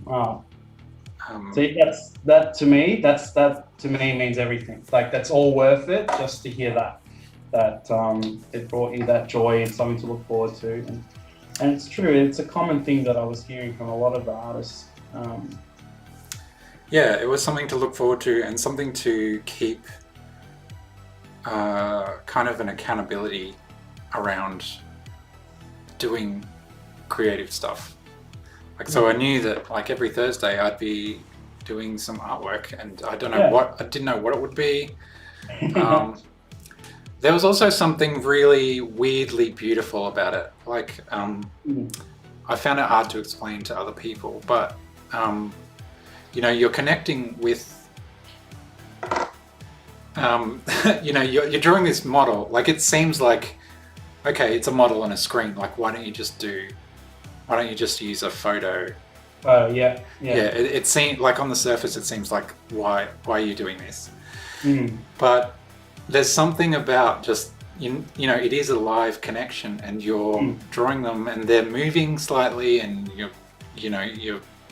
Wow. See, that to me means everything. Like, that's all worth it just to hear that it brought you that joy and something to look forward to. And it's true. It's a common thing that I was hearing from a lot of the artists. Yeah, it was something to look forward to and something to keep kind of an accountability around doing creative stuff. Like, so I knew that like every Thursday I'd be doing some artwork, and I didn't know what it would be. There was also something really weirdly beautiful about it. Like, I found it hard to explain to other people, but you're connecting with, you're drawing this model. Like, it seems like, okay, it's a model on a screen. Like, why don't you just use a photo? Oh, yeah. It seemed like on the surface, it seems like, why are you doing this? But there's something about just, it is a live connection, and you're drawing them and they're moving slightly, and you're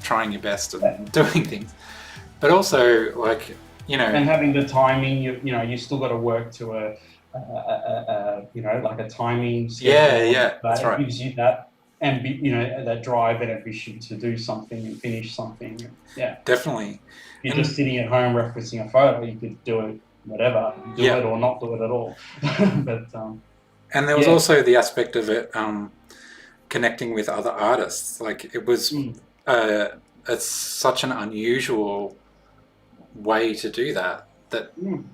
trying your best at doing things. But also, like, and having the timing, you still got to work to like a timing schedule. Yeah, that's right. It gives you that that drive and ambition to do something and finish something. Yeah, definitely. You're just sitting at home referencing a photo. You could do it, whatever, do it or not do it at all. But and there was also the aspect of it connecting with other artists. Like, it was it's such an unusual way to do that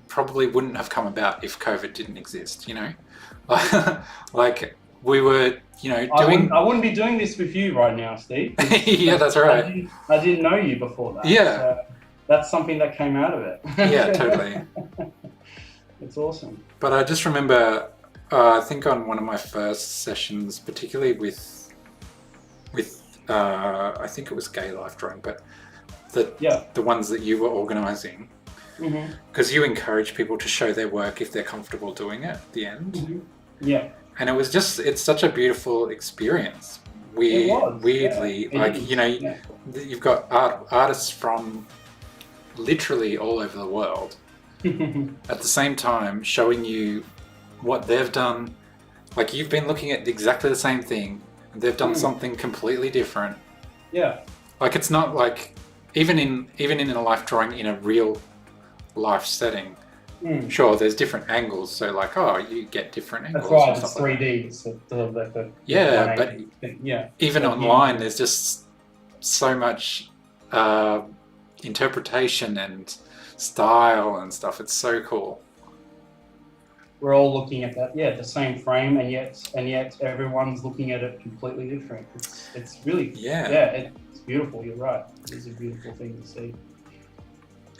probably wouldn't have come about if COVID didn't exist. Like, we were doing. I wouldn't be doing this with you right now, Steve. Yeah, that's right. I didn't know you before that. Yeah. So that's something that came out of it. Yeah, totally. It's awesome. But I just remember, I think on one of my first sessions, particularly with I think it was gay life drawing, but the ones that you were organising, because you encourage people to show their work if they're comfortable doing it at the end. Yeah. And it was it's such a beautiful experience. Weirdly, you've got artists from literally all over the world at the same time showing you what they've done. Like, you've been looking at exactly the same thing, and they've done something completely different. Yeah. Like, it's not like, even in a life drawing in a real life setting, sure, there's different angles. So, like, you get different angles. That's right. It's 3D. But even online, there's just so much interpretation and style and stuff. It's so cool. We're all looking at that, the same frame, and yet everyone's looking at it completely different. It's really it's beautiful. You're right. It's a beautiful thing to see.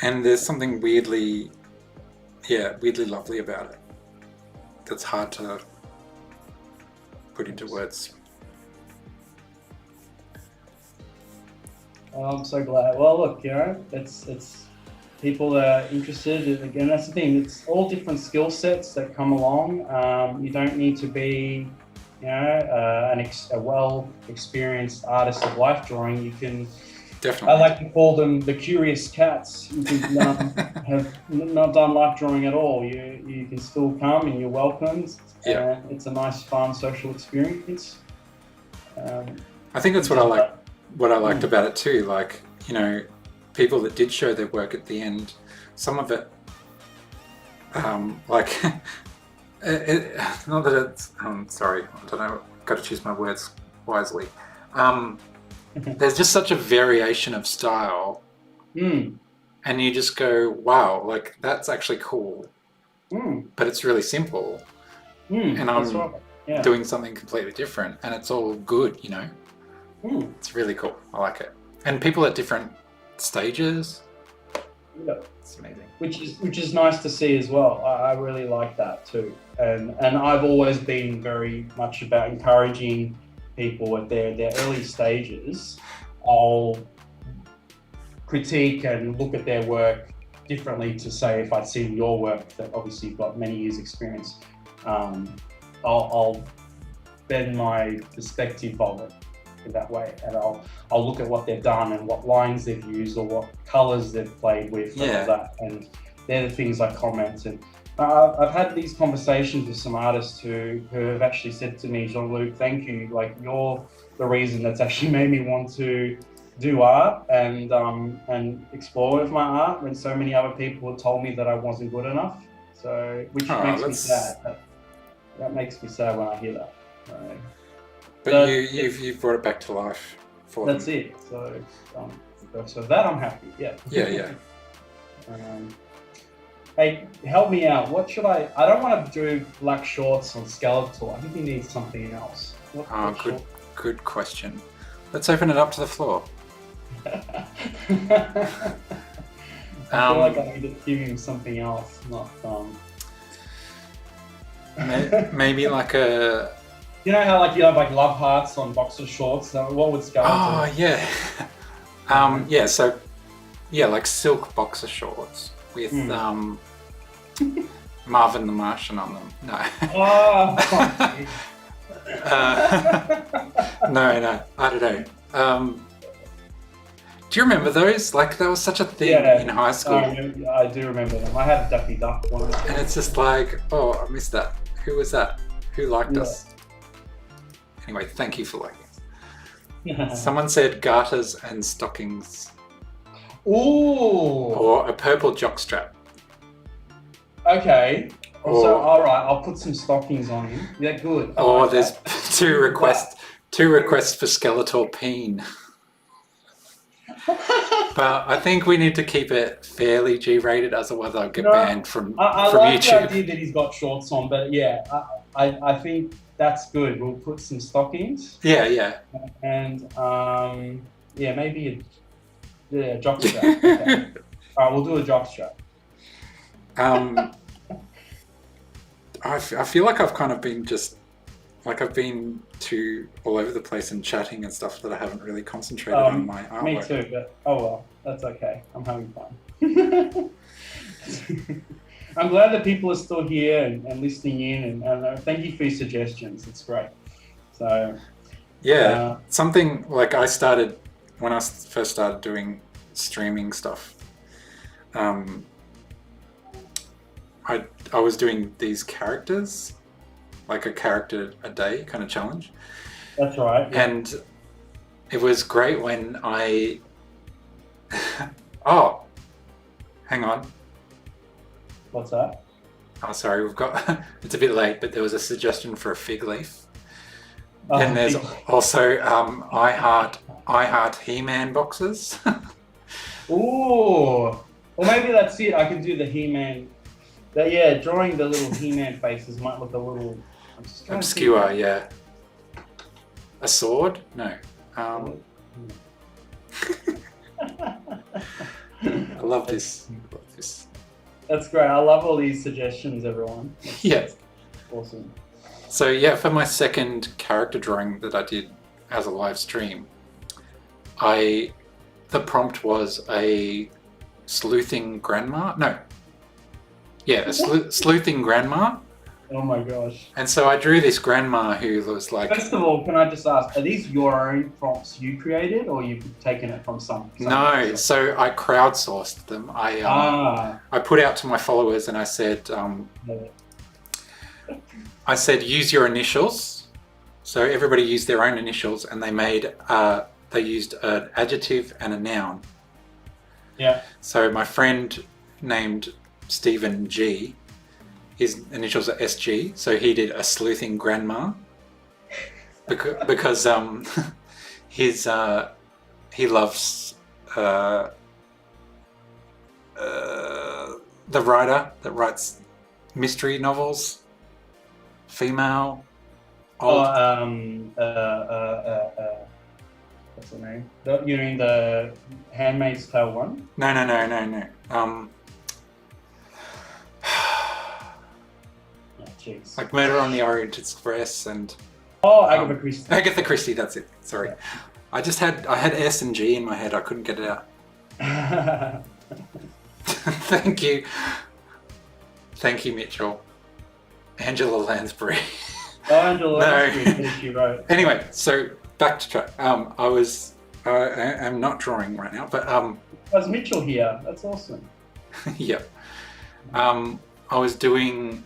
And there's something weirdly lovely about it. That's hard to put into words. I'm so glad. Well, look, it's people that are interested. Again, that's the thing. It's all different skill sets that come along. You don't need to be, a well-experienced artist of life drawing. You can. Definitely. I like to call them the curious cats. You can have not done life drawing at all. You can still come and you're welcomed. Yeah. It's a nice, fun, social experience. I think that's what I like. What I liked about it too, like, you know, people that did show their work at the end, some of it, like, not that it's. Sorry, I don't know. Got to choose my words wisely. There's just such a variation of style, and you just go, "Wow, like that's actually cool," but it's really simple, and I'm doing something completely different, and it's all good, you know. It's really cool. I like it, and people at different stages. Yeah. It's amazing. Which is nice to see as well. I really like that too, and I've always been very much about encouraging people at their early stages. I'll critique and look at their work differently to say if I'd seen your work that obviously you've got many years experience. I'll bend my perspective of it in that way, and I'll look at what they've done and what lines they've used or what colours they've played with and all that, and they're the things I comment. And I've had these conversations with some artists who have actually said to me, Jean-Luc, thank you, like you're the reason that's actually made me want to do art and explore with my art when so many other people had told me that I wasn't good enough. So which makes me sad. That makes me sad when I hear that. But you've brought it back to life for them. That's it. So that I'm happy. Yeah. Yeah. Hey, help me out. What should I don't want to do black shorts on Skeletal. I think he needs something else. Good question. Let's open it up to the floor. I feel like I need to give him something else, not maybe like a. You know how like you have like love hearts on boxer shorts? What would Skeletal? Oh yeah. So like silk boxer shorts with Marvin the Martian on them. No. Oh. No, I don't know. Do you remember those? Like, that was such a thing in high school. I do remember them. I had a Ducky Duck one. And it's just like, oh, I missed that. Who was that? Who liked us? Anyway, thank you for liking us. Someone said garters and stockings. Ooh. Or a purple jockstrap. Okay. So, all right, I'll put some stockings on him. Yeah, good. There's two requests for Skeletal peen. But I think we need to keep it fairly G-rated, otherwise I'll get banned from YouTube. I like the idea that he's got shorts on, but yeah, I think that's good. We'll put some stockings. Yeah. And maybe a jockstrap. Okay. All right, we'll do a jockstrap. I feel like I've kind of been I've been too all over the place and chatting and stuff that I haven't really concentrated on my artwork. Me too, but oh well, that's okay. I'm having fun. I'm glad that people are still here and listening in, and thank you for your suggestions. It's great. So something like I started when I first started doing streaming stuff. I was doing these characters, like a character a day kind of challenge. That's right. Yeah. And it was great when I. Hang on. What's that? Oh, sorry, we've got. It's a bit late, but there was a suggestion for a fig leaf. And there's also I Heart He-Man boxes. Ooh. Well, maybe that's it. I can do the He-Man. Drawing the little He-Man faces might look a little obscure. Yeah. A sword? No. I love this. That's great. I love all these suggestions, everyone. That's awesome. So for my second character drawing that I did as a live stream, the prompt was a sleuthing grandma. No. Yeah, a sleuthing grandma. Oh my gosh. And so I drew this grandma who was like... First of all, can I just ask, are these your own prompts you created, or you've taken it from some No, so I crowdsourced them. I put out to my followers and I said, use your initials. So everybody used their own initials, and they used an adjective and a noun. Yeah. So my friend named Stephen G, his initials are SG, so he did a sleuthing grandma because he loves the writer that writes mystery novels, female. Old. What's the name? You mean the Handmaid's Tale one? No. Oh, jeez. Like Murder on the Orient Express and. Oh, Agatha Christie. Agatha Christie, that's it. Sorry, yeah. I had S and G in my head. I couldn't get it out. Thank you, Mitchell. Angela Lansbury. Oh, Angela Lansbury. She wrote. Anyway, so back to track. I am not drawing right now, but Was Mitchell here? That's awesome. Yep. I was doing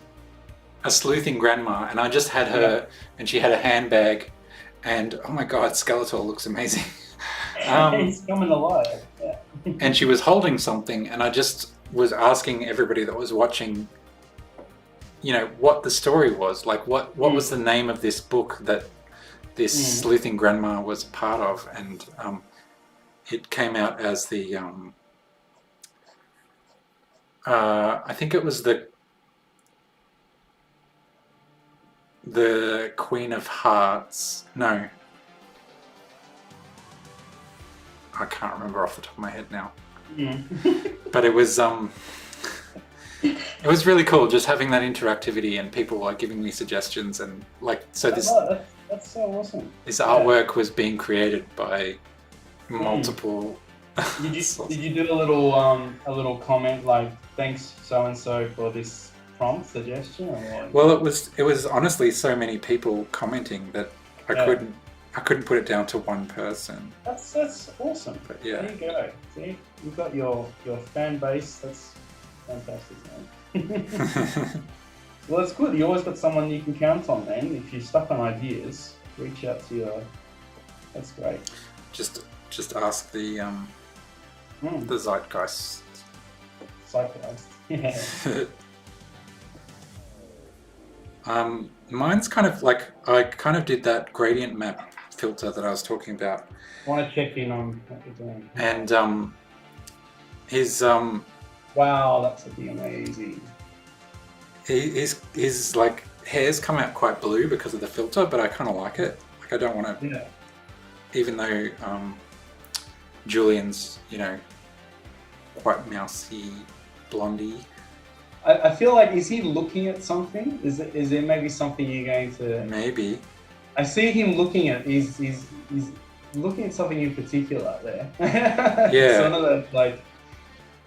a sleuthing grandma, and I just had her, and she had a handbag, and oh my god, Skeletor looks amazing. He's coming alive. Yeah. And she was holding something, and I just was asking everybody that was watching, you know, what the story was, like what was the name of this book that this sleuthing grandma was a part of, and it came out as the I think it was the Queen of Hearts. No, I can't remember off the top of my head now. But it was really cool just having that interactivity and people like giving me suggestions, and like so this that's so awesome. This artwork was being created by multiple. Did you do a little comment like thanks so and so for this prompt suggestion? Or what? Well, it was honestly so many people commenting that I couldn't put it down to one person. That's awesome. But yeah. There you go. See, you've got your fan base. That's fantastic, man. Well, it's good. You always got someone you can count on, man. If you're stuck on ideas, reach out to your. That's great. Just ask the Zeitgeist. Zeitgeist. Yeah. Mine's kind of like I kind of did that gradient map filter that I was talking about. I want to check in on what you're doing. And his wow, that's amazing. His like hair's come out quite blue because of the filter, but I kind of like it. Like I don't want to. Yeah. Even though Julian's, you know, quite mousy, blondie. I feel like, is he looking at something? Is there maybe something you're going to? Maybe. I see him looking at. He's looking at something in particular there. Yeah. Sort of like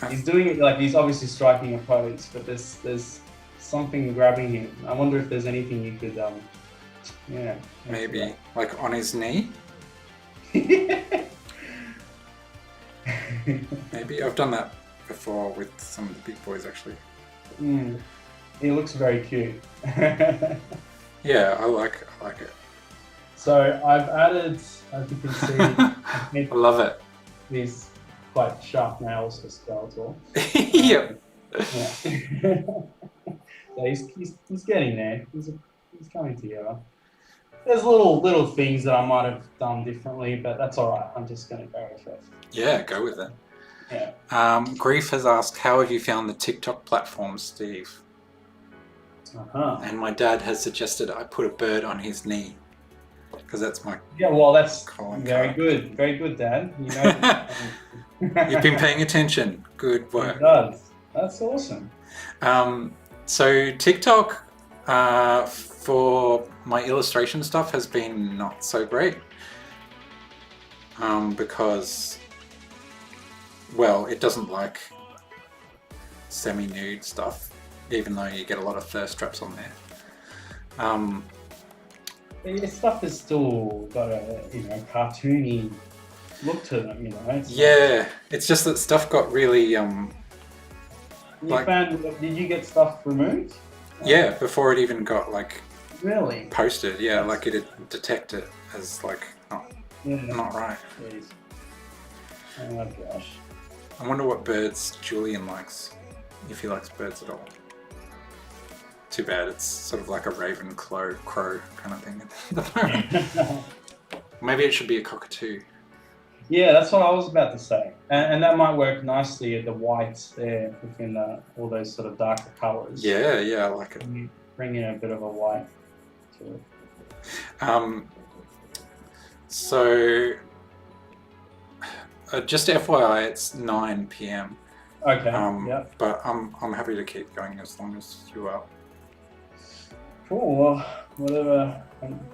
he's doing it like he's obviously striking a pose, but there's something grabbing him. I wonder if there's anything you could yeah. Maybe like on his knee. Maybe I've done that before with some of the big boys actually. He looks very cute. Yeah, I like it. So I've added, as you can see, I love it. These quite sharp nails for Skeletor. Yep. Yeah. So he's getting there. He's coming together. There's little things that I might have done differently, but that's all right. I'm just going to go with it. Yeah, go with it. Yeah. Grief has asked, how have you found the TikTok platform, Steve? And my dad has suggested I put a bird on his knee because that's my. Yeah, well, that's very good. Very good, Dad. You know. You've been paying attention. Good work. It does. That's awesome. So TikTok for my illustration stuff has been not so great because, well, it doesn't like semi-nude stuff, even though you get a lot of thirst traps on there. Your stuff has still got a cartoony look to them, you know. It's just that stuff got really did you get stuff removed? Yeah, before it even got like Really? posted. Yeah, like it'd detect it as like not right. Jeez. Oh my gosh. I wonder what birds Julian likes, if he likes birds at all. Too bad, it's sort of like a raven crow kind of thing at the moment. Maybe it should be a cockatoo. Yeah, that's what I was about to say. And that might work nicely at the whites there within all those sort of darker colours. Yeah, I like it. You bring in a bit of a white to it. So, just FYI, it's 9 p.m. Okay, yeah. But I'm happy to keep going as long as you are. Cool, well, whatever.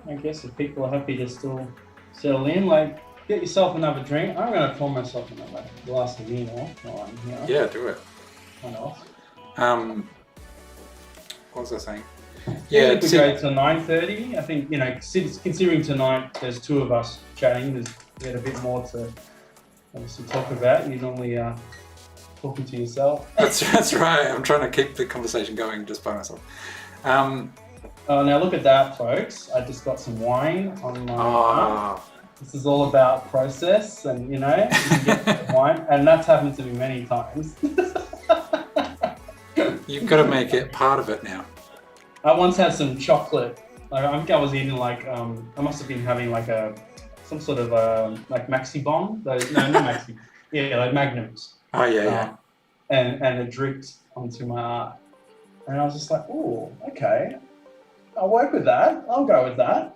I guess if people are happy to still settle in, like, get yourself another drink. I'm going to pour myself another glass of vino while I'm here. Yeah, do it. Why not? What was I saying? Yeah, we go to 9:30. I think, considering tonight there's two of us chatting, we had a bit more to obviously talk about. You normally talking to yourself. That's right. I'm trying to keep the conversation going just by myself. Now look at that, folks. I just got some wine on my This is all about process, and you can get the wine, and that's happened to me many times. You've got to make it part of it now. I once had some chocolate. Like, I think I was eating I must have been having like some sort of like Maxi Bomb. No, not Maxi. Yeah, like Magnums. Oh yeah. And it dripped onto my art, and I was just like, oh, okay. I'll work with that. I'll go with that.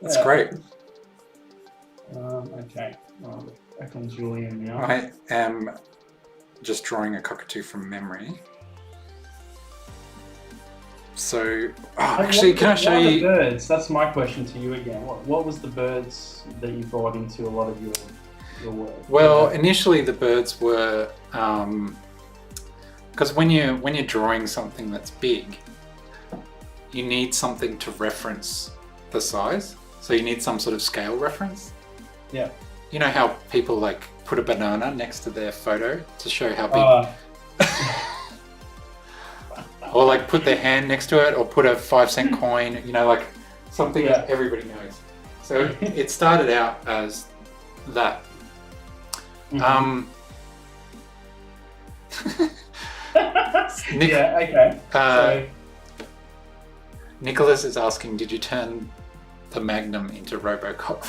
That's great. Okay. Back on Julian now. I am just drawing a cockatoo from memory. So, actually, can I show you? What are the birds? That's my question to you again. What was the birds that you brought into a lot of your work? Well, initially the birds were, because when you're drawing something that's big, you need something to reference the size. So you need some sort of scale reference. Yeah. You know how people like put a banana next to their photo to show how big, or like put their hand next to it, or put a 5-cent coin. Like something that everybody knows. So it started out as that. Mm-hmm. Okay. Nicholas is asking, did you turn the Magnum into RoboCop?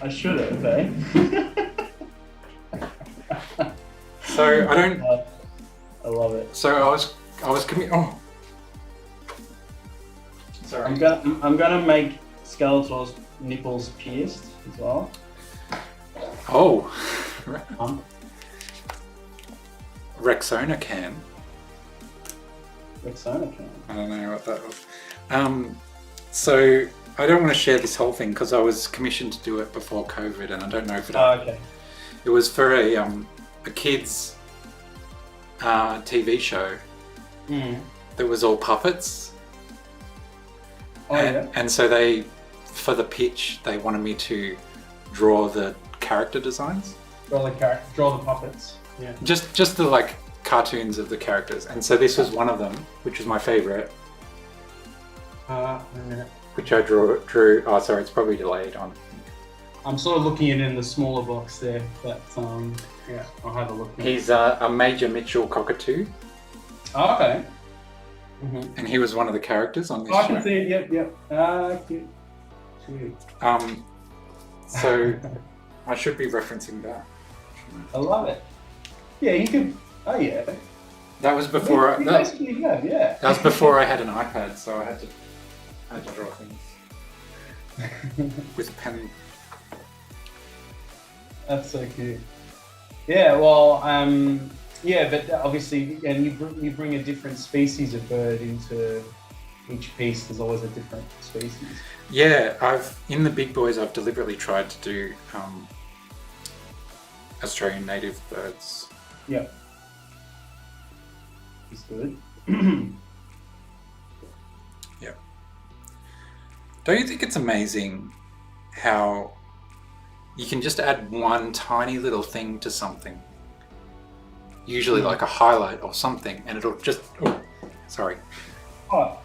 I should have, eh? So I don't. I love it. So I was committed. Oh, sorry. I'm gonna make Skeletor's nipples pierced as well. Oh. Rexona can. Rexona can. I don't know what that was. So I don't want to share this whole thing because I was commissioned to do it before COVID, and I don't know if it. Okay. It was for a kids TV show that was all puppets. Oh yeah. And so for the pitch, they wanted me to draw the character designs. Draw the puppets. Yeah. Just the like cartoons of the characters, and so this was one of them, which was my favorite. Wait a minute. Which I drew. Oh, sorry, it's probably delayed on. I'm sort of looking at it in the smaller box there, but yeah, I'll have a look. He's a Major Mitchell cockatoo. Oh, okay. Mm-hmm. And he was one of the characters on this show. I can see it. Yep. Cute. So I should be referencing that. I love it. Yeah, you could. Oh yeah. That was before. Yeah. That was before I had an iPad, so I had to draw things with a pen. That's so cute. Yeah. Well. Yeah, but obviously, and you bring a different species of bird into each piece. There's always a different species. Yeah, in the big boys, I've deliberately tried to do Australian native birds. Yeah. It's good. Yeah. Don't you think it's amazing how you can just add one tiny little thing to something usually like a highlight or something, and it'll just, oh, sorry, Oh,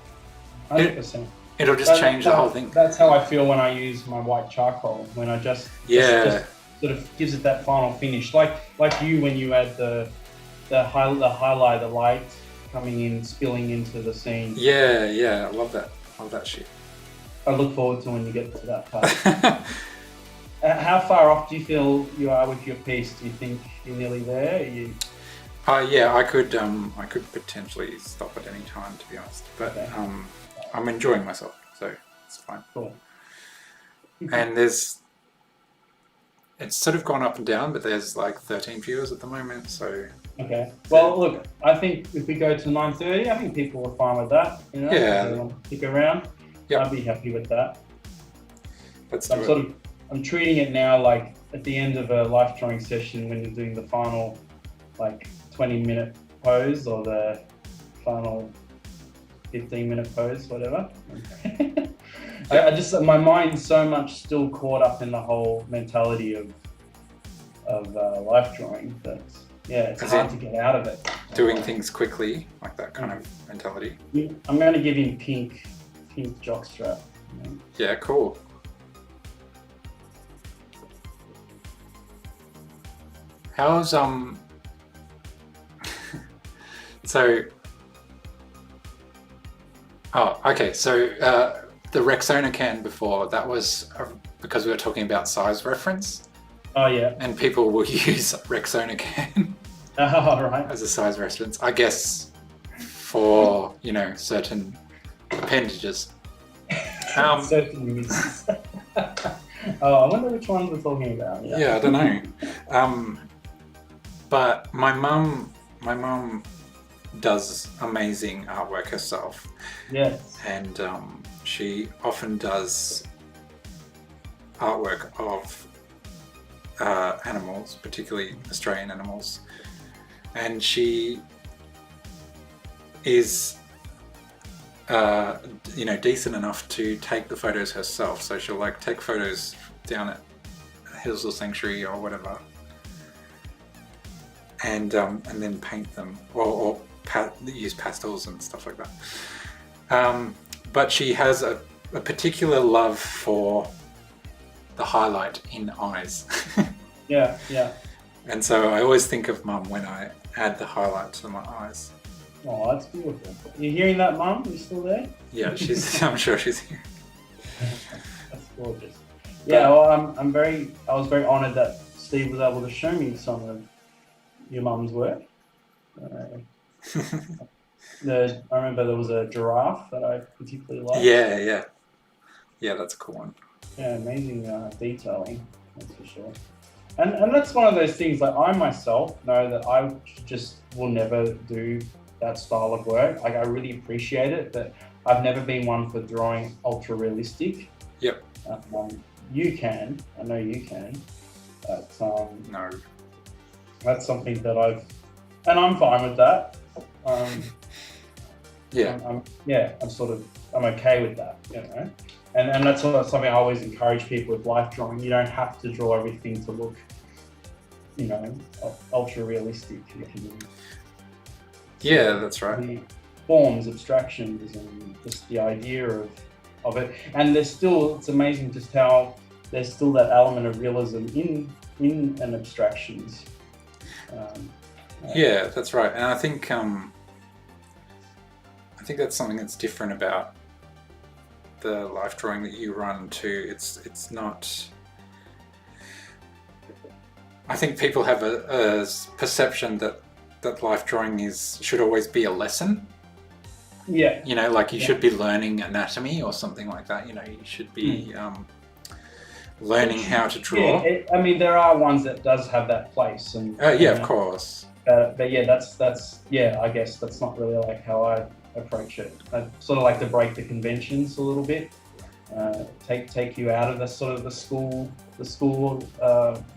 100%. it'll just change the whole thing. That's how I feel when I use my white charcoal, when I just sort of gives it that final finish. Like you, when you add the highlight, the light coming in, spilling into the scene. Yeah, I love that shit. I look forward to when you get to that part. How far off do you feel you are with your piece? Do you think you're nearly there? Yeah, I could potentially stop at any time, to be honest. But Okay. I'm enjoying myself, so it's fine. Cool. And it's sort of gone up and down, but there's like 13 viewers at the moment, so. Okay. Well, look, I think if we go to 9:30, I think people are fine with that. You know, Yeah. if they want to stick around. Yep. I'd be happy with that. Let's do it. I'm treating it now like at the end of a life drawing session when you're doing the final like 20-minute pose or the final 15-minute pose, whatever. I just, my mind's so much still caught up in the whole mentality of life drawing that, yeah, it's hard to get out of it. Doing things quickly, like that kind of mentality. I'm going to give him pink jockstrap. You know? Yeah, cool. How's so okay, so the Rexona can before, that was because we were talking about size reference. Oh yeah. And people will use Rexona can Right. as a size reference, I guess, for, you know, certain appendages. Certain uses. Oh, I wonder which one we're talking about. Yeah, I don't know. But my mum does amazing artwork herself. Yes. And she often does artwork of animals, particularly Australian animals. And she is, you know, decent enough to take the photos herself. So she'll like take photos down at Hills Sanctuary or whatever, and then paint them or use pastels and stuff like that. But she has a particular love for the highlight in eyes. Yeah. And so I always think of Mum when I add the highlight to my eyes. Oh, that's beautiful. You hearing that, Mum? You still there? Yeah, I'm sure she's here. That's gorgeous. Yeah, well, I was very honoured that Steve was able to show me some of your mum's work. I remember there was a giraffe that I particularly liked. Yeah, that's a cool one. Yeah, amazing detailing, that's for sure. And that's one of those things, like I myself know that I just will never do that style of work. Like I really appreciate it, but I've never been one for drawing ultra realistic. Yep. You can, I know you can, but no. That's something that I'm fine with that. I'm okay with that, you know. And that's something I always encourage people with life drawing. You don't have to draw everything to look, you know, ultra realistic. You can, yeah, that's right. The forms, abstractions, and just the idea of it. And it's amazing just how there's still that element of realism in an abstractions. Yeah, that's right. And I think that's something that's different about the life drawing that you run too. It's not. I think people have a perception that life drawing should always be a lesson. Yeah. You know, like you should be learning anatomy or something like that. You know, you should be learning how to draw. Yeah, I mean, there are ones that does have that place, and of course. But yeah, that's I guess that's not really like how I approach it. I sort of like to break the conventions a little bit, take you out of the sort of the school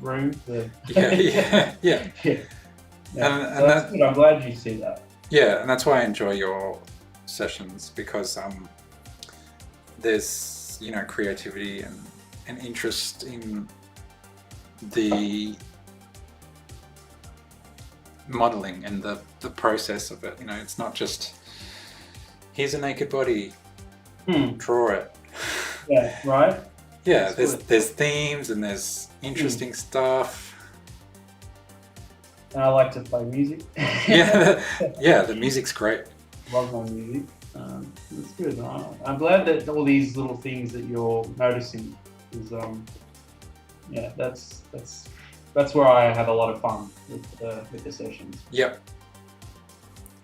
room. Yeah. And that's good. I'm glad you see that. Yeah, and that's why I enjoy your sessions, because there's, you know, creativity and interest in the modeling and the process of it. You know, it's not just here's a naked body, draw it. Yeah, right. Yeah, That's there's themes and there's interesting stuff. And I like to play music. Yeah, the music's great. Love my music. It's good. I'm glad that all these little things that you're noticing is yeah, that's where I have a lot of fun with the sessions. Yep.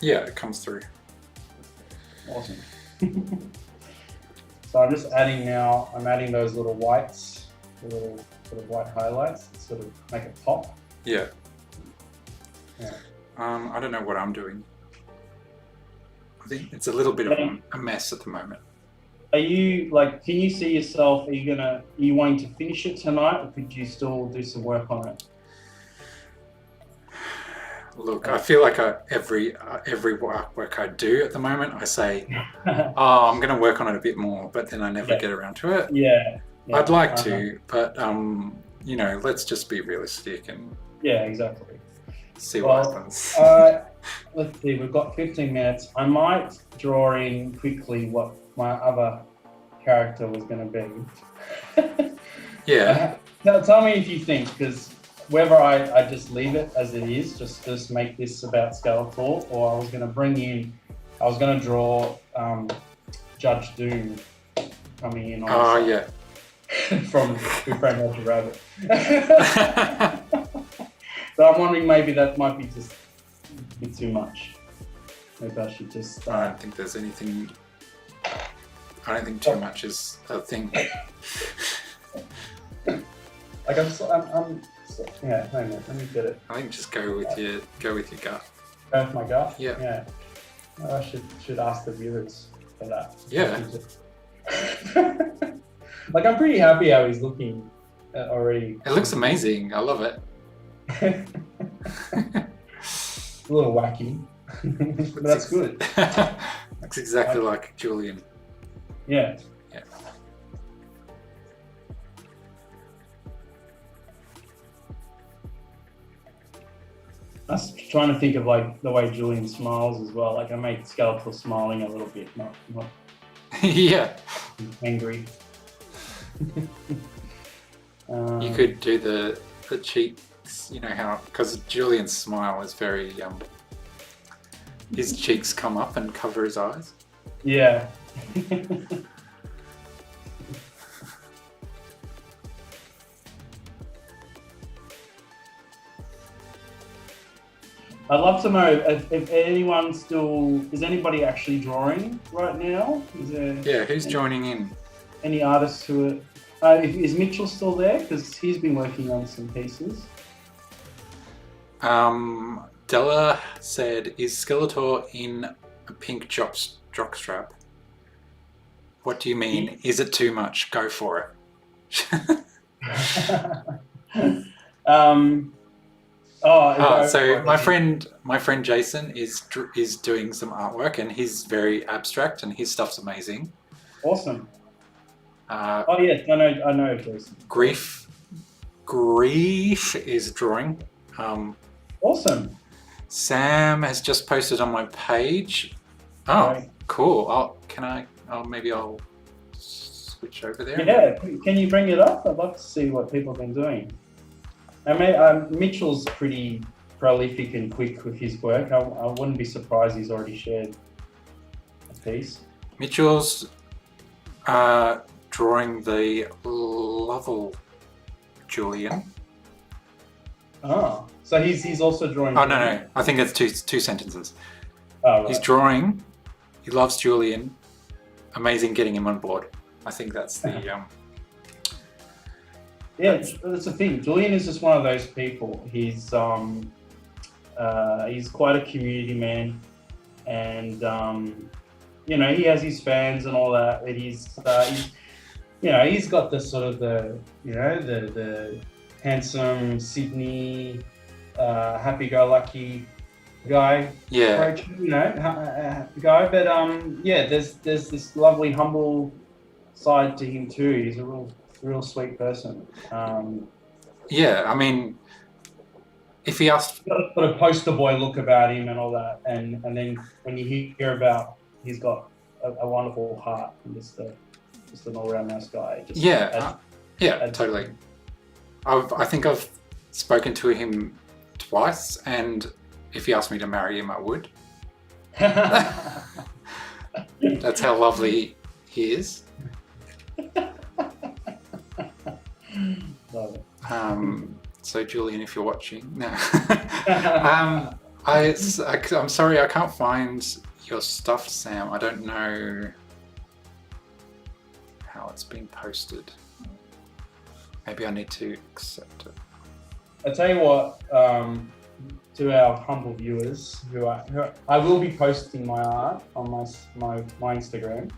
Yeah, it comes through. Awesome. So I'm just adding now. I'm adding those little whites, the little sort of white highlights, to sort of make it pop. Yeah. Yeah. I don't know what I'm doing. I think it's a little bit of a mess at the moment. Are you like? Can you see yourself? Are you wanting to finish it tonight, or could you still do some work on it? Look, I feel like every work I do at the moment, I say, "Oh, I'm going to work on it a bit more," but then I never get around to it. Yeah. I'd like to, but you know, let's just be realistic and exactly. See what happens. Let's see. We've got 15 minutes. I might draw in quickly what my other character was going to be. Yeah. Now, tell me if you think, because whether I just leave it as it is, just make this about Skeletor, or I was going to draw Judge Doom coming in on from Who Framed Roger Rabbit. So I'm wondering, maybe that might be just a bit too much. Maybe I should just... I don't think there's anything... I don't think too much is a thing. Like I'm yeah, hang on, let me get it. I think just go with your gut. Go with my gut? Yeah. Yeah. Well, I should ask the viewers for that. Yeah. Like, I'm pretty happy how he's looking already. It looks amazing. I love it. A little wacky, but that's good. Looks exactly like Julian. Yeah. Yeah. I was trying to think of like the way Julian smiles as well. Like I make Skeletor smiling a little bit, not Yeah. angry. You could do the cheeks, you know how, because Julian's smile is very, his cheeks come up and cover his eyes. Yeah. I'd love to know if anyone is anybody actually drawing right now? Is there? Yeah, who's joining in? Any artists who are, is Mitchell still there? Because he's been working on some pieces. Della said, is Skeletor in a pink jockstrap? What do you mean? Is it too much? Go for it. So my friend Jason is doing some artwork, and he's very abstract, and his stuff's amazing. Awesome. Oh yes, I know Jason. Grief is drawing. Awesome. Sam has just posted on my page. Oh, right. Cool. Maybe I'll switch over there. Yeah, can you bring it up? I'd love to see what people have been doing. Mitchell's pretty prolific and quick with his work. I wouldn't be surprised he's already shared a piece. Mitchell's drawing the Lovell Julian. Oh, so he's also drawing. Oh no, I think it's two sentences. Oh, right. He's drawing. He loves Julian. Amazing getting him on board. I think that's the. Yeah, that's the thing. Julian is just one of those people. He's quite a community man, and he has his fans and all that. But he's got the sort of the handsome Sydney, happy-go-lucky guy. Yeah. Approach, guy. But there's this lovely, humble side to him too. He's a real sweet person. Yeah, I mean, If he asked, He's got a sort of poster boy look about him and all that, and then when you hear about he's got a wonderful heart and just an all-round nice guy. Just totally. I think I've spoken to him twice, and if he asked me to marry him, I would. That's how lovely he is. Love it. So Julian, if you're watching, no. I'm sorry, I can't find your stuff, Sam. I don't know how it's been posted. Maybe I need to accept it. I tell you what, to our humble viewers, who I will be posting my art on my Instagram,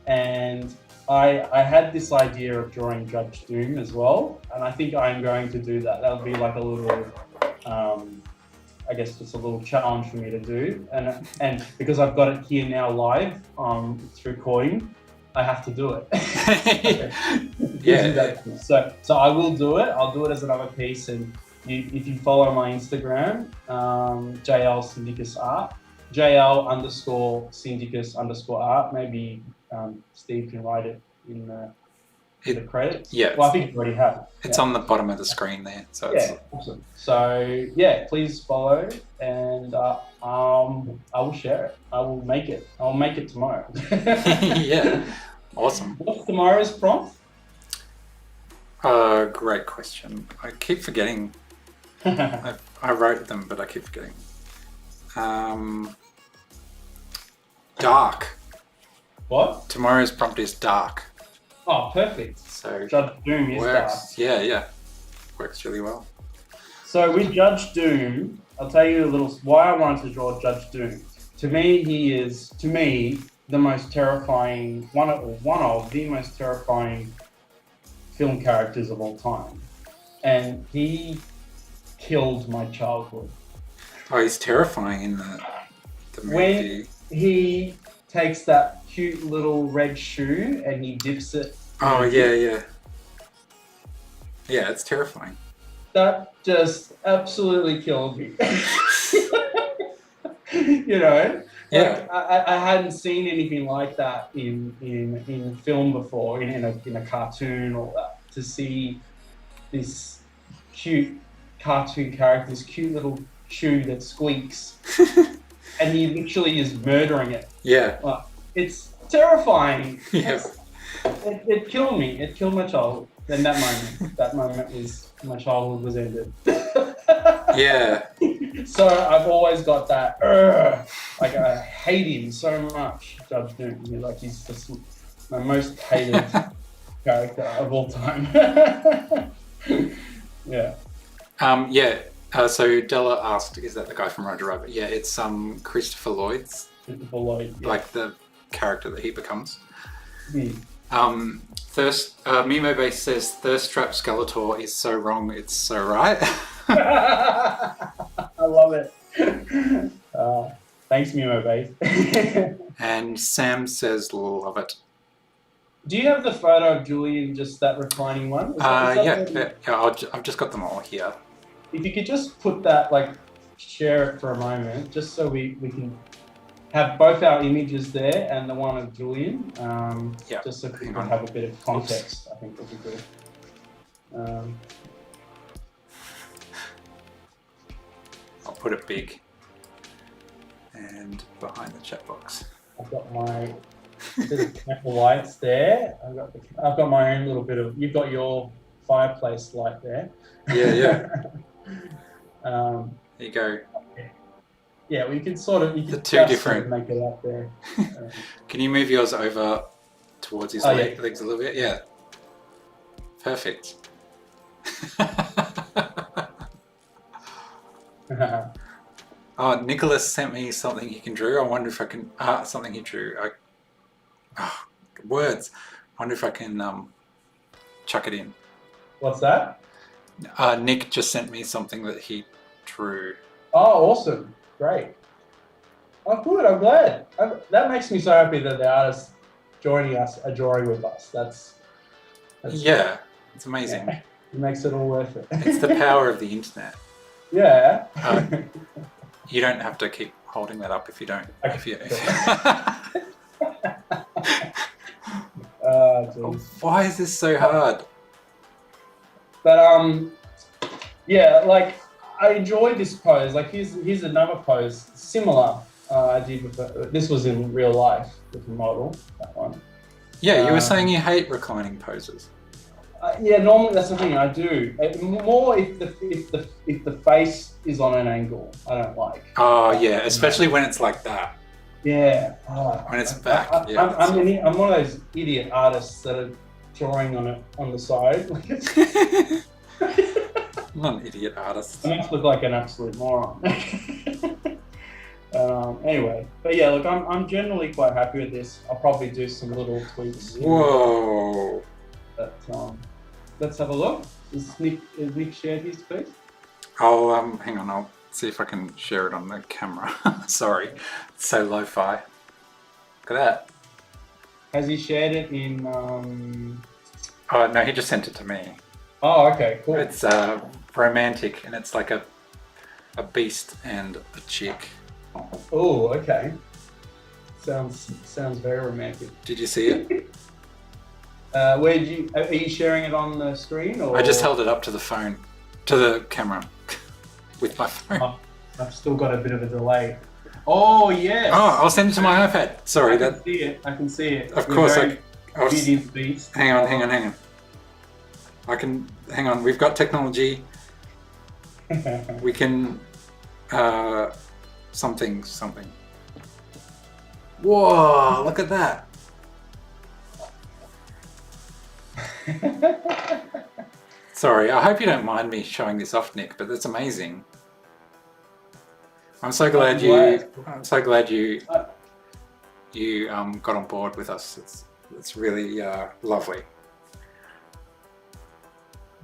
and I had this idea of drawing Judge Doom as well, and I think I'm going to do that. That'll be like a little, I guess, just a little challenge for me to do, and because I've got it here now live, it's recording, I have to do it. Yeah. So I will do it. I'll do it as another piece, and if you follow my Instagram, JL Syndikas Art, JL_Syndikas_art, maybe Steve can write it in the credits. Yeah. Well, I think you already have. It's on the bottom of the screen there. So yeah, awesome. So yeah, please follow, and I will share it. I will make it. I'll make it tomorrow. Yeah, awesome. What's tomorrow's prompt? Great question. I keep forgetting. I wrote them, but I keep forgetting. Dark. What? Tomorrow's prompt is dark. Oh, perfect. So Judge Doom is dark. Yeah. Works really well. So with Judge Doom, I'll tell you a little why I wanted to draw Judge Doom. To me, he is the most terrifying one of the most terrifying film characters of all time, and he killed my childhood. Oh, he's terrifying in the movie. When he takes that cute little red shoe and he dips it. Oh yeah. Yeah, it's terrifying. That just absolutely killed me. You know? Yeah. Like, I hadn't seen anything like that in film before, in a cartoon or that. To see this cute cartoon character, this cute little shoe that squeaks, and he literally is murdering it. Yeah. It's terrifying. Yeah. It killed me. It killed my childhood. And that moment was, my childhood was ended. Yeah. So I've always got that, like I hate him so much, Judge Doom. He's just my most hated character of all time. Yeah. So Della asked, is that the guy from Roger Rabbit? Yeah, it's Christopher Lloyd's. Christopher Lloyd. Yeah. Like the character that he becomes. Mm. Mimo Base says Thirst Trap Skeletor is so wrong, it's so right. I love it. Thanks, Mimo Base. And Sam says love it. Do you have the photo of Julian, just that reclining one? Yeah. I've just got them all here. If you could just put that, share it for a moment, just so we can have both our images there and the one of Julian, just so people have a bit of context. Oops. I think would be good. I'll put it big and behind the chat box. I've got my bit of candle lights there. I've got my own little bit of. You've got your fireplace light there. Yeah. There you go. Yeah, we can sort of. The two different. Make it up there. Can you move yours over towards his legs a little bit? Yeah. Perfect. Oh, Nicholas sent me something he can draw. I wonder if I can. Something he drew. Words. I wonder if I can chuck it in. What's that? Nick just sent me something that he drew. Oh, awesome. Great. Oh, good. I'm glad. That makes me so happy that the artists joining us are drawing with us. That's yeah, it's amazing. Yeah, it makes it all worth it. It's the power of the internet. Yeah. You don't have to keep holding that up if you don't. Okay. If you, Geez. Why is this so hard? But yeah, like I enjoy this pose. Like here's another pose similar. I did with this was in real life with the model. That one. Yeah, you were saying you hate reclining poses. Yeah, normally that's the thing I do. More if the face is on an angle, I don't like. Oh yeah, especially when it's like that. Yeah. When it's back. I'm one of those idiot artists that are drawing on the side. I'm not an idiot artist. I must look like an absolute moron. Anyway, but yeah, look, I'm generally quite happy with this. I'll probably do some little tweaks. Whoa. But let's have a look. Is Nick shared his piece? I'll hang on. I'll see if I can share it on the camera. Sorry, it's so lo-fi. Look at that. Has he shared it in? Oh no, he just sent it to me. Oh, okay, cool. It's romantic, and it's like a beast and a chick. Oh, okay. Sounds very romantic. Did you see it? Are you sharing it on the screen or? I just held it up to the phone, to the camera, with my phone. Oh, I've still got a bit of a delay. Oh yes. Oh, I'll send it to my iPad. Sorry, I can see it. Of course, beast. Hang on. Hang on. We've got technology. We can something. Whoa! Look at that. Sorry, I hope you don't mind me showing this off, Nick, but that's amazing. I'm so glad you got on board with us. It's really lovely.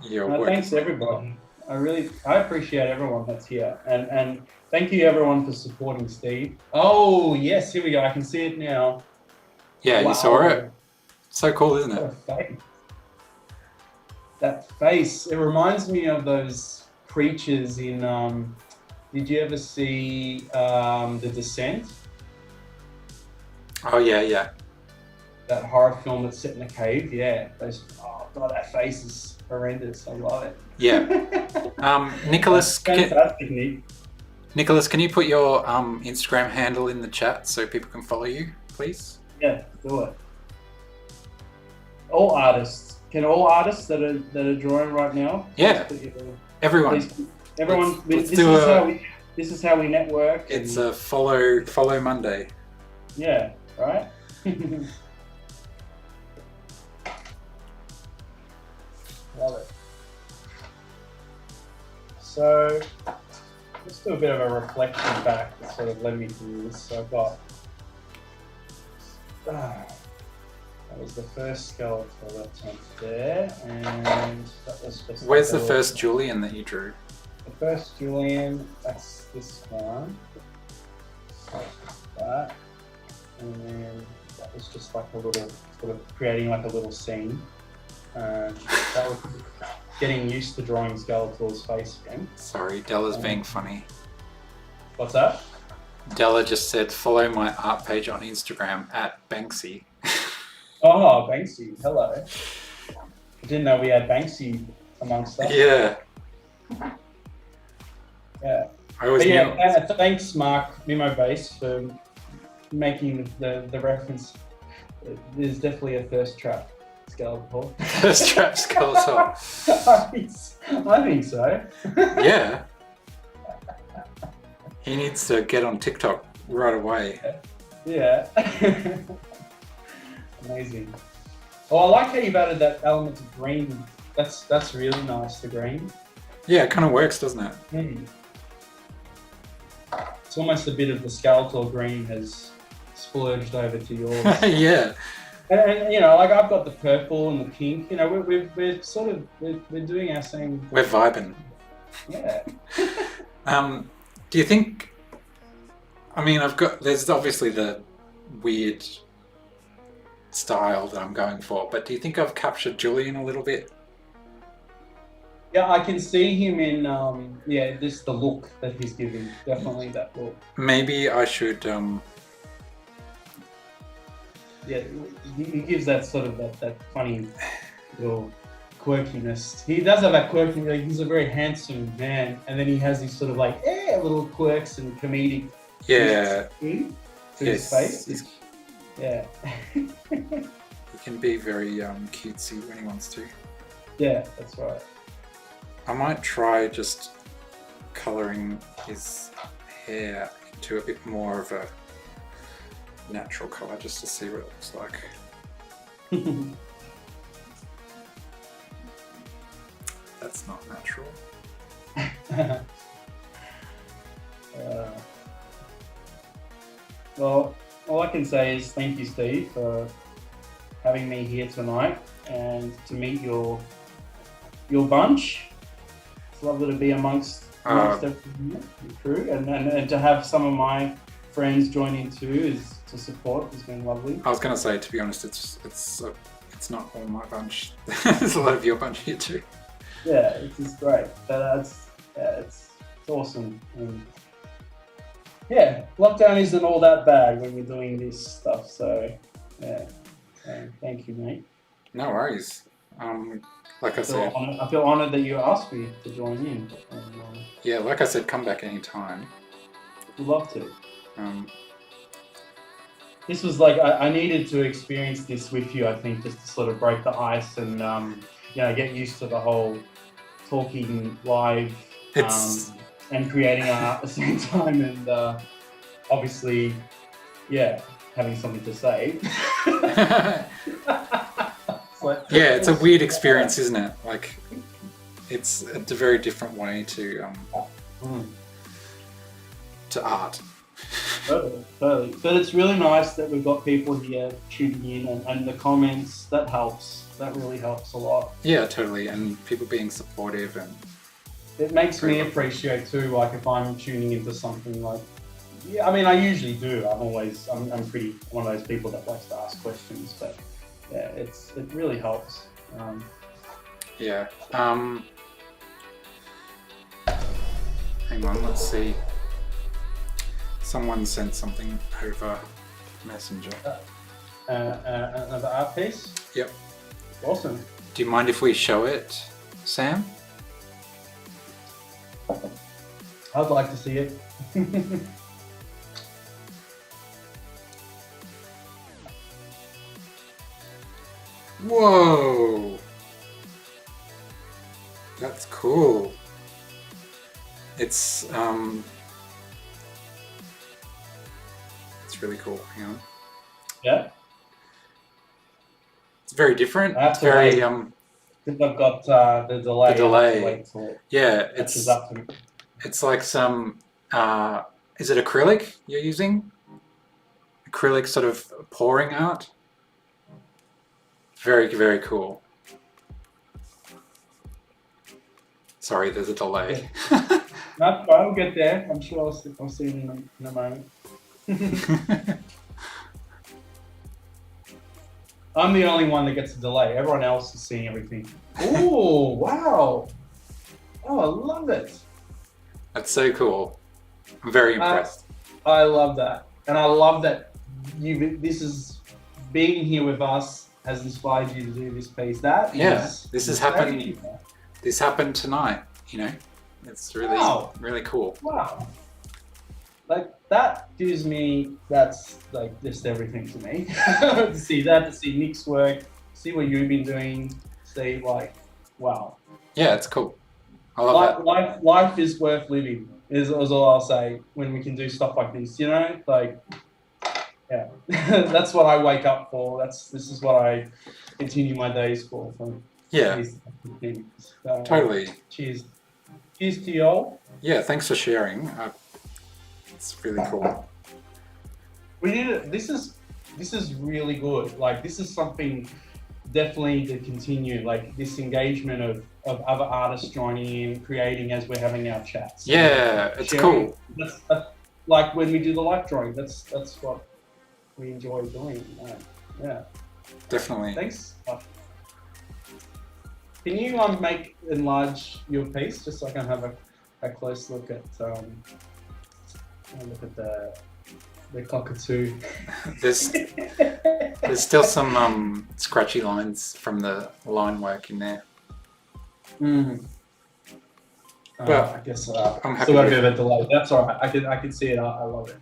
Thanks everybody. I appreciate everyone that's here, and thank you everyone for supporting Steve. Oh yes, here we go. I can see it now. Yeah, wow. You saw it. So cool, isn't it? That face. It reminds me of those creatures in. Did you ever see The Descent? Oh yeah. That horror film that's set in a cave. Yeah. Oh god, that face is horrendous. I love it. Yeah. Nicholas. Fantastic, Nick. Nicholas, can you put your Instagram handle in the chat so people can follow you, please? Yeah, do it. All artists. Can all artists that are drawing right now? Yeah. Everyone. This is how we network. It's a follow Monday. Yeah. Right. Love it. So let's do a bit of a reflection back that sort of led me through this. So I've got that was the first skeletal that's went there, and that was just. Where's the first Julian that you drew? The first Julian, that's this one. So that, and then that was just like a little sort of creating like a little scene. That was getting used to drawing Skeletor's face again. Sorry, Della's being funny. What's that? Della just said, follow my art page on Instagram @Banksy. Oh, Banksy, hello. I didn't know we had Banksy amongst us. Yeah. Yeah. I always knew. Thanks, Mark Mimo Base, for making the reference. There's definitely a thirst trap Skeletor. Thirst trap Skeletor. I think so. Yeah. He needs to get on TikTok right away. Yeah. Amazing. Oh, I like how you've added that element of green. That's really nice, the green. Yeah, it kind of works, doesn't it? Mm. It's almost a bit of the Skeletor green has splurged over to yours. Yeah. And you know, like I've got the purple and the pink. You know, we're sort of we're doing our same. We're vibing. Yeah. Do you think? I mean, there's obviously the weird style that I'm going for, but do you think I've captured Julian a little bit? Yeah, I can see him in yeah, this the look that he's giving. Definitely that look. Maybe I should Yeah, he gives that sort of that funny little quirkiness. He does have that quirky. Like, he's a very handsome man, and then he has these sort of like little quirks and comedic yeah, twists to his yes, face. he's- Yeah, he can be very cutesy when he wants to. yeah, that's right. I might try just colouring his hair into a bit more of a natural colour just to see what it looks like. That's not natural. Well, all I can say is thank you, Steve, for having me here tonight and to meet your bunch. It's lovely to be amongst everyone, your crew, and to have some of my friends join in too is to support has been lovely. I was going to say, to be honest, it's not all my bunch. There's a lot of your bunch here too. Yeah, it's great. But it's awesome. And yeah, lockdown isn't all that bad when you're doing this stuff. So yeah, thank you, mate. No worries. Like I said, I feel honoured that you asked me to join in. And, yeah, like I said, come back anytime. I'd love to. Um, This was like I needed to experience this with you. I think just to sort of break the ice and get used to the whole talking live and creating art at the same time, and obviously, yeah, having something to say. yeah, it's a weird experience, isn't it? Like, it's a very different way to art. Totally. But it's really nice that we've got people here tuning in and the comments. That helps. That really helps a lot. Yeah, totally. And people being supportive, and it makes me appreciate too. Like if I'm tuning into something, like, yeah, I mean, I usually do. I'm pretty one of those people that likes to ask questions. But yeah, it really helps. Yeah. Hang on. Let's see. Someone sent something over Messenger. Another art piece? Yep. Awesome. Do you mind if we show it, Sam? I'd like to see it. Whoa! That's cool. It's really cool. Hang on. Yeah. It's very different. That's It's very because I've got the delay. The delay. Wait till it yeah. catches up to me. It's like some. Is it acrylic you're using? Acrylic sort of pouring art. Very, very cool. Sorry, there's a delay. Yeah. No, I'll get there. I'm sure I'll see it in a moment. I'm the only one that gets a delay. Everyone else is seeing everything. Oh, wow. Oh, I love it. That's so cool. I'm very impressed. I love that. And I love that being here with us has inspired you to do this piece. This has happened. This happened tonight, It's really, really cool. Wow. Like, that gives me, that's like just everything to me. To see that, to see Nick's work, see what you've been doing, see like, wow. Yeah, it's cool. I love that. Life is worth living, is all I'll say when we can do stuff like this, like, yeah. That's what I wake up for. This is what I continue my days for. Yeah. Totally. Cheers. Cheers to y'all. Yeah, thanks for sharing. It's really cool. We need it. This is really good. Like, this is something definitely to continue. Like, this engagement of other artists joining in, creating as we're having our chats. Yeah, it's cool. That's like when we do the life drawing. That's what we enjoy doing. Yeah. Definitely. Thanks. Can you enlarge your piece just so I can have a close look at the cockatoo? There's still some scratchy lines from the line work in there. Mm. But I guess I'm happy still got a with bit of a delay. That's all right. I can see it. I love it.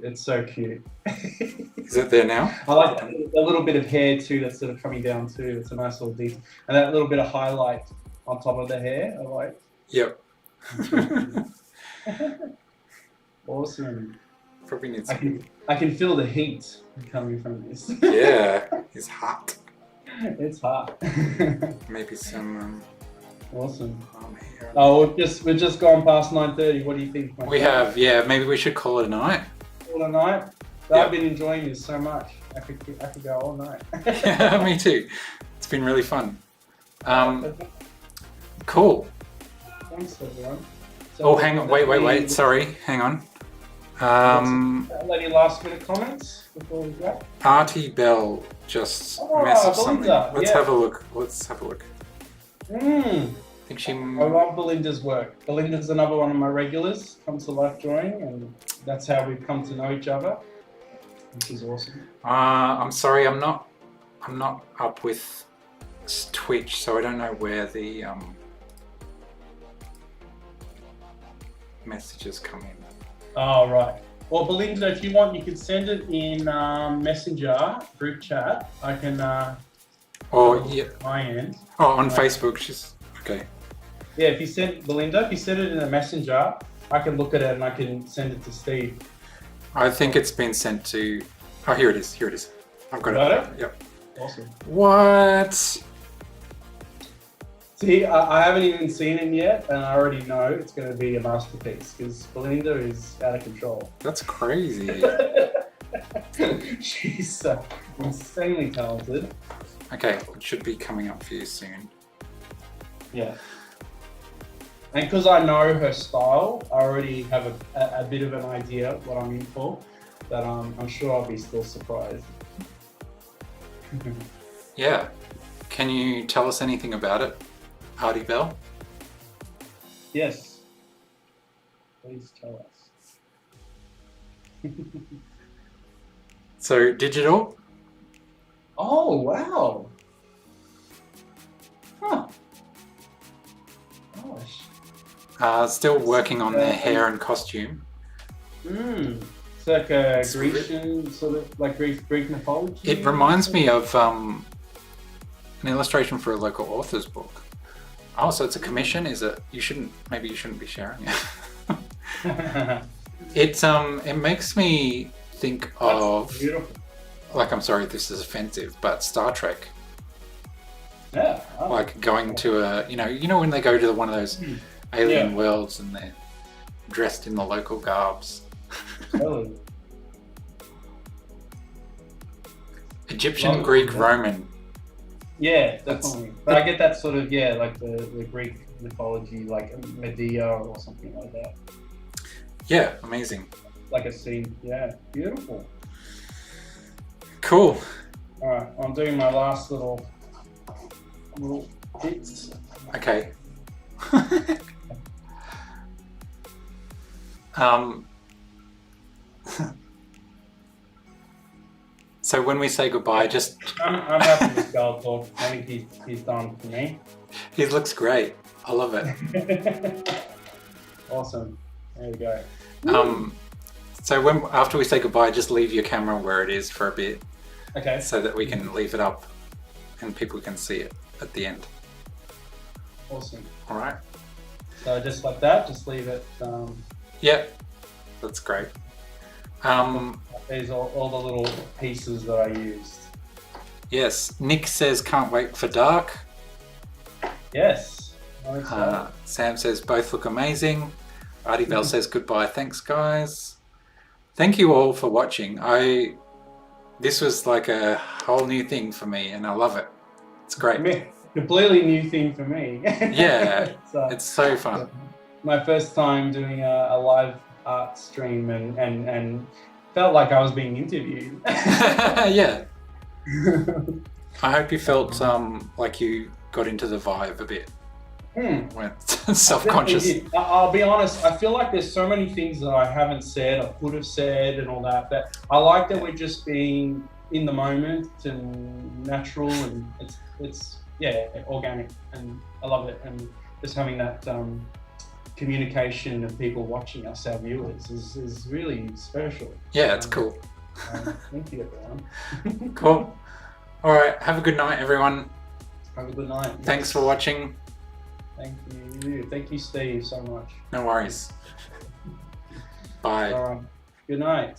It's so cute. Is it there now? I like a little bit of hair too that's sort of coming down too. It's a nice little detail. And that little bit of highlight on top of the hair, I like. Yep. Awesome. Probably needs some... I can feel the heat coming from this. Yeah, it's hot. It's hot. Maybe some Awesome. here. Oh, we've just gone past 9:30. What do you think? We have, yeah. Maybe we should call it a night. All the night. Yep. I've been enjoying this so much. I could go all night. Yeah, me too. It's been really fun. Cool. Thanks, everyone. Oh, hang on. Wait. Sorry. Hang on. Any last minute comments before we go? Artie Bell just messaged something. Belinda, Let's yeah. have a look. I think she... I love Belinda's work. Belinda's another one of my regulars, comes to Life Drawing, and that's how we've come to know each other, which is awesome. I'm sorry, I'm not up with Twitch, so I don't know where the messages come in. Oh, right. Well, Belinda, if you want, you could send it in Messenger group chat. I can. Yeah. My end. Oh, on Facebook. She's okay. Yeah, if you send it in a messenger, I can look at it and I can send it to Steve. I think it's been sent to... Oh, here it is. I've got it. Yep. Awesome. What? See, I haven't even seen it yet, and I already know it's going to be a masterpiece because Belinda is out of control. That's crazy. She's insanely talented. Okay, it should be coming up for you soon. Yeah. And because I know her style, I already have a bit of an idea of what I'm in for, that I'm sure I'll be still surprised. Yeah. Can you tell us anything about it, Artie Bell? Yes. Please tell us. So, digital? Oh, wow. Huh. Gosh. Still working on their hair and costume. It's like a Grecian, sort of like Greek mythology. It reminds me of an illustration for a local author's book. Oh, so it's a commission, is it? Maybe you shouldn't be sharing it. It makes me think of... Beautiful. Like, I'm sorry if this is offensive, but Star Trek. Yeah. Oh. Like going to a, you know when they go to one of those alien worlds and they're dressed in the local garbs. Totally. Egyptian, Greek, Roman. Yeah, definitely. But I get that sort of, like the Greek mythology, like Medea or something like that. Yeah, amazing. Like a scene. Yeah, beautiful. Cool. All right, I'm doing my last little bits. Okay. So when we say goodbye, just... I'm happy with Carl talk. I think he's done for me. He looks great. I love it. Awesome. There you go. So after we say goodbye, just leave your camera where it is for a bit. Okay. So that we can leave it up and people can see it at the end. Awesome. All right. So just like that, just leave it. Yeah, that's great. There's all the little pieces that I used. Yes, Nick says can't wait for dark. Yes. Sam says both look amazing. Artie Bell says goodbye. Thanks, guys. Thank you all for watching. This was like a whole new thing for me, and I love it. It's great. Completely new thing for me. Yeah, it's so fun. My first time doing a live art stream and felt like I was being interviewed. Yeah. I hope you felt like you got into the vibe a bit. Hmm. Went self-conscious. I'll be honest, I feel like there's so many things that I haven't said, I could have said and all that, but I like that we're just being in the moment and natural, and it's organic, and I love it. And just having that communication of people watching us, our viewers, is really special. Yeah, it's cool. Thank you, everyone. Cool. All right, have a good night, everyone. Have a good night. Thanks for watching. Thank you. Thank you, Steve, so much. No worries. Bye. Good night.